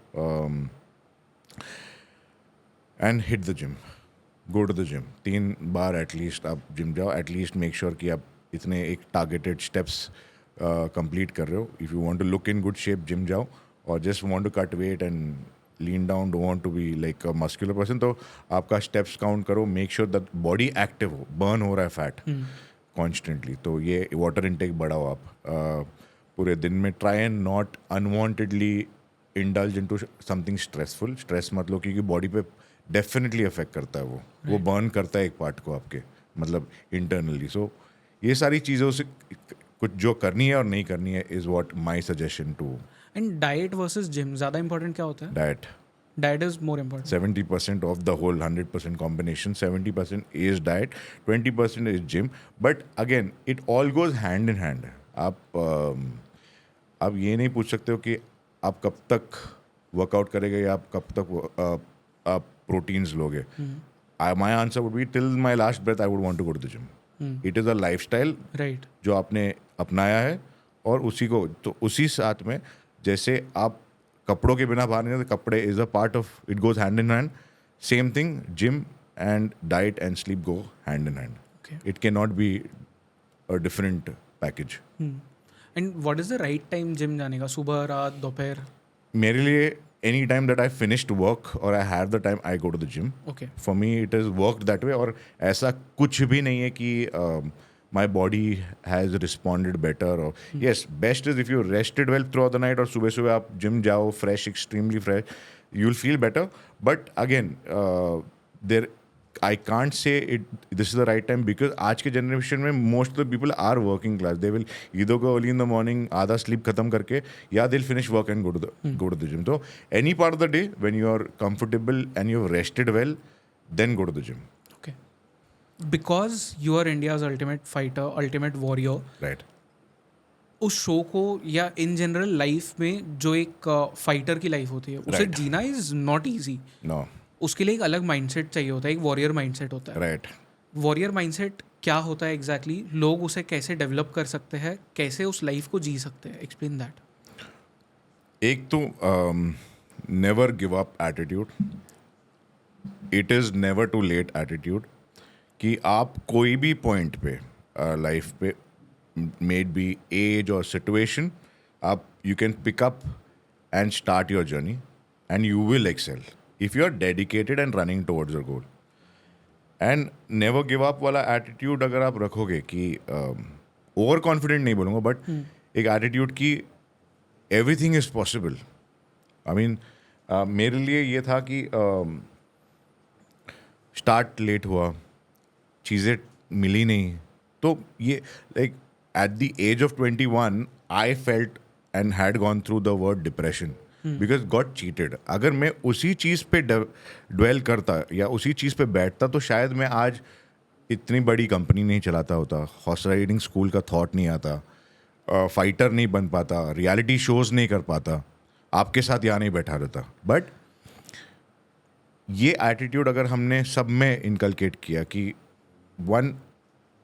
and hit the gym, go to the gym 3 बार एटलीस्ट आप जिम जाओ. एटलीस्ट मेक श्योर कि आप इतने एक टारगेटेड स्टेप्स कंप्लीट कर रहे हो. If you want to look in good shape, gym जाओ. और just want to cut weight and lean down, don't want to be like a muscular person, तो आपका स्टेप्स काउंट करो. Make sure that body active हो, burn हो रहा है fat constantly. तो ये वाटर इनटेक बढ़ाओ आप पूरे दिन में. Try and not unwantedly indulge into something stressful. Stress मतलब क्योंकि बॉडी पे डेफिनेटली अफेक्ट करता है, वो बर्न करता है एक पार्ट को आपके, मतलब इंटरनली. सो ये सारी चीज़ों से कुछ जो करनी है और नहीं करनी है is what my suggestion too. And diet versus gym ज़्यादा इंपॉर्टेंट क्या होता है? Diet. Diet is more important. 70% of the whole 100% combination, 70% is diet, 20% is gym. But again, it all goes hand in hand. आप ये नहीं पूछ सकते हो कि आप कब तक वर्कआउट करेंगे या आप कब तक आप प्रोटीन्स लोगे. My answer would be till my last breath I would want to go to the gym. It is a lifestyle Right. जो आपने अपनाया है, और उसी को तो उसी साथ में जैसे आप कपड़ों के बिना बाहर नहीं जाते, कपड़े is a part of it, goes hand in hand. Same thing, gym and diet and sleep go hand in hand. Okay. It can not be a different package. And what is the right time gym जाने का? सुबह, रात, दोपहर? मेरे लिए any time that I finished work और I have the time I go to the gym. Okay. For me it is worked that वे. और ऐसा कुछ भी नहीं है कि my body has responded better, or yes, best is if you rested well throughout the night और सुबह सुबह आप जिम जाओ fresh, extremely fresh, you'll feel better. But again, I can't say this is the right time because आज के generation में most of the people are working class. They will either go early in the morning, आधा sleep खत्म करके, या they'll finish work and go to the gym. So any part of the day when you are comfortable and you've rested well, then go to the gym. Because you are India's ultimate fighter, ultimate warrior, Right. उस show को या in general life में जो एक fighter की life होती है उसे Right. जीना इज नॉट ईजी. No. उसके लिए एक अलग माइंडसेट चाहिए होता है, एक वॉरियर माइंडसेट होता है. Right. वॉरियर माइंडसेट क्या होता है एग्जैक्टली? लोग उसे कैसे डेवलप कर सकते हैं, कैसे उस लाइफ को जी सकते हैं? Explain that. एक तो never give up attitude. It is never too late attitude. कि आप कोई भी पॉइंट पे लाइफ पे, मेड बी एज और सिचुएशन, आप you can pick up and start your journey and you will excel if you are dedicated and running towards your goal. And never give up वाला attitude अगर आप रखोगे, कि over confident नहीं बोलूँगा, but एक एटीट्यूड की everything is possible. I mean मेरे लिए ये था कि स्टार्ट लेट हुआ, चीज़ें मिली नहीं, तो ये like at the age of 21 I felt and had gone through the word depression because got cheated. अगर मैं उसी चीज़ पे ड्वेल करता या उसी चीज़ पे बैठता तो शायद मैं आज इतनी बड़ी कंपनी नहीं चलाता होता, हॉर्स राइडिंग स्कूल का थॉट नहीं आता, फाइटर नहीं बन पाता, रियलिटी शोज नहीं कर पाता, आपके साथ यहाँ नहीं बैठा रहता. बट ये एटीट्यूड अगर हमने सब में इनकलकेट किया कि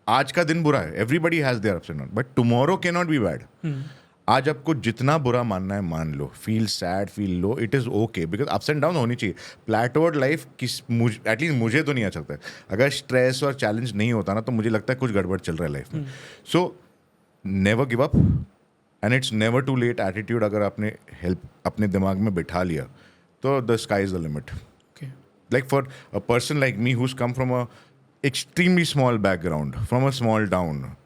आज का दिन बुरा है, everybody has their ups and down, but tomorrow can not be bad. आज आपको जितना बुरा मानना है मान लो, फील सैड, फील लो, it is okay, because ups and down होनी चाहिए. प्लेटोवर्ड लाइफ एटलीस्ट मुझे तो नहीं आ सकता है. अगर स्ट्रेस और चैलेंज नहीं होता ना, तो मुझे लगता है कुछ गड़बड़ चल रहा है लाइफ में. So never give up and it's never too late attitude अगर आपने हेल्प अपने दिमाग में बिठा लिया तो the sky is the limit. Like for a person like me who's come from a extremely small background from a small town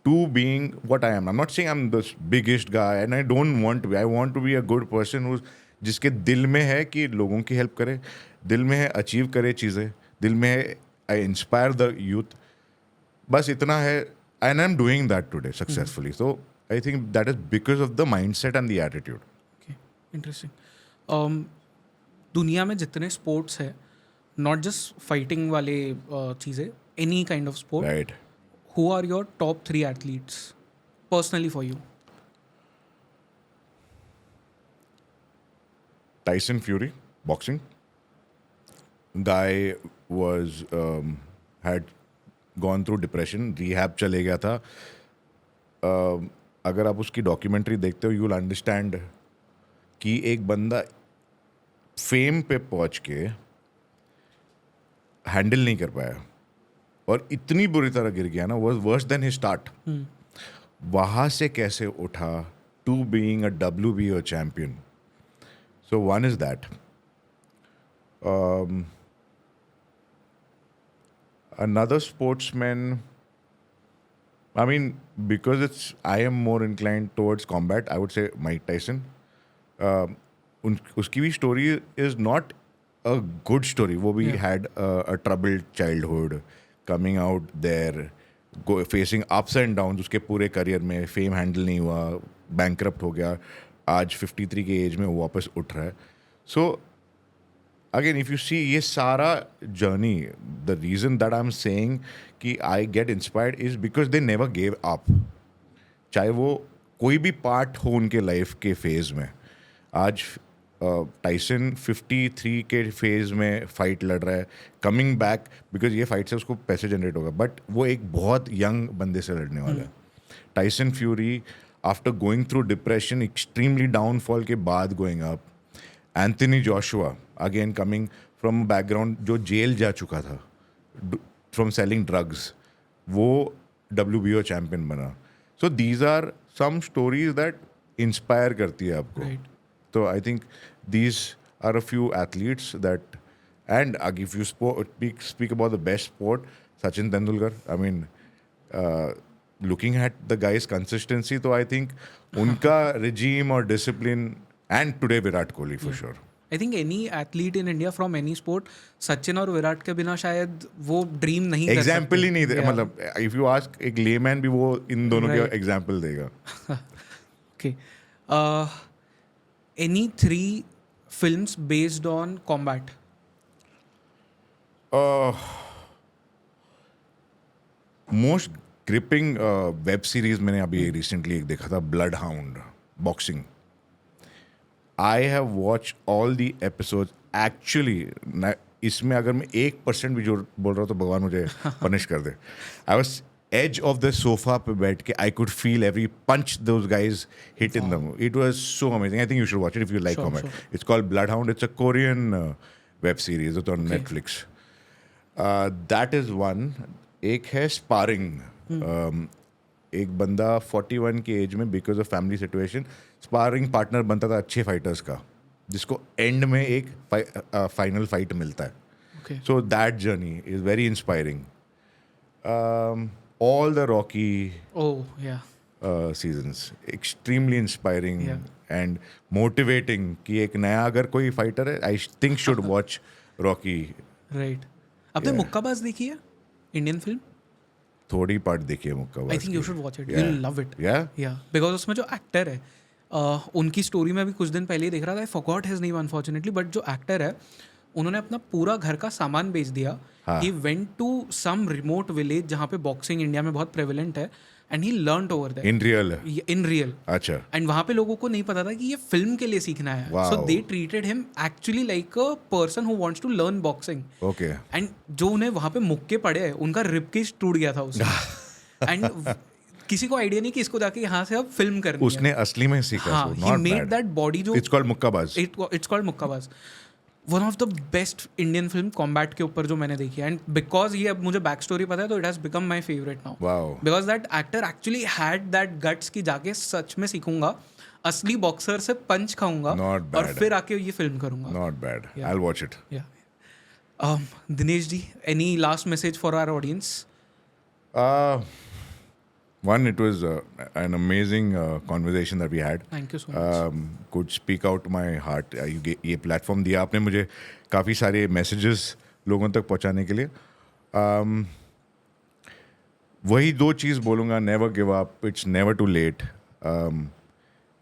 to being what I am. I'm not saying I'm the biggest guy and I don't want to be. I want to be a good person who's जिसके दिल में है कि लोगों की help करे, दिल में है अचीव करे चीज़ें, दिल में है आई इंस्पायर द यूथ. बस इतना है and I'm doing that today successfully. So I think that is because of the mindset and the attitude. Okay, interesting. दुनिया में जितने स्पोर्ट्स है, नॉट जस्ट फाइटिंग वाले चीज़ें, any kind of sport, Right. who are your top 3 athletes personally for you? Tyson Fury, boxing. Guy was had gone through depression, rehab चले गया था. अगर आप उसकी डॉक्यूमेंट्री देखते हो, यू विल अंडरस्टैंड कि एक बंदा फेम पे पहुंच के हैंडल नहीं कर पाया और इतनी बुरी तरह गिर गया ना, was worse than his start. वहाँ से कैसे उठा to being a WBO champion. So one is that. Another sportsman, I mean, because I am more inclined towards combat, I would say Mike Tyson. उसकी भी story is not a good story. वो भी had a troubled childhood, coming out there, facing ups and downs. उसके पूरे career में fame handle नहीं हुआ, bankrupt हो गया. आज 53 के एज में वो वापस उठ रहा है. So again if you see ये सारा journey, the reason that I am saying कि I get inspired is because they never gave up. चाहे वो कोई भी पार्ट हो उनके लाइफ के फेज़ में. आज टाइसन 53 के फेज़ में फाइट लड़ रहा है, कमिंग बैक बिकॉज ये फाइट से उसको पैसे जनरेट होगा, बट वो एक बहुत यंग बंदे से लड़ने वाला है. Tyson Fury after going through depression, extremely downfall के बाद going up. Anthony Joshua again coming from background जो जेल जा चुका था फ्रॉम सेलिंग ड्रग्स, वो WBO चैम्पियन बना. So these are some stories that inspire करती है आपको. Right. So I think these are a few athletes that, and if you speak about the best sport, Sachin Tendulkar. I mean, looking at the guy's consistency, so I think unka regime or discipline, and today Virat Kohli for sure. I think any athlete in India from any sport, Sachin और विराट के बिना शायद वो dream नहीं कर सकते. Example ही नहीं दे, मतलब इफ यू आस्क एक लेमैन भी वो इन दोनों के एग्जाम्पल देगा. Okay. Any 3 films based on combat? Most gripping web series मैंने अभी रिसेंटली एक देखा था, blood hound, boxing. I have watch all the episode. Actually इसमें अगर मैं 1% भी जो बोल रहा हूँ तो भगवान मुझे पनिश कर दे. I was edge of the sofa पे बैठ के I could feel every punch those guys hit in them. It was so amazing. I think you should watch it if you like combat. Sure. It's called Bloodhound. It's a Korean web series. It's on Netflix. That is one. एक है sparring. एक बंदा 41 के as में because of family situation sparring partner बनता था अच्छे fighters का, जिसको end में एक final fight मिलता है. Okay. So that journey is very inspiring. All the Rocky seasons, extremely inspiring and motivating. कि एक नया अगर कोई fighter है, I think should watch Rocky. Right. आपने मुक्काबाज देखी है, इंडियन फिल्म? थोड़ी पार्ट देखी है Mukkabaaz. I think you should watch it. You'll love it. Yeah. Because उसमें जो एक्टर है, उनकी स्टोरी में भी कुछ दिन पहले ही देख रहा था. I forgot his name unfortunately, but जो एक्टर है उन्होंने अपना पूरा घर का सामान बेच दिया. He went to some remote village जहाँ पे बॉक्सिंग इंडिया में बहुत प्रेवलेंट है, and he learned over there. In real. अच्छा. And वहाँ पे लोगों को नहीं पता था कि ये फिल्म के लिए सीखना है. Wow. So they treated him actually like a person who wants to learn boxing. Okay. And जो उन्हें वहाँ पे मुक्के पड़े हैं, उनका रिबकेज टूट गया था उसमें. And किसी को आइडिया नहीं कि इसको जाके यहाँ से अब फिल्म करनी है. उसने असली में सीखा. हाँ, he made that body जो. It's called Mukkabaaz. It's called Mukkabaaz. One of the best Indian film combat के ऊपर जो मैंने देखी है. एंड बिकॉज ये अब मुझे बैक स्टोरी पता है तो it has become my favourite now. Because that actor actually had that guts की जाके सच में सीखूंगा, असली बॉक्सर से पंच खाऊंगा और फिर आके ये फिल्म करूंगा. Not bad. I will watch it. Dinesh ji, any last message for our audience? One, it was an amazing conversation that we had. Thank you so much. Could speak out to my heart. ये platform दिया आपने मुझे काफ़ी सारे messages लोगों तक पहुंचाने के लिए. वही दो चीज़ बोलूँगा, never give up, it's never too late.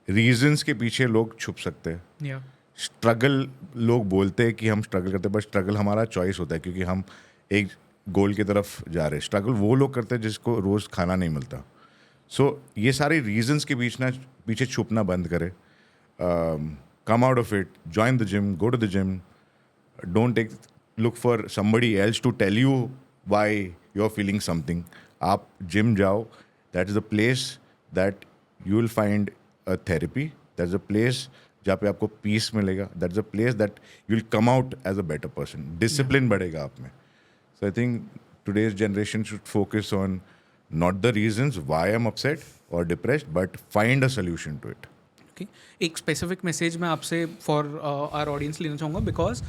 Reasons के पीछे लोग छुप सकते हैं. Yeah. स्ट्रगल लोग बोलते हैं कि हम स्ट्रगल करते हैं, बट स्ट्रगल हमारा चॉइस होता है क्योंकि हम एक गोल की तरफ जा रहे हैं. स्ट्रगल वो लोग करते हैं जिसको रोज़ खाना नहीं मिलता. सो ये सारे रीजंस के पीछे छुपना बंद करें. Come out of it, join the gym, go to the gym. Don't look for somebody else to tell you why you are feeling something. आप जिम जाओ. That is the place that you will find a therapy. That is a place जहाँ पे आपको peace मिलेगा. That is a place that you will come out as a better person. Discipline बढ़ेगा आप में. So I think today's generation should focus on not the reasons why I'm upset or depressed, but find a solution to it. Okay. एक specific message मैं आपसे for our audience लेना चाहूँगा, because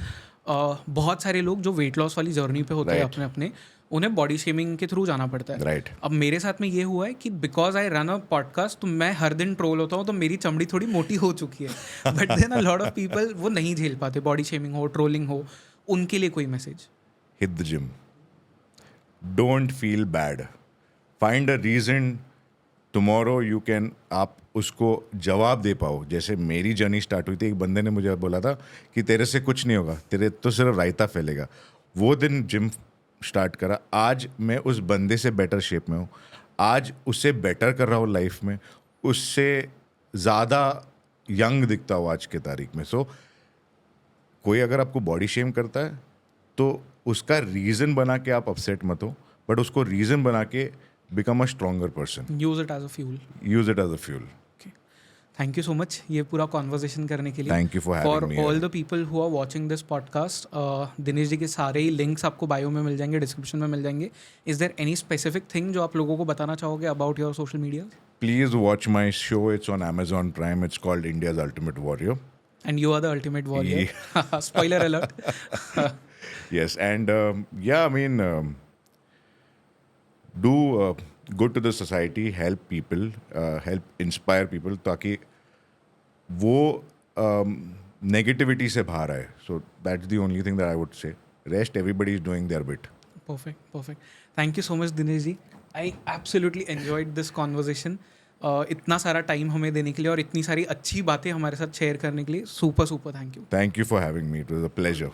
बहुत सारे लोग जो वेट लॉस वाली जर्नी पे होते हैं Right. अपने उन्हें बॉडी शेमिंग के थ्रू जाना पड़ता है. Right. अब मेरे साथ में ये हुआ है कि because I run a podcast, तो मैं हर दिन ट्रोल होता हूँ, तो मेरी चमड़ी थोड़ी मोटी हो चुकी है. But then a lot of people वो नहीं झेल पाते, बॉडी शेमिंग हो, ट्रोलिंग हो. उनके लिए कोई message? Hit the gym. Don't feel bad. Find a reason. Tomorrow you can, आप उसको जवाब दे पाओ. जैसे मेरी जर्नी स्टार्ट हुई थी, एक बंदे ने मुझे बोला था कि तेरे से कुछ नहीं होगा, तेरे तो सिर्फ रायता फैलेगा. वो दिन जिम स्टार्ट करा. आज मैं उस बंदे से बेटर शेप में हूँ. आज उससे बेटर कर रहा हूँ लाइफ में. उससे ज़्यादा यंग दिखता हूँ आज के तारीख में. सो कोई अगर आपको बॉडी शेम करता है तो उसका रीज़न बना के आप अपसेट मत हो, बट उसको रीज़न बना के become a stronger person. Use it as a fuel. Use it as a fuel. Thank you so much ये पूरा कॉन्वर्जेशन करने के लिए. Thank you for having me all here. The people who are watching this podcast, Dinesh ji के सारे ही links आपको bio में मिल जाएंगे, डिस्क्रिप्शन में मिल जाएंगे. Is there any specific thing जो आप लोगों को बताना चाहोगे about your social media? Please watch my show. It's on Amazon Prime. It's called India's Ultimate Warrior. And you are the ultimate warrior. Spoiler alert. Yes, and yeah, I mean, do good to the society, help people, help inspire people, ताकि वो negativity से बाहर आए. So that's the only thing that I would say. Rest, everybody is doing their bit. Perfect. Thank you so much, Dinesh ji. I absolutely enjoyed this conversation. इतना सारा time हमें देने के लिए और इतनी सारी अच्छी बातें हमारे साथ शेयर करने के लिए super thank you. Thank you for having me. It was a pleasure.